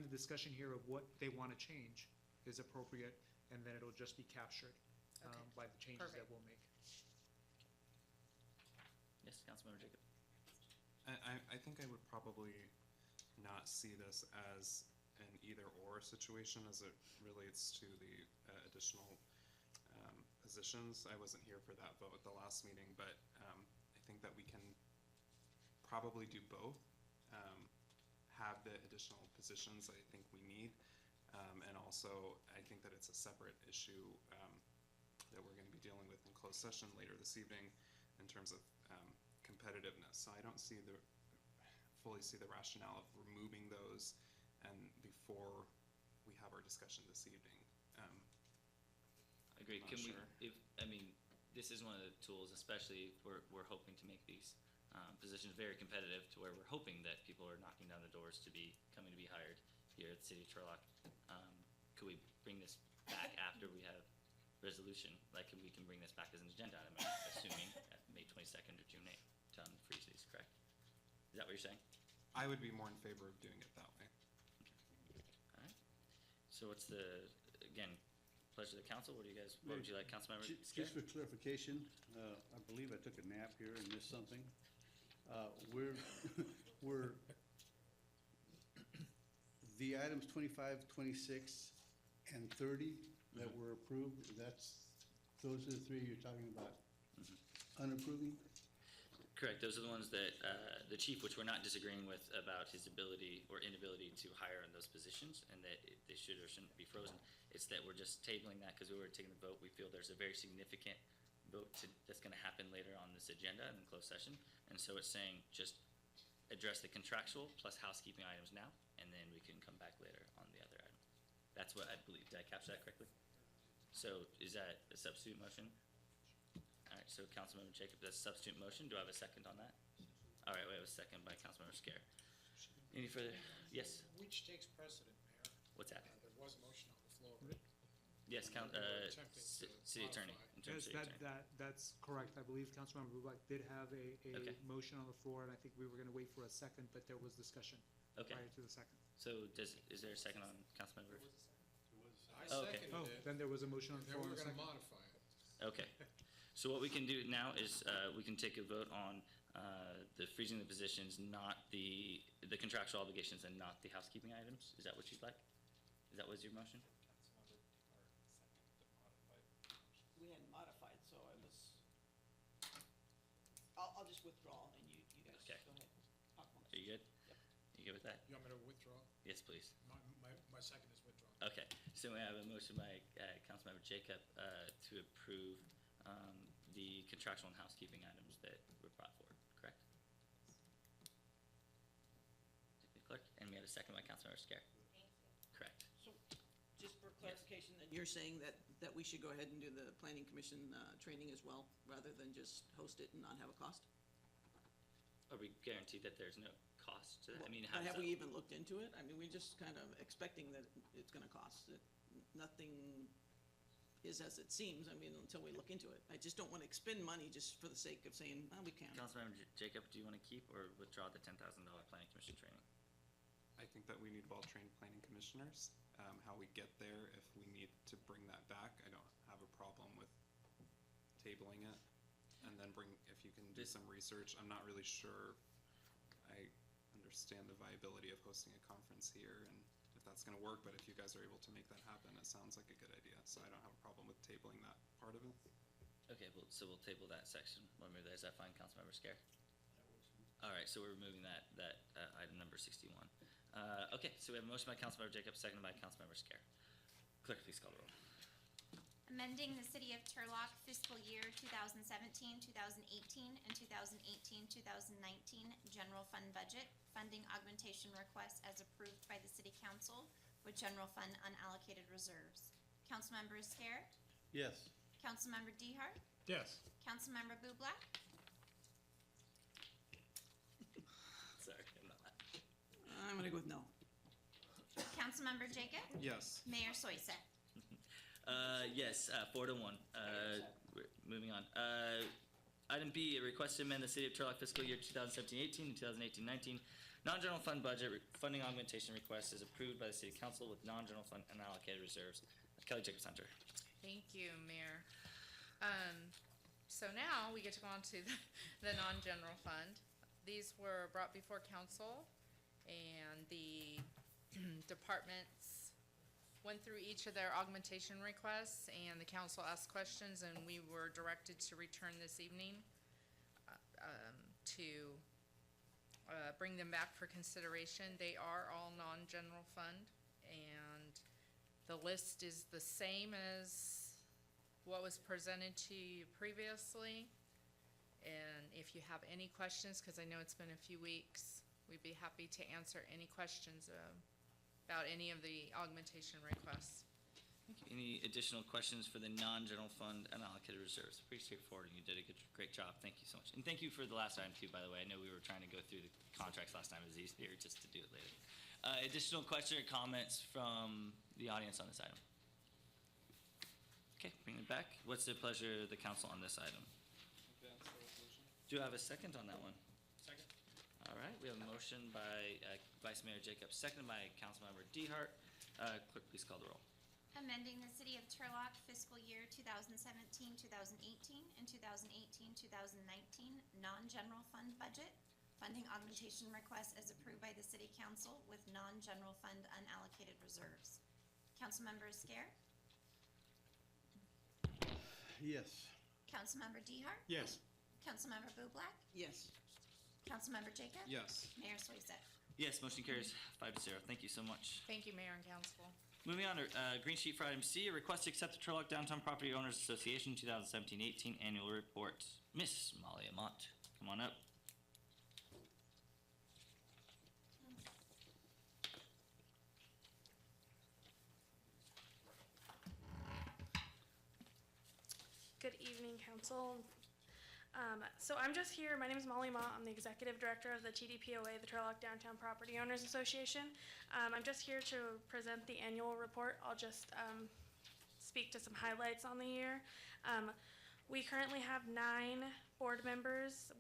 the discussion here of what they want to change is appropriate, and then it'll just be captured by the changes that we'll make. Yes, Councilmember Jacob. I think I would probably not see this as an either-or situation as it relates to the additional positions. I wasn't here for that vote at the last meeting, but I think that we can probably do both. Have the additional positions I think we need, and also I think that it's a separate issue that we're going to be dealing with in closed session later this evening in terms of competitiveness. So I don't fully see the rationale of removing those and before we have our discussion this evening. Agreed. I'm not Can sure. this is one of the tools, especially if we're hoping to make these positions very competitive to where we're hoping that people are knocking down the doors to be coming to be hired here at the City of Turlock. Could we bring this back after we have resolution? Like, we can bring this back as an agenda item, assuming at May 22nd or June 8th to unfreeze these, correct? Is that what you're saying? I would be more in favor of doing it that way. All right. So what's again, pleasure of the council? What would you like, Councilmember Scare? Just for clarification, I believe I took a nap here and missed something. We're the items 25, 26, and 30 that were approved, those are the three you're talking about unapproving? Correct. Those are the ones that the chief, which we're not disagreeing with about his ability or inability to hire in those positions, and that they should or shouldn't be frozen. It's that we're just tabling that because we were taking the vote. We feel there's a very significant vote that's going to happen later on this agenda in closed session, and so it's saying just address the contractual plus housekeeping items now, and then we can come back later on the other item. That's what I believe. Did I capture that correctly? So is that a substitute motion? All right, so Councilmember Jacob, that's a substitute motion. Do I have a second on that? All right, we have a second by Councilmember Scare. Any further? Yes? Which takes precedent, Mayor? What's that? There was a motion on the floor. Yes, City Attorney. In terms of Yes, City Attorney. that's correct. I believe Councilmember Bublak did have a Okay. motion on the floor, and I think we were gonna wait for a second, but there was discussion Okay. prior to the second. So is there a second on Councilmember? I Oh, okay. seconded Oh, it, then there was a motion on and the then floor we and a were gonna second. modify it. Okay. So what we can do now is we can take a vote on the freezing the positions, not the contractual obligations, and not the housekeeping items. Is that what you'd like? Is that was your motion? We hadn't modified, so I'll just withdraw and you guys Okay. go ahead. Talk amongst Are you good? Yep. You good with that? You want me to withdraw? Yes, please. My second is withdrawn. Okay, so we have a motion by Councilmember Jacob to approve the contractual and housekeeping items that were brought forward, correct? Clerk, and we have a second by Councilmember Scare. Correct. So, just for clarification, then you're saying that we should go ahead and do the planning commission training as well, rather than just host it and not have a cost? Are we guaranteed that there's no cost to that? I mean, But how have does we that? even looked into it? I mean, we're just kind of expecting that it's gonna cost. Nothing is as it seems, I mean, until we look into it. I just don't wanna expend money just for the sake of saying, oh, we can. Councilmember Jacob, do you want to keep or withdraw the $10,000 planning commission training? I think that we need well-trained planning commissioners. How we get there, if we need to bring that back, I don't have a problem with tabling it. And then if you can do some research, I'm not really sure I understand the viability of hosting a conference here and if that's gonna work, but if you guys are able to make that happen, it sounds like a good idea. So I don't have a problem with tabling that part of it. Okay, so we'll table that section. We'll remove that. Is that fine, Councilmember Scare? All right, so we're removing that item number 61. Okay, so we have a motion by Councilmember Jacob, seconded by Councilmember Scare. Clerk, please call the roll. Amending the City of Turlock fiscal year 2017, 2018, and 2018, 2019 general fund budget, funding augmentation requests as approved by the City Council with general fund unallocated reserves. Councilmember Scare? Yes. Councilmember Dehart? Yes. Councilmember Bublak? Sorry, I'm not. I'm gonna go with no. Councilmember Jacob? Yes. Mayor Soisek? Yes, 4-1. We're moving on. Item B, a request to amend the City of Turlock fiscal year 2017-18 and 2018-19 non-general fund budget funding augmentation request is approved by the City Council with non-general fund unallocated reserves. Kelly Jacobs Hunter. Thank you, Mayor. So now we get to go on to the non-general fund. These were brought before council and the departments went through each of their augmentation requests, and the council asked questions, and we were directed to return this evening to bring them back for consideration. They are all non-general fund, and the list is the same as what was presented to you previously. And if you have any questions, because I know it's been a few weeks, we'd be happy to answer any questions about any of the augmentation requests. Any additional questions for the non-general fund unallocated reserves? Pretty straightforward, and you did a great job. Thank you so much. And thank you for the last item too, by the way. I know we were trying to go through the contracts last time. It was easier just to do it later. Additional question or comments from the audience on this item? Okay, bring it back. What's the pleasure of the council on this item? Do I have a second on that one? Second. All right, we have a motion by Vice Mayor Jacobs, seconded by Councilmember Dehart. Clerk, please call the roll. Amending the City of Turlock fiscal year 2017, 2018, and 2018, 2019 non-general fund budget, funding augmentation requests as approved by the City Council with non-general fund unallocated reserves. Councilmember Esquer, Yes. Councilmember Dehart, Yes. Councilmember Bublak, Yes. Councilmember Jacob. Yes. Mayor Soisek. Yes, motion carries 5-0. Thank you so much. Thank you, Mayor and Council. Moving on to green sheet for item C, a request to accept the Turlock Downtown Property Owners Association 2017-18 annual report. Miss Molly Amott, come on up. Good evening, Council. So I'm just here, my name is Molly Mott, I'm the Executive Director of the TDPOA, the Turlock Downtown Property Owners Association. I'm just here to present the annual report. I'll just speak to some highlights on the year. We currently have 9 board members.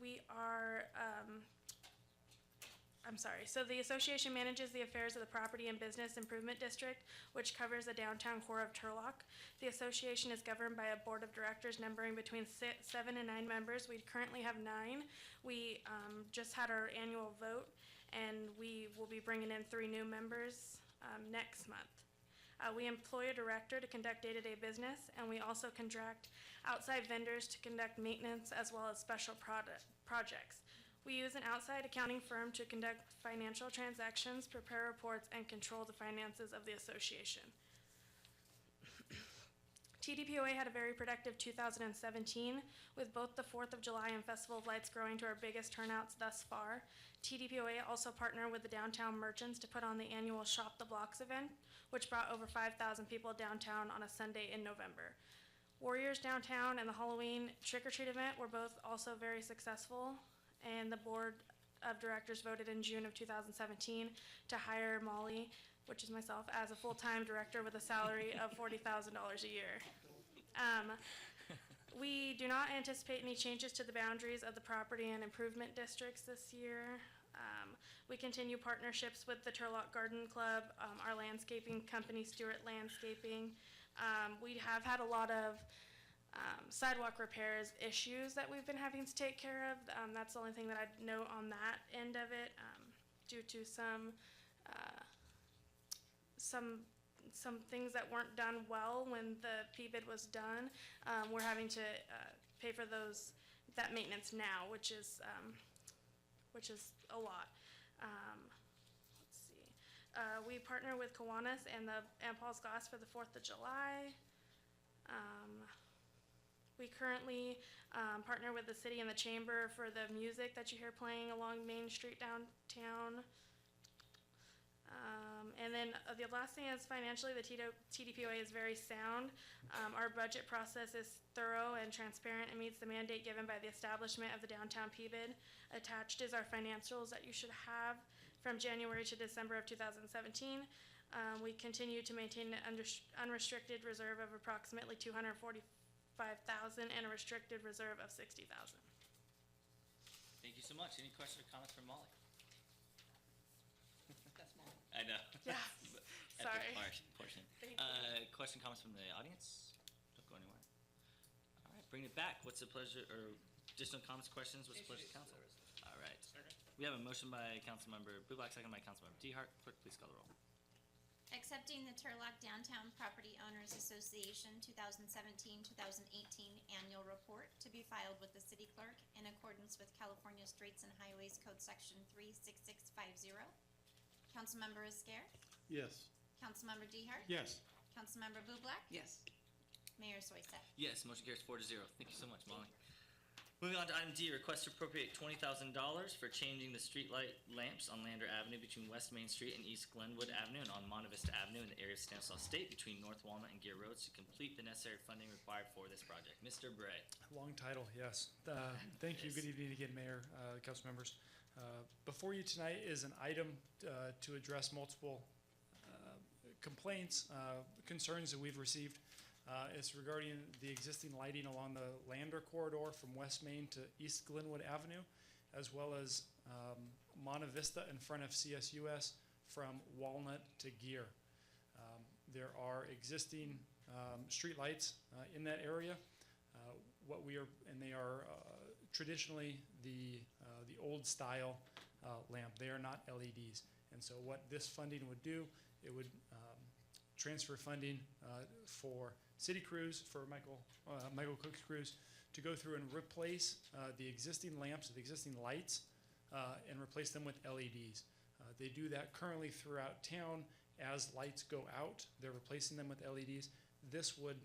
So the association manages the affairs of the Property and Business Improvement District, which covers the downtown core of Turlock. The association is governed by a board of directors numbering between 7 and 9 members. We currently have 9. We just had our annual vote, and we will be bringing in 3 new members next month. We employ a director to conduct day-to-day business, and we also contract outside vendors to conduct maintenance as well as special projects. We use an outside accounting firm to conduct financial transactions, prepare reports, and control the finances of the association. TDPOA had a very productive 2017, with both the 4th of July and Festival of Lights growing to our biggest turnouts thus far. TDPOA also partnered with the downtown merchants to put on the annual Shop the Blocks event, which brought over 5,000 people downtown on a Sunday in November. Warriors Downtown and the Halloween trick-or-treat event were both also very successful, and the board of directors voted in June of 2017 to hire Molly, which is myself, as a full-time director with a salary of $40,000 a year. We do not anticipate any changes to the boundaries of the property and improvement districts this year. We continue partnerships with the Turlock Garden Club, our landscaping company, Stewart Landscaping. We have had a lot of sidewalk repairs issues that we've been having to take care of. That's the only thing that I'd note on that end of it, due to some things that weren't done well when the PBID was done. We're having to pay for that maintenance now, which is a lot. Let's see. We partner with Kiwanis and Paul's Glass for the 4th of July. We currently partner with the city and the chamber for the music that you hear playing along Main Street downtown. And then the last thing is financially, the TDPOA is very sound. Our budget process is thorough and transparent and meets the mandate given by the establishment of the downtown PBID. Attached is our financials that you should have from January to December of 2017. We continue to maintain an unrestricted reserve of approximately $245,000 and a restricted reserve of $60,000. Thank you so much. Any questions or comments from Molly? That's Molly. I know. Yeah, sorry. Portion. Thank you. Question, comments from the audience? Don't go anywhere. All right, bring it back. What's the pleasure, or additional comments, questions? What's the pleasure of council? All right. We have a motion by Councilmember Bublak, second by Councilmember Dehart. Clerk, please call the roll. Accepting the Turlock Downtown Property Owners Association 2017-2018 Annual Report to be filed with the City Clerk in accordance with California Streets and Highways Code Section 36650. Councilmember Esquer, Yes. Councilmember Dehart, Yes. Councilmember Bublak, Yes. Mayor Soisek. Yes, motion carries 4-0. Thank you so much, Molly. Moving on to item D, request to appropriate $20,000 for changing the streetlight lamps on Lander Avenue between West Main Street and East Glenwood Avenue and on Monte Vista Avenue in the area of Stanislaus State between North Walnut and Gear Roads to complete the necessary funding required for this project. Mr. Bray. Long title, yes. Thank you. Good evening again, Mayor, council members. Before you tonight is an item to address multiple complaints, concerns that we've received. It's regarding the existing lighting along the Lander corridor from West Main to East Glenwood Avenue, as well as Monte Vista in front of CSUS from Walnut to Gear. There are existing street lights in that area. They are traditionally the old style lamp. They are not LEDs. And so what this funding would do, it would transfer funding for city crews, for Michael Cook's crews, to go through and replace the existing lamps, the existing lights, and replace them with LEDs. They do that currently throughout town. As lights go out, they're replacing them with LEDs. This would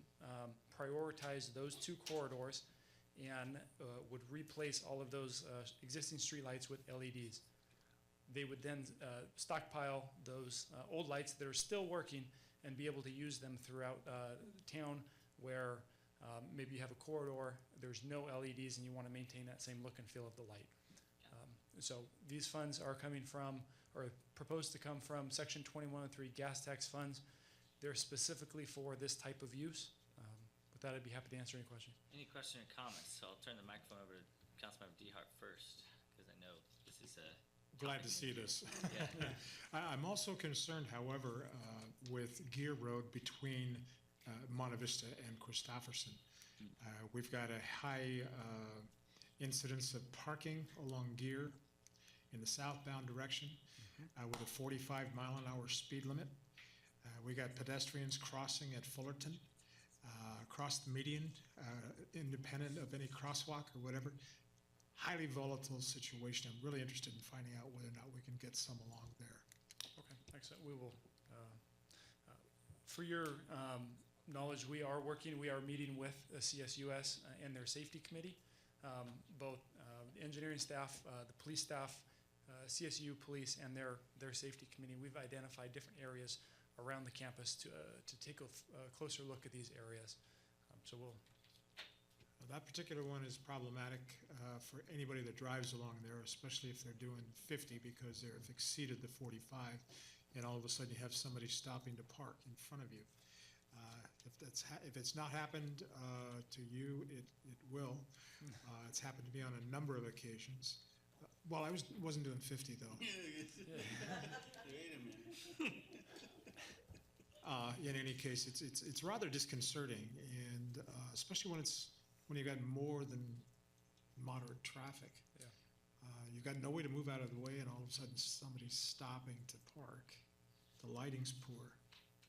prioritize those two corridors and would replace all of those existing streetlights with LEDs. They would then stockpile those old lights that are still working and be able to use them throughout town where maybe you have a corridor, there's no LEDs, and you want to maintain that same look and feel of the light. So these funds are coming from, or proposed to come from, Section 2103 gas tax funds. They're specifically for this type of use. With that, I'd be happy to answer any questions. Any questions or comments? So I'll turn the microphone over to Councilmember Dehart first, because I know this is a Glad to see this. Yeah. I'm also concerned, however, with Gear Road between Monte Vista and Christofferson. We've got a high incidence of parking along Gear in the southbound direction with a 45-mile-an-hour speed limit. We got pedestrians crossing at Fullerton, across the median, independent of any crosswalk or whatever. Highly volatile situation. I'm really interested in finding out whether or not we can get some along there. Okay, excellent. We will, for your knowledge, we are meeting with the CSUS and their safety committee, both the engineering staff, the police staff, CSU police, and their safety committee. We've identified different areas around the campus to take a closer look at these areas. So we'll. That particular one is problematic for anybody that drives along there, especially if they're doing 50 because they've exceeded the 45, and all of a sudden you have somebody stopping to park in front of you. If it's not happened to you, it will. It's happened to me on a number of occasions. Well, I wasn't doing 50 though. Wait a minute. In any case, it's rather disconcerting, and especially when you've got more than moderate traffic. Yeah. You've got no way to move out of the way, and all of a sudden somebody's stopping to park. The lighting's poor,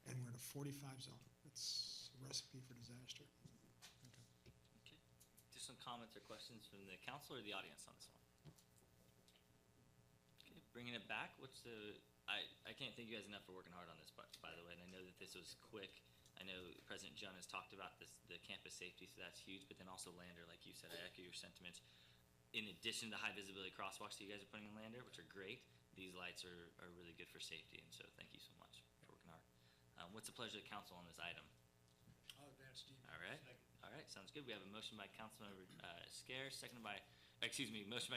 and we're in a 45 zone. It's a recipe for disaster. Okay. Just some comments or questions from the council or the audience on this one? Okay, bringing it back, I can't thank you guys enough for working hard on this, by the way, and I know that this was quick. I know President Jun has talked about the campus safety, so that's huge, but then also Lander, like you said, I echo your sentiments. In addition to the high visibility crosswalks that you guys are putting in Lander, which are great, these lights are really good for safety, and so thank you so much for working hard. What's the pleasure of the council on this item? I'll advance to you. All right, sounds good. We have a motion by Councilmember Scare, motion by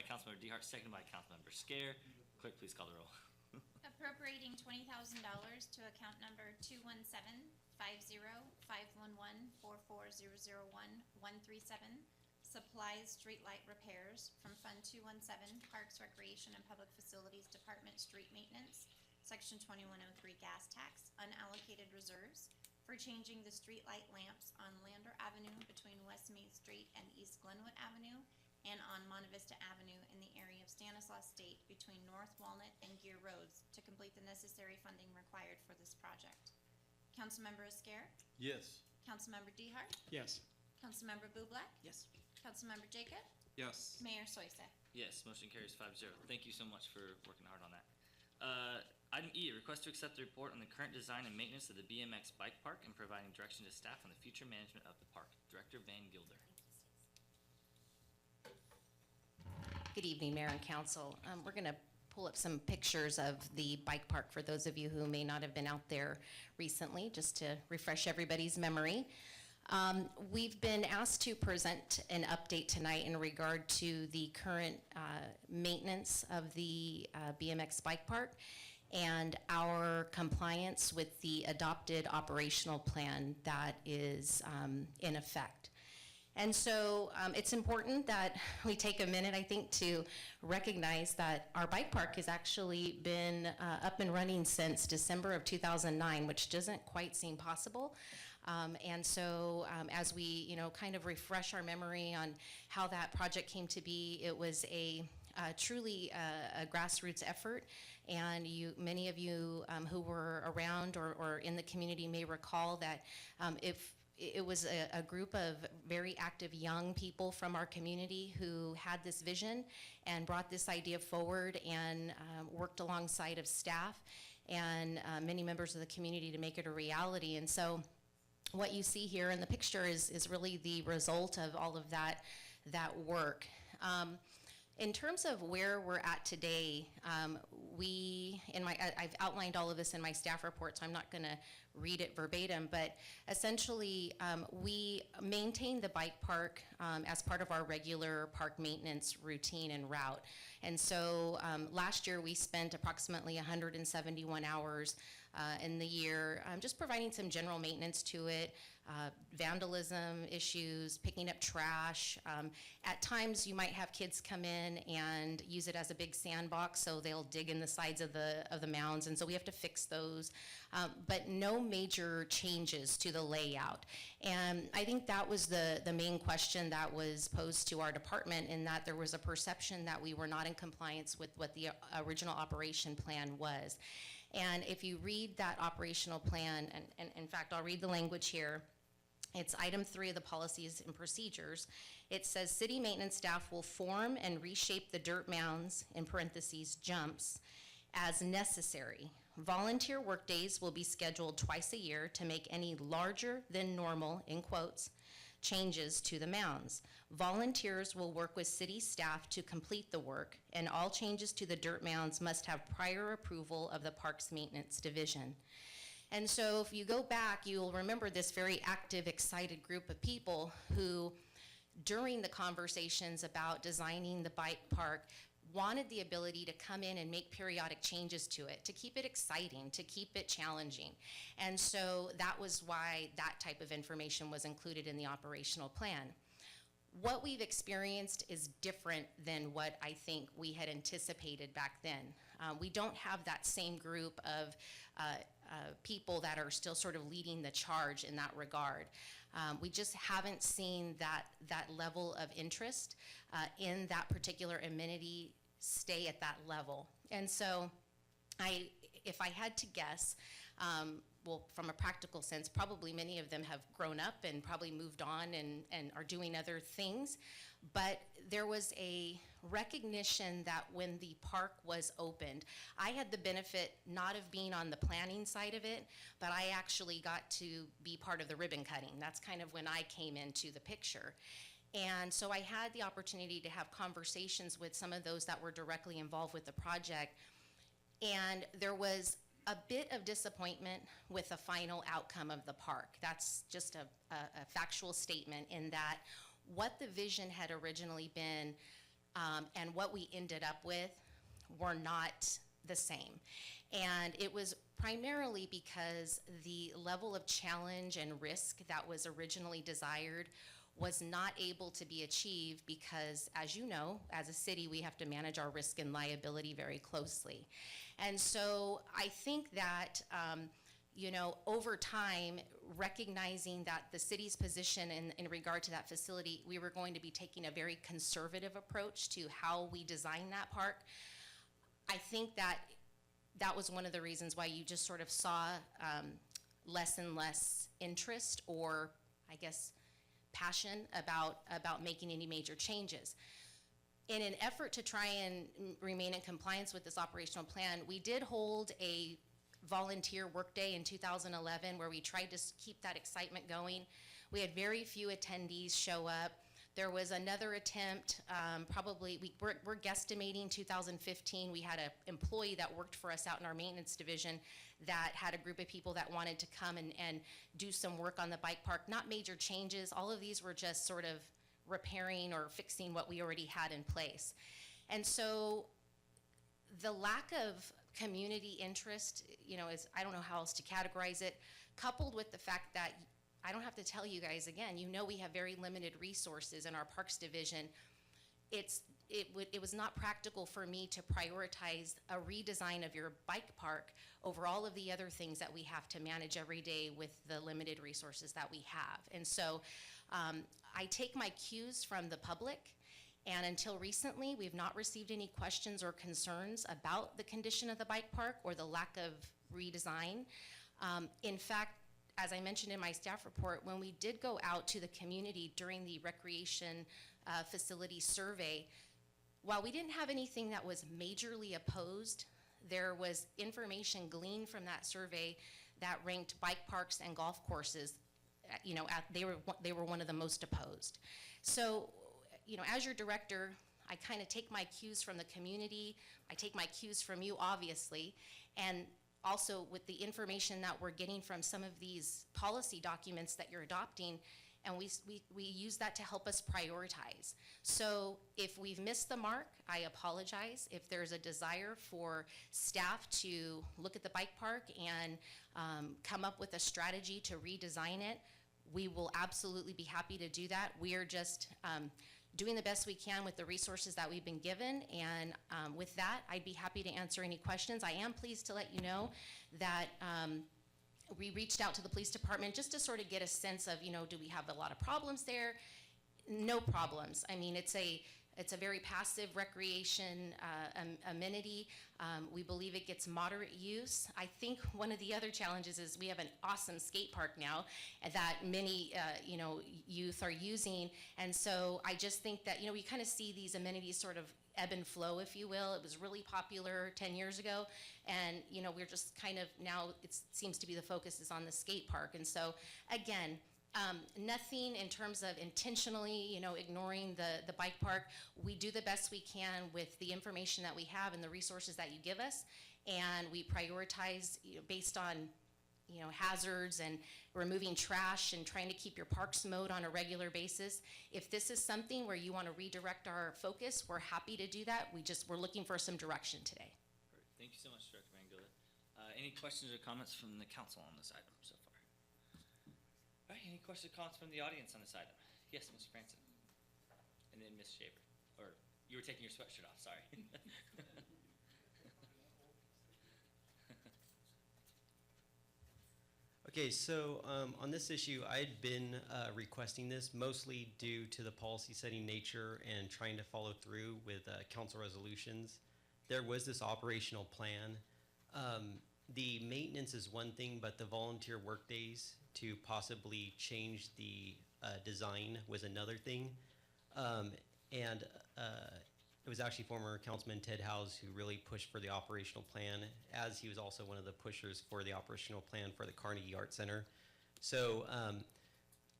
Councilmember Dehart, seconded by Councilmember Scare. Clerk, please call the roll. Appropriating $20,000 to account number 217-5051144000137, supplies streetlight repairs from Fund 217, Parks, Recreation, and Public Facilities Department Street Maintenance, Section 2103 Gas Tax, unallocated reserves, for changing the streetlight lamps on Lander Avenue between West Main Street and East Glenwood Avenue, and on Monte Vista Avenue in the area of Stanislaus State between North Walnut and Gear Roads to complete the necessary funding required for this project. Councilmember Esquer, Yes. Councilmember Dehart, Yes. Councilmember Bublak, Yes. Councilmember Jacob, Yes. Mayor Soise. Yes, motion carries 5-0. Thank you so much for working hard on that. Item E, request to accept the report on the current design and maintenance of the BMX bike park and providing direction to staff on the future management of the park. Director Van Gilder. Good evening, Mayor and Council. We're going to pull up some pictures of the bike park for those of you who may not have been out there recently, just to refresh everybody's memory. We've been asked to present an update tonight in regard to the current maintenance of the BMX bike park and our compliance with the adopted operational plan that is in effect. And so it's important that we take a minute, I think, to recognize that our bike park has actually been up and running since December of 2009, which doesn't quite seem possible. And so as we, kind of refresh our memory on how that project came to be, it was truly a grassroots effort. And many of you who were around or in the community may recall that it was a group of very active young people from our community who had this vision and brought this idea forward and worked alongside of staff and many members of the community to make it a reality. And so what you see here in the picture is really the result of all of that work. In terms of where we're at today, I've outlined all of this in my staff report, so I'm not going to read it verbatim, but essentially we maintain the bike park as part of our regular park maintenance routine and route. And so last year we spent approximately 171 hours in the year just providing some general maintenance to it, vandalism issues, picking up trash. At times you might have kids come in and use it as a big sandbox, so they'll dig in the sides of the mounds, and so we have to fix those. But no major changes to the layout. And I think that was the main question that was posed to our department, in that there was a perception that we were not in compliance with what the original operation plan was. And if you read that operational plan, and in fact, I'll read the language here. It's item 3 of the policies and procedures. It says city maintenance staff will form and reshape the dirt mounds, in parentheses, jumps, as necessary. Volunteer workdays will be scheduled twice a year to make any larger than normal, in quotes, changes to the mounds. Volunteers will work with city staff to complete the work, and all changes to the dirt mounds must have prior approval of the Parks Maintenance Division. And so if you go back, you'll remember this very active, excited group of people who, during the conversations about designing the bike park, wanted the ability to come in and make periodic changes to it, to keep it exciting, to keep it challenging. And so that was why that type of information was included in the operational plan. What we've experienced is different than what I think we had anticipated back then. We don't have that same group of people that are still sort of leading the charge in that regard. We just haven't seen that level of interest in that particular amenity stay at that level. And so if I had to guess, well, from a practical sense, probably many of them have grown up and probably moved on and are doing other things. But there was a recognition that when the park was opened, I had the benefit not of being on the planning side of it, but I actually got to be part of the ribbon cutting. That's kind of when I came into the picture. And so I had the opportunity to have conversations with some of those that were directly involved with the project. And there was a bit of disappointment with the final outcome of the park. That's just a factual statement, in that what the vision had originally been and what we ended up with were not the same. And it was primarily because the level of challenge and risk that was originally desired was not able to be achieved because, as you know, as a city, we have to manage our risk and liability very closely. And so I think that over time, recognizing that the city's position in regard to that facility, we were going to be taking a very conservative approach to how we design that park. I think that was one of the reasons why you just sort of saw less and less interest, or I guess passion about making any major changes. In an effort to try and remain in compliance with this operational plan, we did hold a volunteer workday in 2011 where we tried to keep that excitement going. We had very few attendees show up. There was another attempt, we're guesstimating 2015, we had an employee that worked for us out in our maintenance division that had a group of people that wanted to come and do some work on the bike park. Not major changes, all of these were just sort of repairing or fixing what we already had in place. And so the lack of community interest, is, I don't know how else to categorize it, coupled with the fact that I don't have to tell you guys again, we have very limited resources in our Parks Division. It was not practical for me to prioritize a redesign of your bike park over all of the other things that we have to manage every day with the limited resources that we have. And so I take my cues from the public, and until recently, we've not received any questions or concerns about the condition of the bike park or the lack of redesign. In fact, as I mentioned in my staff report, when we did go out to the community during the recreation facility survey, while we didn't have anything that was majorly opposed, there was information gleaned from that survey that ranked bike parks and golf courses, they were one of the most opposed. So, as your director, I kind of take my cues from the community, I take my cues from you, obviously, and also with the information that we're getting from some of these policy documents that you're adopting, and we use that to help us prioritize. So if we've missed the mark, I apologize. If there's a desire for staff to look at the bike park and come up with a strategy to redesign it, we will absolutely be happy to do that. We are just doing the best we can with the resources that we've been given, and with that, I'd be happy to answer any questions. I am pleased to let you know that we reached out to the police department just to sort of get a sense of, do we have a lot of problems there? No problems. I mean, it's a very passive recreation amenity. We believe it gets moderate use. I think one of the other challenges is we have an awesome skate park now that many youth are using, and so I just think that we kind of see these amenities sort of ebb and flow, if you will. It was really popular 10 years ago, and we're just kind of now, it seems to be the focus is on the skate park. And so again, nothing in terms of intentionally, ignoring the bike park. We do the best we can with the information that we have and the resources that you give us, and we prioritize based on hazards and removing trash and trying to keep your parks mowed on a regular basis. If this is something where you want to redirect our focus, we're happy to do that. We're looking for some direction today. Perfect. Thank you so much, Director Mangula. Any questions or comments from the council on this item so far? All right, any questions or comments from the audience on this item? Yes, Mr. Franson. And then Ms. Shaver. Or you were taking your sweatshirt off, sorry. Okay, so on this issue, I had been requesting this mostly due to the policy-setting nature and trying to follow through with council resolutions. There was this operational plan. The maintenance is one thing, but the volunteer workdays to possibly change the design was another thing. It was actually former Councilman Ted Howes who really pushed for the operational plan, as he was also one of the pushers for the operational plan for the Carnegie Art Center. So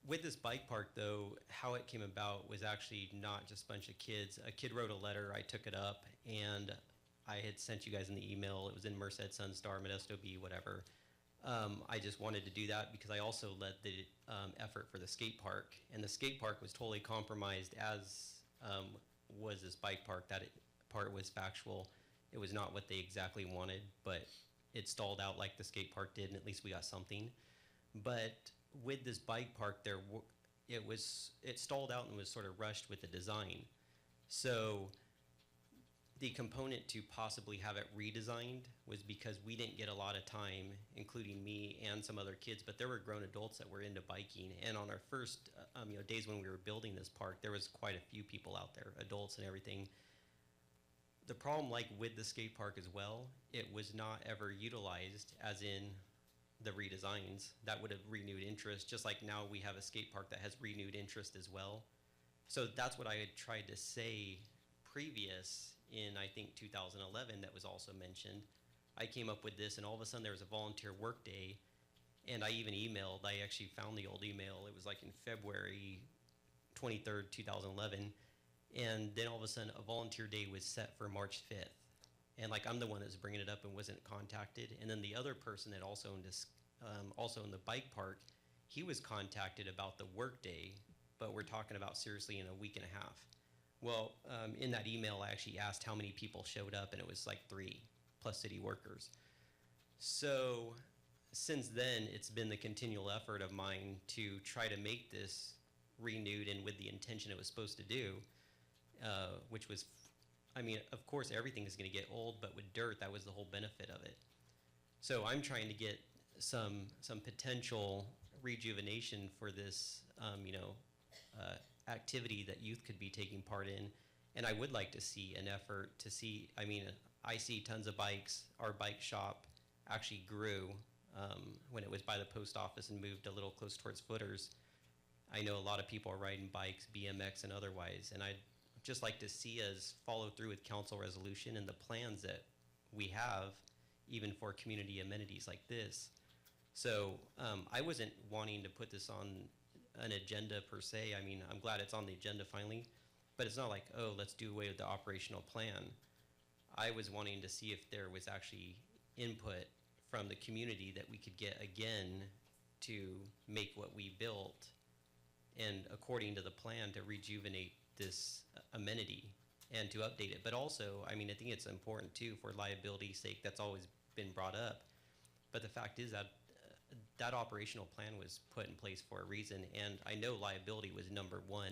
with this bike park, though, how it came about was actually not just a bunch of kids. A kid wrote a letter, I took it up, and I had sent you guys in the email. It was in Merced, Sunstar, Modesto B, whatever. I just wanted to do that because I also led the effort for the skate park, and the skate park was totally compromised, as was this bike park. That part was factual. It was not what they exactly wanted, but it stalled out like the skate park did, and at least we got something. But with this bike park, it stalled out and was sort of rushed with the design. So the component to possibly have it redesigned was because we didn't get a lot of time, including me and some other kids, but there were grown adults that were into biking. And on our first days when we were building this park, there was quite a few people out there, adults and everything. The problem, like with the skate park as well, it was not ever utilized, as in the redesigns. That would have renewed interest, just like now we have a skate park that has renewed interest as well. So that's what I had tried to say previous in, I think, 2011 that was also mentioned. I came up with this, and all of a sudden there was a volunteer work day, and I even emailed, I actually found the old email, it was like in February 23rd, 2011, and then all of a sudden a volunteer day was set for March 5th. And like I'm the one that was bringing it up and wasn't contacted, and then the other person that also owned this, also in the bike park, he was contacted about the work day, but we're talking about seriously in a week and a half. Well, in that email, I actually asked how many people showed up, and it was like 3, plus city workers. So since then, it's been the continual effort of mine to try to make this renewed and with the intention it was supposed to do, which was, I mean, of course, everything is going to get old, but with dirt, that was the whole benefit of it. So I'm trying to get some potential rejuvenation for this, activity that youth could be taking part in. And I would like to see an effort to see, I mean, I see tons of bikes. Our bike shop actually grew when it was by the post office and moved a little close towards Footers. I know a lot of people are riding bikes, BMX and otherwise, and I'd just like to see us follow through with council resolution and the plans that we have, even for community amenities like this. So I wasn't wanting to put this on an agenda per se. I mean, I'm glad it's on the agenda finally, but it's not like, oh, let's do away with the operational plan. I was wanting to see if there was actually input from the community that we could get again to make what we built and according to the plan to rejuvenate this amenity and to update it. But also, I mean, I think it's important too for liability's sake. That's always been brought up. But the fact is that that operational plan was put in place for a reason, and I know liability was number 1,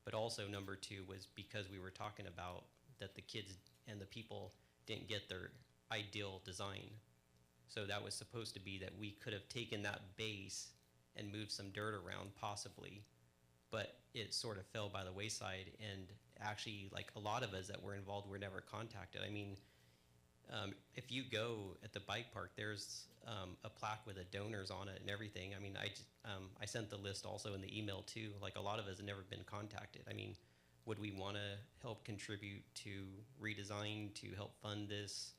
but also number 2 was because we were talking about that the kids and the people didn't get their ideal design. So that was supposed to be that we could have taken that base and moved some dirt around possibly, but it sort of fell by the wayside, and actually like a lot of us that were involved were never contacted. I mean, if you go at the bike park, there's a plaque with the donors on it and everything. I mean, I sent the list also in the email too. Like a lot of us have never been contacted. I mean, would we want to help contribute to redesign, to help fund this,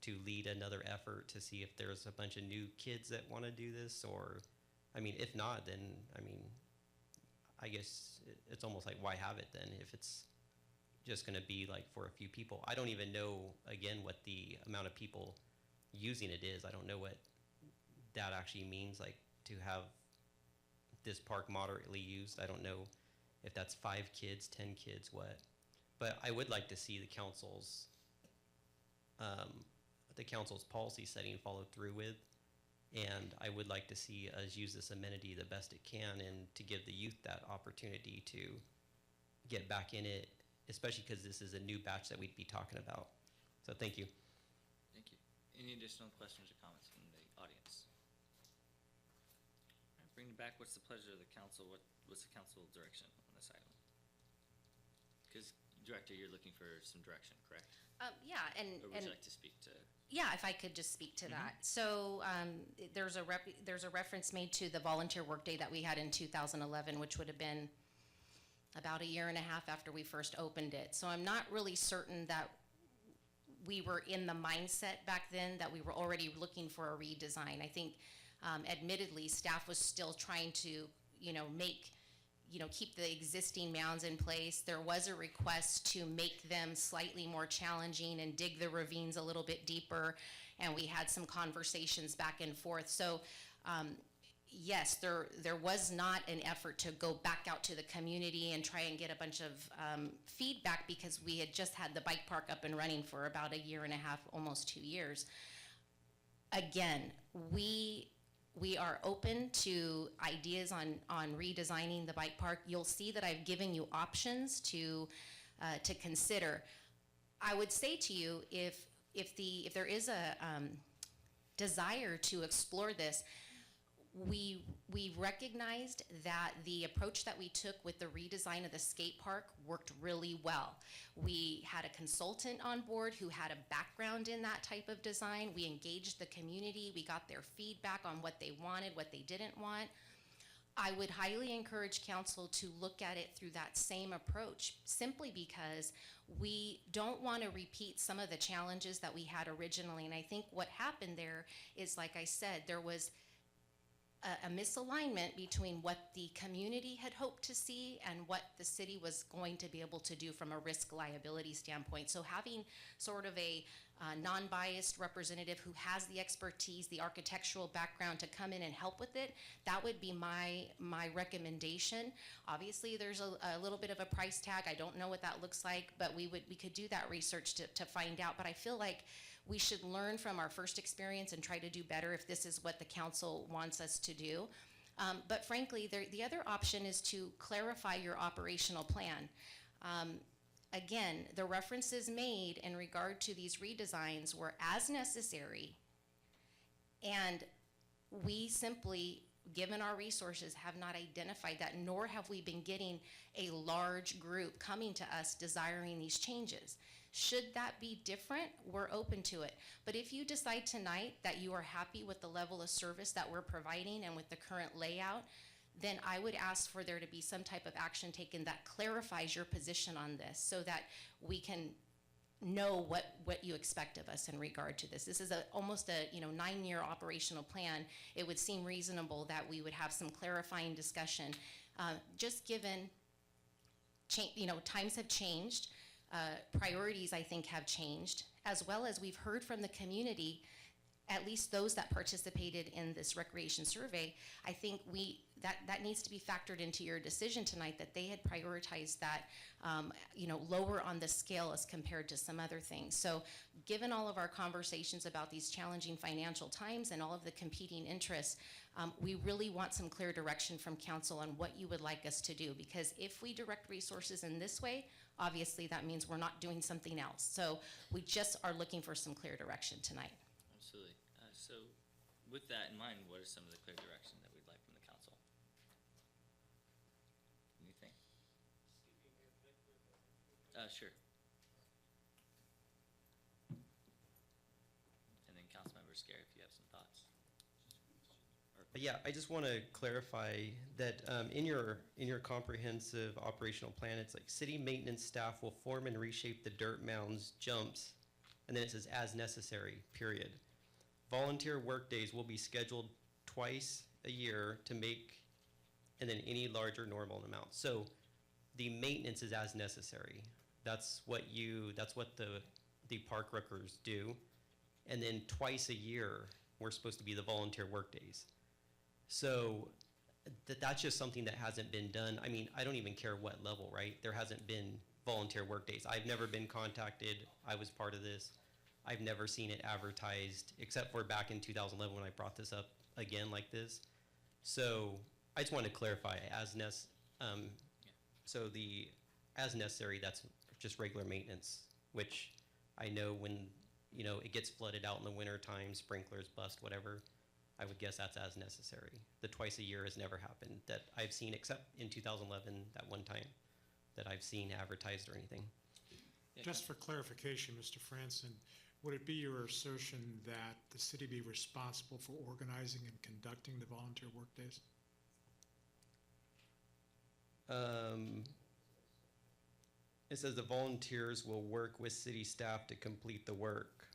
to lead another effort to see if there's a bunch of new kids that want to do this? Or, I mean, if not, then, I mean, I guess it's almost like, why have it then if it's just going to be like for a few people? I don't even know, again, what the amount of people using it is. I don't know what that actually means, like to have this park moderately used. I don't know if that's 5 kids, 10 kids, what. But I would like to see the council's policy setting followed through with. And I would like to see us use this amenity the best it can and to give the youth that opportunity to get back in it, especially because this is a new batch that we'd be talking about. So thank you. Thank you. Any additional questions or comments from the audience? All right, bringing it back, what's the pleasure of the council? What's the council direction on this item? Because, Director, you're looking for some direction, correct? Yeah, Or would you like to speak to? Yeah, if I could just speak to that. So there's a reference made to the volunteer workday that we had in 2011, which would have been about a year and a half after we first opened it. So I'm not really certain that we were in the mindset back then that we were already looking for a redesign. I think admittedly, staff was still trying to, keep the existing mounds in place. There was a request to make them slightly more challenging and dig the ravines a little bit deeper, and we had some conversations back and forth. So yes, there was not an effort to go back out to the community and try and get a bunch of feedback, because we had just had the bike park up and running for about a year and a half, almost 2 years. Again, we are open to ideas on redesigning the bike park. You'll see that I've given you options to consider. I would say to you, if there is a desire to explore this, we recognized that the approach that we took with the redesign of the skate park worked really well. We had a consultant on board who had a background in that type of design. We engaged the community. We got their feedback on what they wanted, what they didn't want. I would highly encourage council to look at it through that same approach, simply because we don't want to repeat some of the challenges that we had originally. And I think what happened there is, like I said, there was a misalignment between what the community had hoped to see and what the city was going to be able to do from a risk liability standpoint. So having sort of a non-biased representative who has the expertise, the architectural background to come in and help with it, that would be my recommendation. Obviously, there's a little bit of a price tag. I don't know what that looks like, but we could do that research to find out. But I feel like we should learn from our first experience and try to do better if this is what the council wants us to do. But frankly, the other option is to clarify your operational plan. Again, the references made in regard to these redesigns were as necessary, and we simply, given our resources, have not identified that, nor have we been getting a large group coming to us desiring these changes. Should that be different, we're open to it. But if you decide tonight that you are happy with the level of service that we're providing and with the current layout, then I would ask for there to be some type of action taken that clarifies your position on this, so that we can know what you expect of us in regard to this. This is almost a 9-year operational plan. It would seem reasonable that we would have some clarifying discussion, just given times have changed, priorities I think have changed, as well as we've heard from the community, at least those that participated in this recreation survey. I think that needs to be factored into your decision tonight, that they had prioritized that lower on the scale as compared to some other things. So given all of our conversations about these challenging financial times and all of the competing interests, we really want some clear direction from council on what you would like us to do, because if we direct resources in this way, obviously that means we're not doing something else. So we just are looking for some clear direction tonight. Absolutely. So with that in mind, what are some of the clear direction that we'd like from the council? Anything? Sure. And then Councilmember Scare, if you have some thoughts. Yeah, I just want to clarify that in your comprehensive operational plan, it's like city maintenance staff will form and reshape the dirt mounds, jumps, and then it says as necessary, period. Volunteer work days will be scheduled twice a year to make, and then any larger normal amount. So the maintenance is as necessary. That's what the park workers do. And then twice a year, we're supposed to be the volunteer work days. So that's just something that hasn't been done. I mean, I don't even care what level, right? There hasn't been volunteer work days. I've never been contacted. I was part of this. I've never seen it advertised, except for back in 2011 when I brought this up again like this. So I just wanted to clarify, so the as necessary, that's just regular maintenance, which I know when it gets flooded out in the winter time, sprinklers bust, whatever, I would guess that's as necessary. The twice a year has never happened that I've seen, except in 2011, that one time that I've seen advertised or anything. Just for clarification, Mr. Franson, would it be your assertion that the city be responsible for organizing and conducting the volunteer work days? It says the volunteers will work with city staff to complete the work.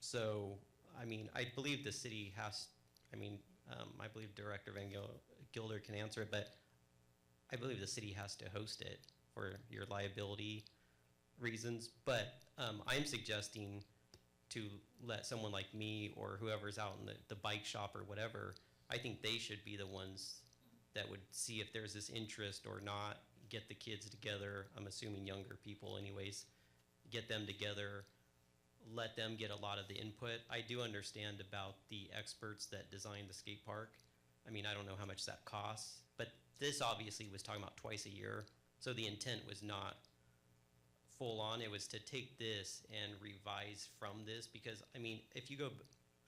So, I mean, I believe the city has, I believe Director Van Gilder can answer it, but I believe the city has to host it for your liability reasons. But I'm suggesting to let someone like me or whoever's out in the bike shop or whatever, I think they should be the ones that would see if there's this interest or not, get the kids together, I'm assuming younger people anyways, get them together, let them get a lot of the input. I do understand about the experts that designed the skate park. I mean, I don't know how much that costs, but this obviously was talking about twice a year, so the intent was not full on. It was to take this and revise from this, because, I mean, if you go,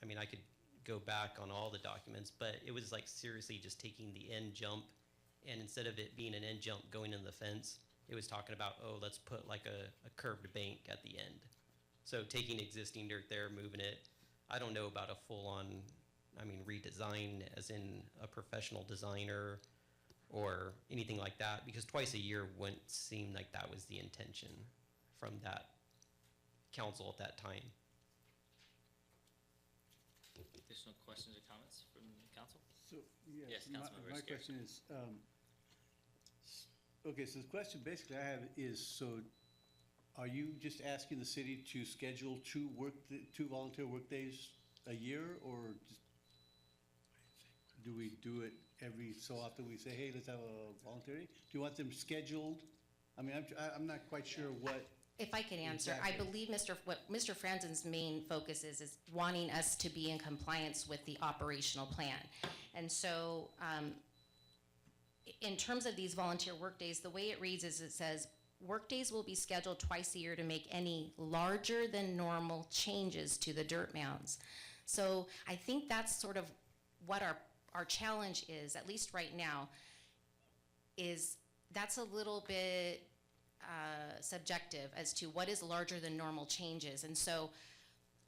I mean, I could go back on all the documents, but it was like seriously just taking the end jump, and instead of it being an end jump going in the fence, it was talking about, oh, let's put like a curved bank at the end. So taking existing dirt there, moving it. I don't know about a full-on, I mean, redesign as in a professional designer or anything like that, because twice a year wouldn't seem like that was the intention from that council at that time. Additional questions or comments from the council? So, Yes, yes, Councilmember my Risco. question is, okay, so the question basically I have is, so are you just asking the city to schedule two volunteer workdays a year, or just, do we do it every so often? We say, hey, let's have a volunteer day? Do you want them scheduled? I mean, I'm not quite sure what. If I could answer, I Exactly. believe what Mr. Franzen's main focus is wanting us to be in compliance with the operational plan. And so, in terms of these volunteer workdays, the way it reads is it says, workdays will be scheduled twice a year to make any larger than normal changes to the dirt mounds. So I think that's sort of what our challenge is, at least right now, is that's a little bit subjective as to what is larger than normal changes. And so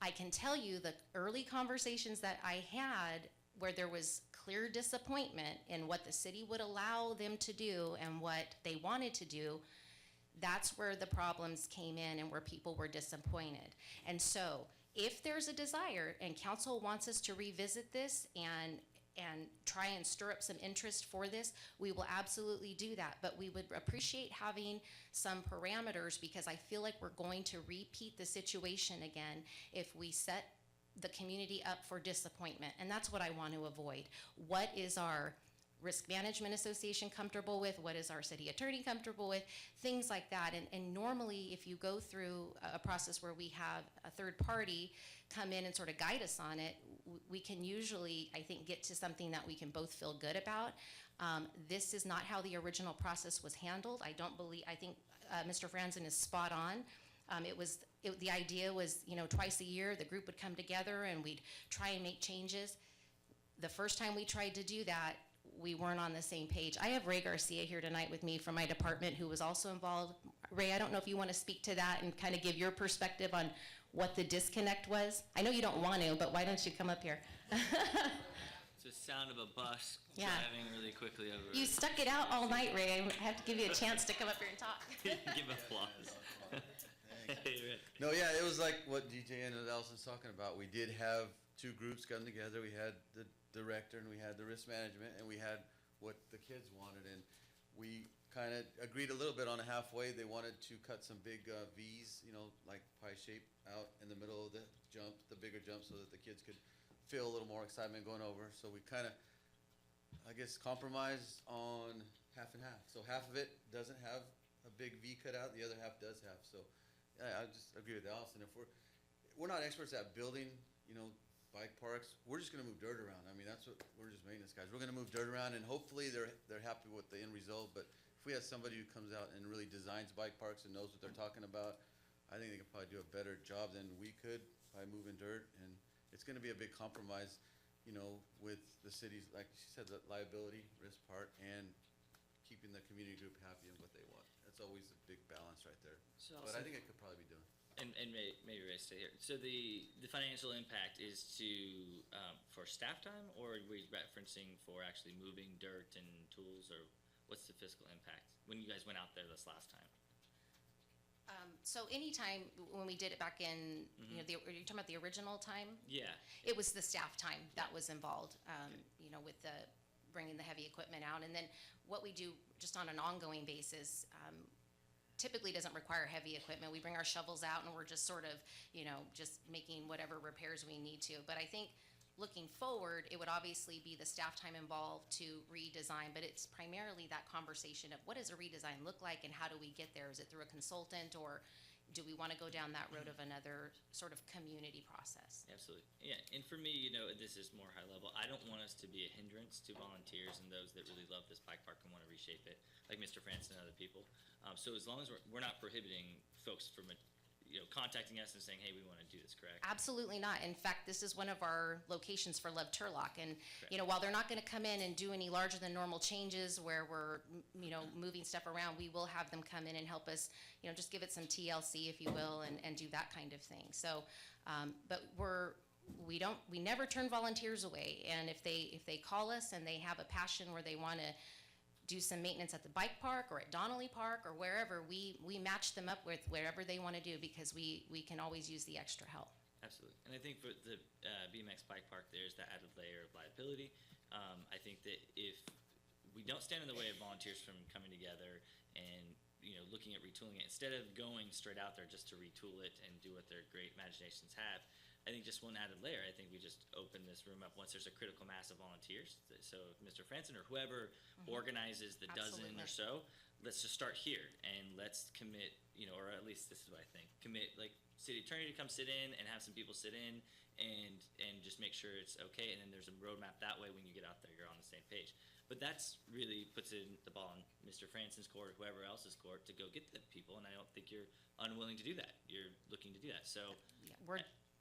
I can tell you the early conversations that I had where there was clear disappointment in what the city would allow them to do and what they wanted to do, that's where the problems came in and where people were disappointed. And so if there's a desire and council wants us to revisit this and try and stir up some interest for this, we will absolutely do that. But we would appreciate having some parameters, because I feel like we're going to repeat the situation again if we set the community up for disappointment. And that's what I want to avoid. What is our Risk Management Association comfortable with? What is our city attorney comfortable with? Things like that. And normally, if you go through a process where we have a third party come in and sort of guide us on it, we can usually, I think, get to something that we can both feel good about. This is not how the original process was handled. I think Mr. Franzen is spot on. The idea was, twice a year, the group would come together and we'd try and make changes. The first time we tried to do that, we weren't on the same page. I have Ray Garcia here tonight with me from my department, who was also involved. Ray, I don't know if you want to speak to that and kind of give your perspective on what the disconnect was. I know you don't want to, but why don't you come up here? It's the sound of a bus Yeah. driving really quickly over. You stuck it out all night, Ray. I have to give you a chance to come up here and talk. Give applause. Hey, Rick. No, yeah, it was like what DJ and Allison's talking about. We did have two groups come together. We had the director and we had the risk management, and we had what the kids wanted, and we kind of agreed a little bit on a halfway. They wanted to cut some big V's, like pie shape out in the middle of the jump, the bigger jump, so that the kids could feel a little more excitement going over. So we kind of, I guess, compromised on half and half. So half of it doesn't have a big V cut out, the other half does have. So I just agree with Allison. If we're not experts at building, bike parks, we're just gonna move dirt around. I mean, that's what, we're just maintenance guys. We're gonna move dirt around, and hopefully they're happy with the end result. But if we have somebody who comes out and really designs bike parks and knows what they're talking about, I think they could probably do a better job than we could by moving dirt. And it's gonna be a big compromise, with the city's, like she said, the liability risk part and keeping the community group happy and what they want. That's always a big balance right there. So But I also- think it could probably be done. And maybe Ray stay here. So the financial impact is for staff time, or are we referencing for actually moving dirt and tools, or what's the fiscal impact when you guys went out there this last time? So anytime when we did it back in, are you talking about the original time? Yeah. It was the staff time that was involved, with the bringing the heavy equipment out. And then what we do just on an ongoing basis typically doesn't require heavy equipment. We bring our shovels out and we're just sort of, just making whatever repairs we need to. But I think looking forward, it would obviously be the staff time involved to redesign, but it's primarily that conversation of what does a redesign look like and how do we get there? Is it through a consultant, or, do we want to go down that road of another sort of community process? Absolutely. Yeah, and for me, this is more high level. I don't want us to be a hindrance to volunteers and those that really love this bike park and want to reshape it, like Mr. Francis and other people. So as long as we're not prohibiting folks from, contacting us and saying, hey, we want to do this, correct? Absolutely not. In fact, this is one of our locations for Love Turlock. And, while they're not going to come in and do any larger than normal changes where we're, moving stuff around, we will have them come in and help us, just give it some TLC, if you will, and do that kind of thing. So, but we never turn volunteers away. And if they call us and they have a passion where they want to do some maintenance at the bike park or at Donnelly Park or wherever, we match them up with wherever they want to do, because we can always use the extra help. Absolutely. And I think for the BMX bike park, there's that added layer of liability. I think that if we don't stand in the way of volunteers from coming together and, looking at retooling it, instead of going straight out there just to retool it and do what their great imaginations have, I think just one added layer, I think we just open this room up once there's a critical mass of volunteers. So if Mr. Franson or whoever organizes the dozen or so, let's just start here and let's commit, or at least this is what I think, commit like city attorney to come sit in and have some people sit in and just make sure it's okay. And then there's a roadmap that way. When you get out there, you're on the same page. But that's really puts in the ball in Mr. Franson's court or whoever else's court to go get the people. And I don't think you're unwilling to do that. You're looking to do that. So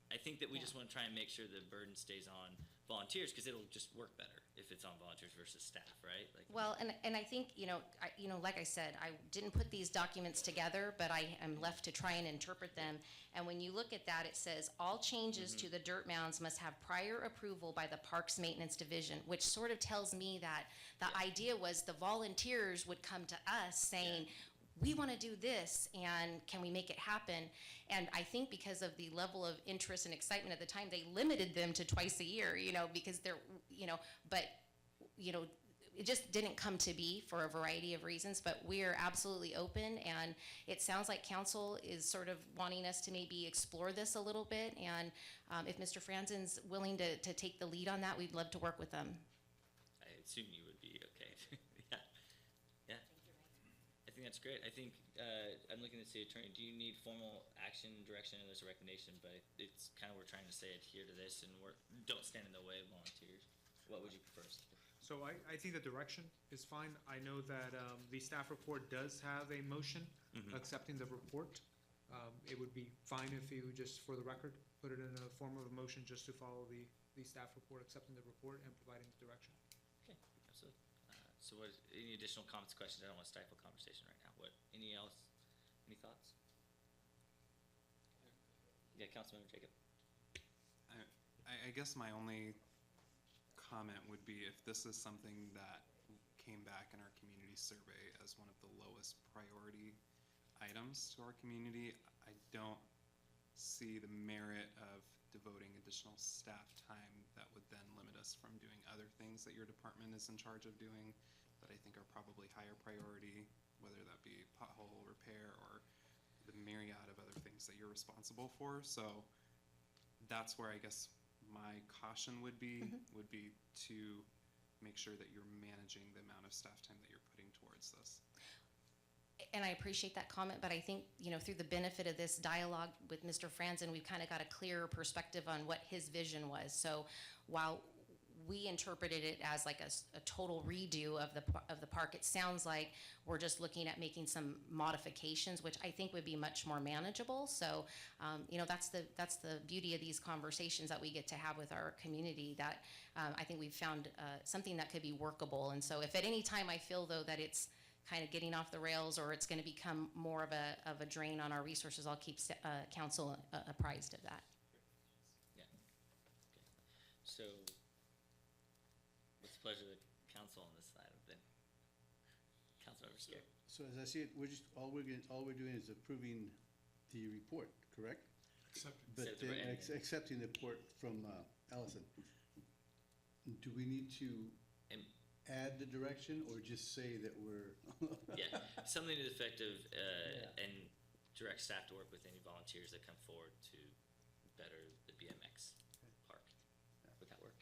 I think that we just want to try and make sure the burden stays on volunteers, because it'll just work better if it's on volunteers versus staff, right? Well, and I think, like I said, I didn't put these documents together, but I am left to try and interpret them. And when you look at that, it says, all changes to the dirt mounds must have prior approval by the Parks Maintenance Division, which sort of tells me that the idea was the volunteers would come to us saying, we want to do this, and can we make it happen? And I think because of the level of interest and excitement at the time, they limited them to twice a year, because they're, but, it just didn't come to be for a variety of reasons. But we are absolutely open, and it sounds like council is sort of wanting us to maybe explore this a little bit. And if Mr. Franson's willing to take the lead on that, we'd love to work with them. I assume you would be okay. Yeah. I think that's great. I think I'm looking at the city attorney. Do you need formal action, direction? There's a recommendation, but it's kind of, we're trying to say adhere to this and don't stand in the way of volunteers. What would you prefer? So I think the direction is fine. I know that the staff report does have a motion accepting the report. It would be fine if you just, for the record, put it in a form of a motion just to follow the staff report, accepting the report and providing the direction. Okay, absolutely. So any additional comments, questions? I don't want to stifle conversation right now. Any thoughts? Yeah, Councilmember Jacob. I guess my only comment would be, if this is something that came back in our community survey as one of the lowest priority items to our community, I don't see the merit of devoting additional staff time that would then limit us from doing other things that your department is in charge of doing that I think are probably higher priority, whether that be pothole repair or the myriad of other things that you're responsible for. So that's where I guess my caution would be to make sure that you're managing the amount of staff time that you're putting towards this. And I appreciate that comment, but I think, through the benefit of this dialogue with Mr. Franson, we've kind of got a clearer perspective on what his vision was. So while we interpreted it as like a total redo of the park, it sounds like we're just looking at making some modifications, which I think would be much more manageable. So, that's the beauty of these conversations that we get to have with our community, that I think we've found something that could be workable. And so if at any time I feel, though, that it's kind of getting off the rails or it's going to become more of a drain on our resources, I'll keep council apprised of that. Yeah. Okay. So what's the pleasure of the council on this side of it? Councilmember Scarry. So as I see it, all we're doing is approving the report, correct? But accepting the report from Allison. Do we need to add the direction or just say that we're? Yeah, something to the effect of, and direct staff to work with any volunteers that come forward to better the BMX park. Would that work?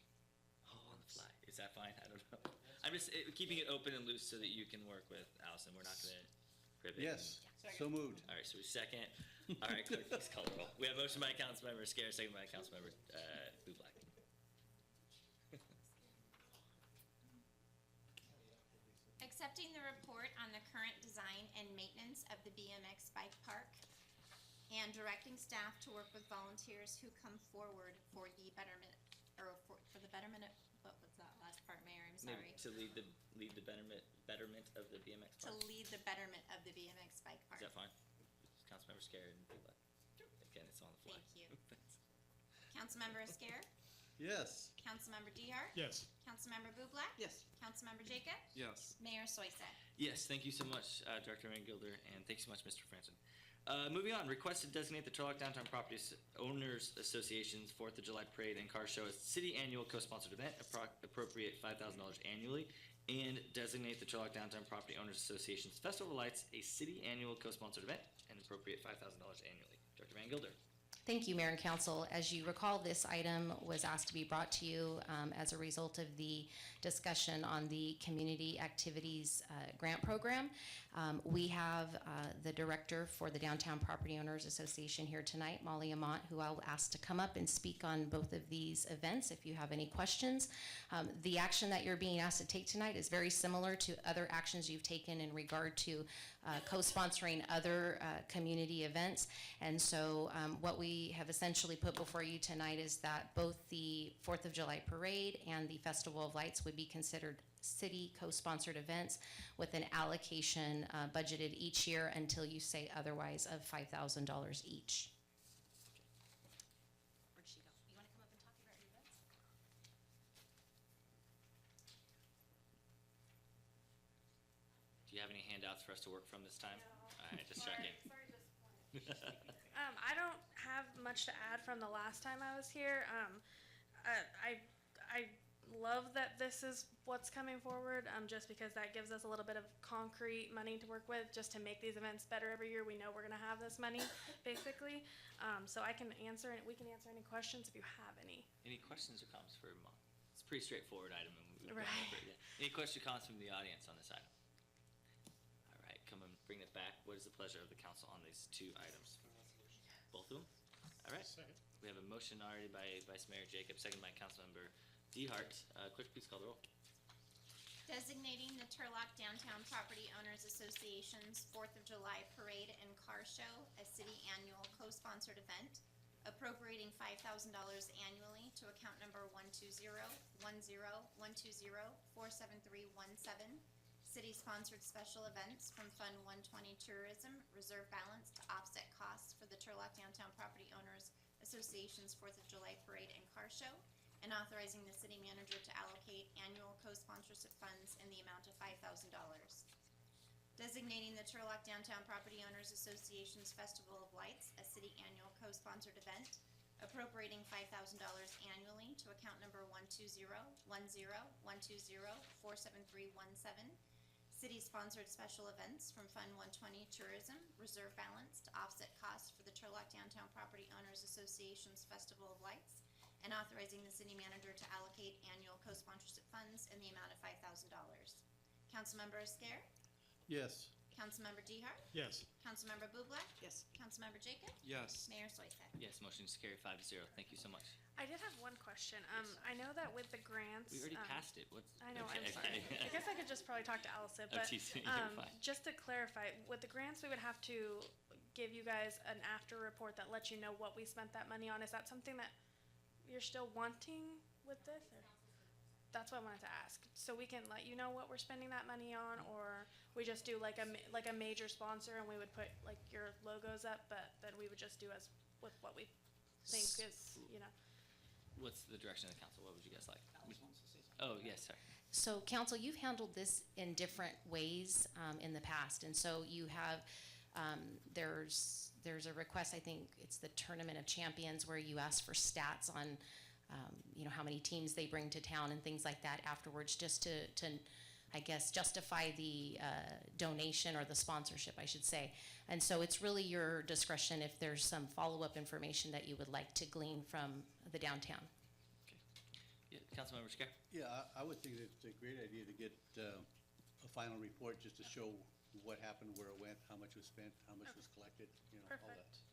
Oh, on the fly. Is that fine? I don't know. I'm just keeping it open and loose so that you can work with Allison. We're not going to Privet? Yes, so moved. All right, so we second. All right, clerk, please call the roll. We have motion by Councilmember Scare, second by Councilmember Bublak. Accepting the report on the current design and maintenance of the BMX bike park and directing staff to work with volunteers who come forward for the betterment, or for the betterment of, what was that last part, Mayor? I'm sorry. Maybe to lead the betterment of the BMX To park. lead the betterment of the BMX bike park. Is that fine? Councilmember Scare and Bublak. Again, it's on the fly. Thank you. Councilmember Escare, Yes. Councilmember Dehart, Yes. Councilmember Bublak, Yes. Councilmember Jacob, Yes. Mayor Soisek. Yes, thank you so much, Director Gilder, and thanks so much, Mr. Franson. Moving on, request to designate the Turlock Downtown Properties Owners Association's 4th of July Parade and Car Show as city annual co-sponsored event, appropriate $5,000 annually, and designate the Turlock Downtown Property Owners Association's Festival of Lights a city annual co-sponsored event, and appropriate $5,000 annually. Director Van Gilder. Thank you, Mayor and Council. As you recall, this item was asked to be brought to you as a result of the discussion on the Community Activities Grant Program. We have the Director for the Downtown Property Owners Association here tonight, Molly Amont, who I'll ask to come up and speak on both of these events if you have any questions. The action that you're being asked to take tonight is very similar to other actions you've taken in regard to co-sponsoring other community events. And so what we have essentially put before you tonight is that both the 4th of July Parade and the Festival of Lights would be considered city co-sponsored events with an allocation budgeted each year until you say otherwise of $5,000 each. Where'd she go? You wanna come up and talk about your events? Do you have any handouts for us to work from this time? All right, just checking. I don't have much to add from the last time I was here. I love that this is what's coming forward, just because that gives us a little bit of concrete money to work with, just to make these events better every year. We know we're gonna have this money, basically. So I can answer, we can answer any questions if you have any. Any questions or comments for Mon? It's a pretty straightforward item. And we've gone Right. over it, yeah. Any questions or comments from the audience on this item? All right, come and bring it back. What is the pleasure of the council on these two items? Both of them? All right. We have a motion already by Vice Mayor Jacob, second by Councilmember Dehart. Clerk, please call the roll. Designating the Turlock Downtown Property Owners Association's 4th of July Parade and Car Show a city annual co-sponsored event, appropriating $5,000 annually to account number 1201012047317, city-sponsored special events from Fund 120 Tourism, reserve balance to offset costs for the Turlock Downtown Property Owners Association's 4th of July Parade and Car Show, and authorizing the city manager to allocate annual co-sponsorship funds in the amount of $5,000. Designating the Turlock Downtown Property Owners Association's Festival of Lights a city annual co-sponsored event, appropriating $5,000 annually to account number 1201012047317, city-sponsored special events from Fund 120 Tourism, reserve balance to offset costs for the Turlock Downtown Property Owners Association's Festival of Lights, and authorizing the city manager to allocate annual co-sponsorship funds in the amount of $5,000. Councilmember Escare, Yes. Councilmember Dehart, Yes. Councilmember Bublak, Yes. Councilmember Jacob, Yes. Mayor Soisek. Yes, motion is carried 5-0. Thank you so much. I did have one question. I know that with the grants. We already passed it. What's? I know, okay, I'm sorry. okay. I guess I could just probably talk to Allison, I'm but teasing you, you're fine. just to clarify, with the grants, we would have to give you guys an after report that lets you know what we spent that money on. Is that something that you're still wanting with this? Or? That's what I wanted to ask. So we can let you know what we're spending that money on, or we just do like a major sponsor and we would put like your logos up, but then we would just do as with what we think is, you know. What's the direction of the council? What would you guys like? Oh, yes, sir. So, council, you've handled this in different ways in the past, and so you have, there's a request, I think it's the Tournament of Champions, where you ask for stats on, how many teams they bring to town and things like that afterwards, just to I guess, justify the donation or the sponsorship, I should say. And so it's really your discretion if there's some follow-up information that you would like to glean from the downtown. Yeah, Councilmember Scare? Yeah, I would think it's a great idea to get a final report just to show what happened, where it went, how much was spent, how much was collected, you know, all that. Perfect.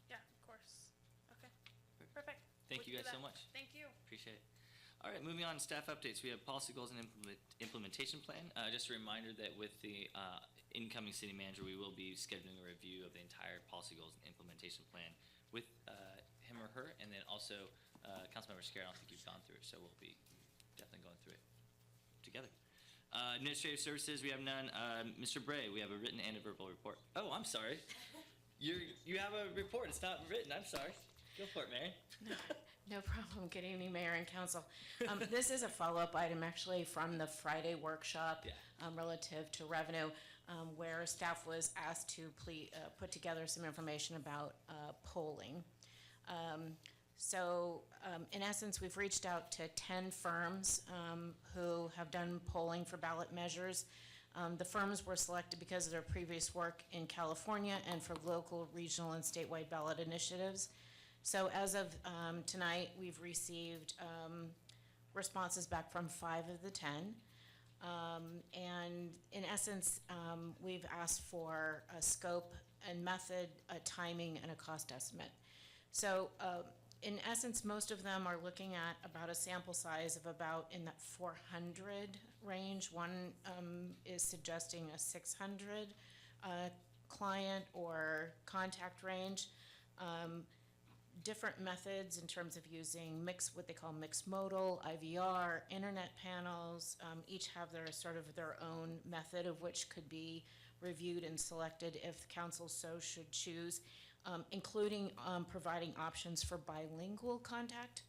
Yeah, of course. Okay, perfect. Thank We you can guys do so that. much. Thank you. Appreciate it. All right, moving on to staff updates. We have policy goals and implementation plan. Just a reminder that with the incoming city manager, we will be scheduling a review of the entire policy goals and implementation plan with him or her, and then also Councilmember Scarrett. I don't think you've gone through it, so we'll be definitely going through it together. Administrative services, we have none. Mr. Bray, we have a written and a verbal report. Oh, I'm sorry. You have a report. It's not written. I'm sorry. Go for it, Mary. No problem. Good evening, Mayor and Council. This is a follow-up item actually from the Friday workshop relative to revenue, where staff was asked to put together some information about polling. In essence, we've reached out to 10 firms who have done polling for ballot measures. The firms were selected because of their previous work in California and for local, regional, and statewide ballot initiatives. So as of tonight, we've received responses back from 5 of the 10. And in essence, we've asked for a scope and method, a timing, and a cost estimate. So in essence, most of them are looking at about a sample size of about in that 400 range. One is suggesting a 600 client or contact range. Different methods in terms of using what they call mixed modal, IVR, internet panels, each have their sort of their own method of which could be reviewed and selected if the council so should choose, including providing options for bilingual contact.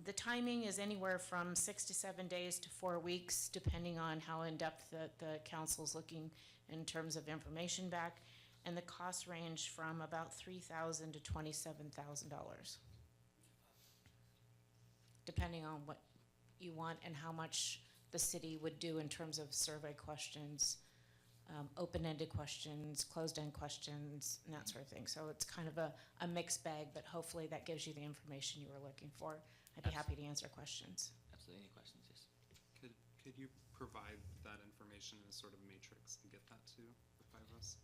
The timing is anywhere from 6 to 7 days to 4 weeks, depending on how in-depth the council's looking in terms of information back. And the costs range from about $3,000 to $27,000, depending on what you want and how much the city would do in terms of survey questions, open-ended questions, closed-end questions, and that sort of thing. So it's kind of a mixed bag, but hopefully that gives you the information you were looking for. I'd be happy to answer questions. Absolutely. Any questions? Yes. Could you provide that information in a sort of matrix and get that to the 5 of us?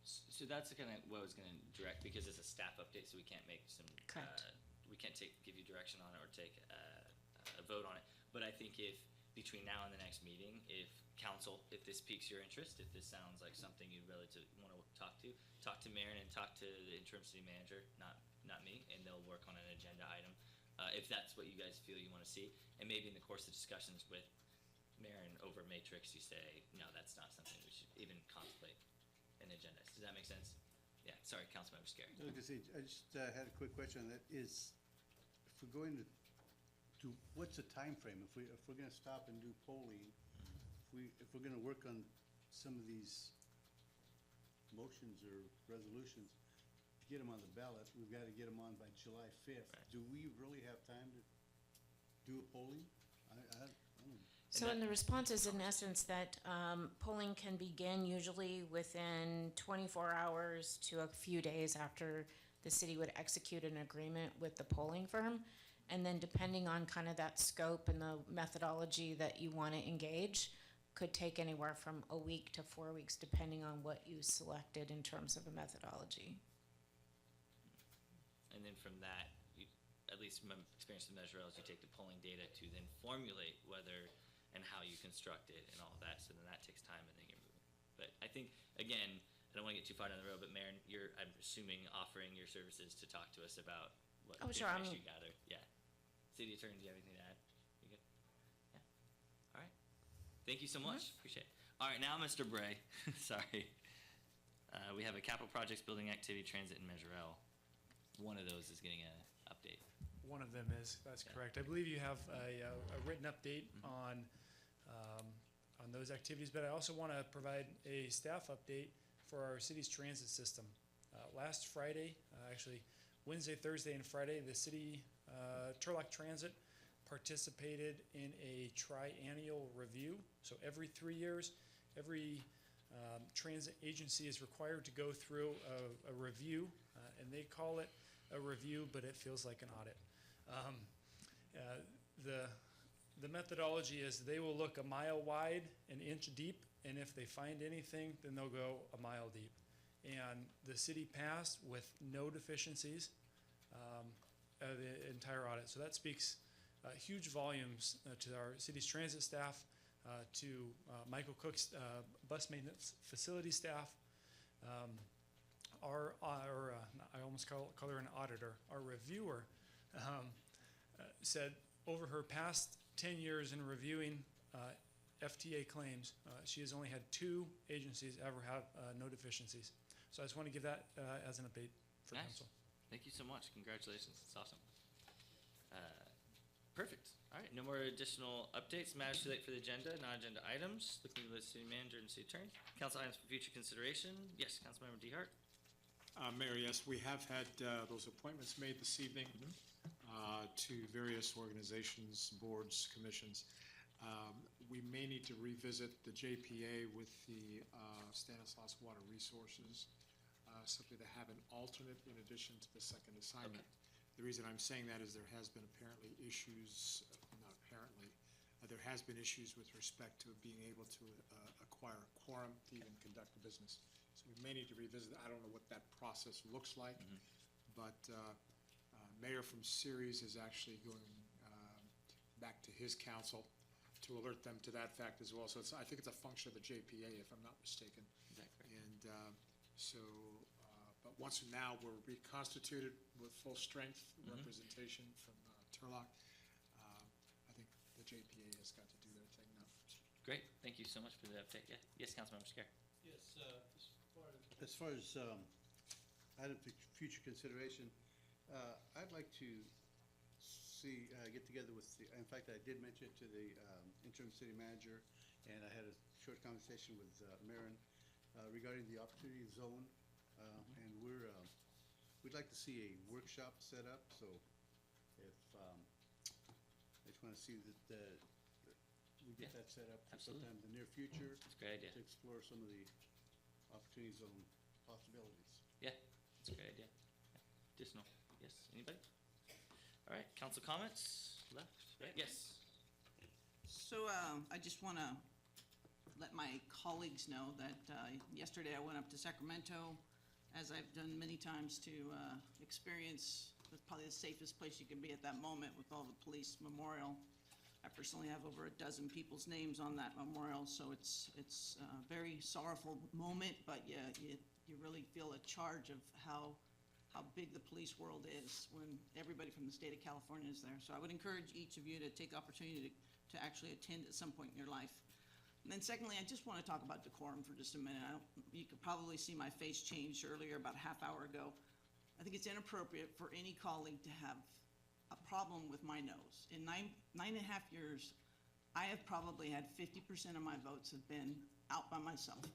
So that's kind of what I was going to direct, because it's a staff update, so we can't make some. Correct. We can't give you direction on it or take a vote on it. But I think if between now and the next meeting, if council, if this piques your interest, if this sounds like something you'd really want to talk to Marin and talk to the interim city manager, not me, and they'll work on an agenda item. If that's what you guys feel you want to see, and maybe in the course of discussions with Marin over Matrix, you say, no, that's not something we should even contemplate an agenda. Does that make sense? Yeah, sorry, Councilmember Scarrett. I just had a quick question on that. If we're going to do, what's the time frame? If we're gonna stop and do polling, if we're gonna work on some of these motions or resolutions, to get them on the ballot, we've gotta get them on by July 5th. Right. Do we really have time to do a polling? I don't know. So in the response is in essence that polling can begin usually within 24 hours to a few days after the city would execute an agreement with the polling firm. And then depending on kind of that scope and the methodology that you want to engage, could take anywhere from a week to 4 weeks, depending on what you selected in terms of a methodology. And then from that, at least from my experience with Measure L, is you take the polling data to then formulate whether and how you construct it and all of that. So then that takes time, and then you're moving. But I think, again, I don't want to get too far down the road, but Marin, I'm assuming, offering your services to talk to us about what Sure. information you gather. Yeah. City Attorney, do you have anything to add? You good? Yeah. All right. Thank you so much. Appreciate it. All right, now, Mr. Bray. Sorry. We have a capital projects, building activity, transit, and Measure L. One of those is getting an update. One of them is, that's correct. I believe you have a written update on those activities, but I also want to provide a staff update for our city's transit system. Last Friday, actually Wednesday, Thursday, and Friday, the city, Turlock Transit, participated in a triennial review. So every 3 years, every transit agency is required to go through a review, and they call it a review, but it feels like an audit. The methodology is they will look a mile wide, an inch deep, and if they find anything, then they'll go a mile deep. And the city passed with no deficiencies the entire audit. So that speaks huge volumes to our city's transit staff, to Michael Cook's bus maintenance facility staff, I almost call her an auditor, our reviewer, said over her past 10 years in reviewing FTA claims, she has only had 2 agencies ever have no deficiencies. So I just want to give that as an update for Nice. council. Thank you so much. Congratulations. It's awesome. Perfect. All right. No more additional updates. Matters too late for the agenda. Non-agenda items. Looking to the city manager and city attorney. Council items for future consideration. Yes, Councilmember DeHart. Mayor, yes, we have had those appointments made this evening to various organizations, boards, commissions. We may need to revisit the JPA with the Stanislaus Water Resources, simply to have an alternate in addition to the second assignment. The reason I'm saying that is there has been apparently issues, not apparently, there has been issues with respect to being able to acquire a quorum to even conduct a business. So we may need to revisit that. I don't know what that process looks like, but Mayor from Ceres is actually going back to his council to alert them to that fact as well. So I think it's a function of the JPA, if I'm not mistaken. And but once now we're reconstituted with full strength representation from Turlock. I think the JPA has got to do their thing now. Great. Thank you so much for the update. Yeah. Yes, Councilmember Scare. Yes, as far as item for future consideration, I'd like to see, get together with the, in fact, I did mention it to the interim city manager, and I had a short conversation with Marin regarding the opportunity zone, and we'd like to see a workshop set up, so if, I just want to see that we get that set up for sometime in the near future. That's a great idea. To explore some of the opportunity zone possibilities. Yeah, that's a great idea. Yeah. Additional. Yes, anybody? All right, council comments, left, right? Yes. So I just want to let my colleagues know that yesterday I went up to Sacramento, as I've done many times, to experience probably the safest place you can be at that moment with all the police memorial. I personally have over a dozen people's names on that memorial, so it's a very sorrowful moment, but you really feel a charge of how big the police world is when everybody from the state of California is there. So I would encourage each of you to take opportunity to actually attend at some point in your life. And then secondly, I just want to talk about decorum for just a minute. You could probably see my face change earlier, about a half hour ago. I think it's inappropriate for any colleague to have a problem with my nose. In nine and a half years, I have probably had 50% of my votes have been out by myself.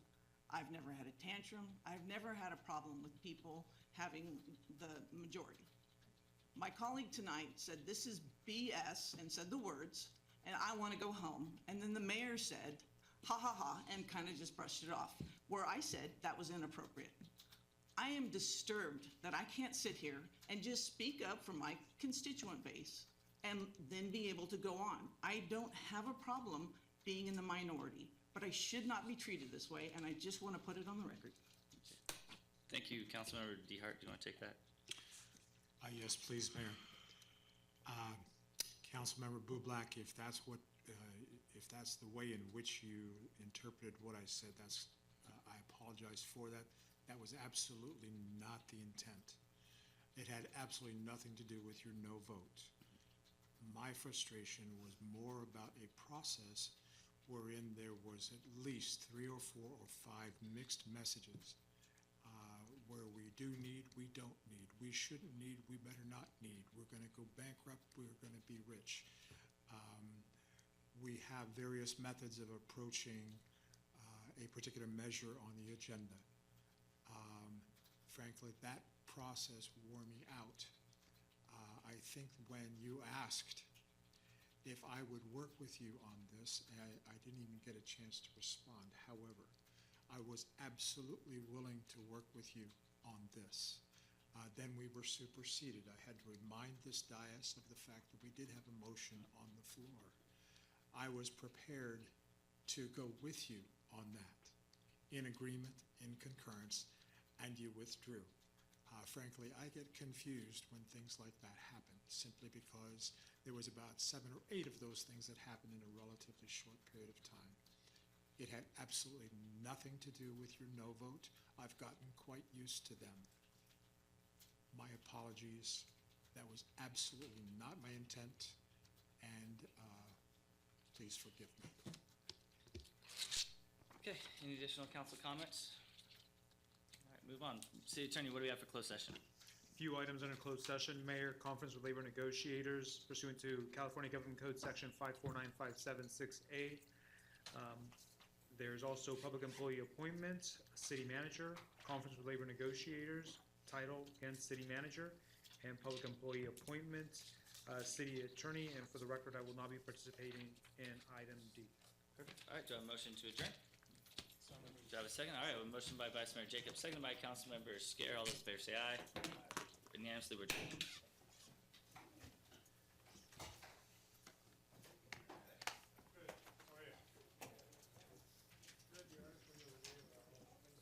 I've never had a tantrum. I've never had a problem with people having the majority. My colleague tonight said this is BS and said the words, and I want to go home. And then the mayor said, ha ha ha, and kind of just brushed it off, where I said that was inappropriate. I am disturbed that I can't sit here and just speak up for my constituent base and then be able to go on. I don't have a problem being in the minority, but I should not be treated this way, and I just want to put it on the record. Thank you, Councilmember DeHart. Do you want to take that? Yes, please, Mayor. Councilmember Bublak, if that's what, if that's the way in which you interpreted what I said, I apologize for that. That was absolutely not the intent. It had absolutely nothing to do with your no vote. My frustration was more about a process wherein there was at least 3 or 4 or 5 mixed messages, where we do need, we don't need, we shouldn't need, we better not need, we're going to go bankrupt, we're going to be rich. We have various methods of approaching a particular measure on the agenda. Frankly, that process wore me out. I think when you asked if I would work with you on this, I didn't even get a chance to respond. However, I was absolutely willing to work with you on this. Then we were superseded. I had to remind this dais of the fact that we did have a motion on the floor. I was prepared to go with you on that, in agreement, in concurrence, and you withdrew. Frankly, I get confused when things like that happen, simply because there was about 7 or 8 of those things that happened in a relatively short period of time. It had absolutely nothing to do with your no vote. I've gotten quite used to them. My apologies. That was absolutely not my intent, and please forgive me. Okay, any additional council comments? All right, move on. City Attorney, what do we have for closed session? Few items under closed session. Mayor, conference with labor negotiators pursuant to California Government Code Section 54957-6A. There's also public employee appointments, city manager, conference with labor negotiators, title, again, city manager, and public employee appointment, city attorney, and for the record, I will not be participating in item D. Perfect. All right, do I have a motion to adjourn? Do I have a second? All right, a motion by Vice Mayor Jacobs, seconded by Councilmember Scare. All those in favor say aye. Unanimously, we're adjourned.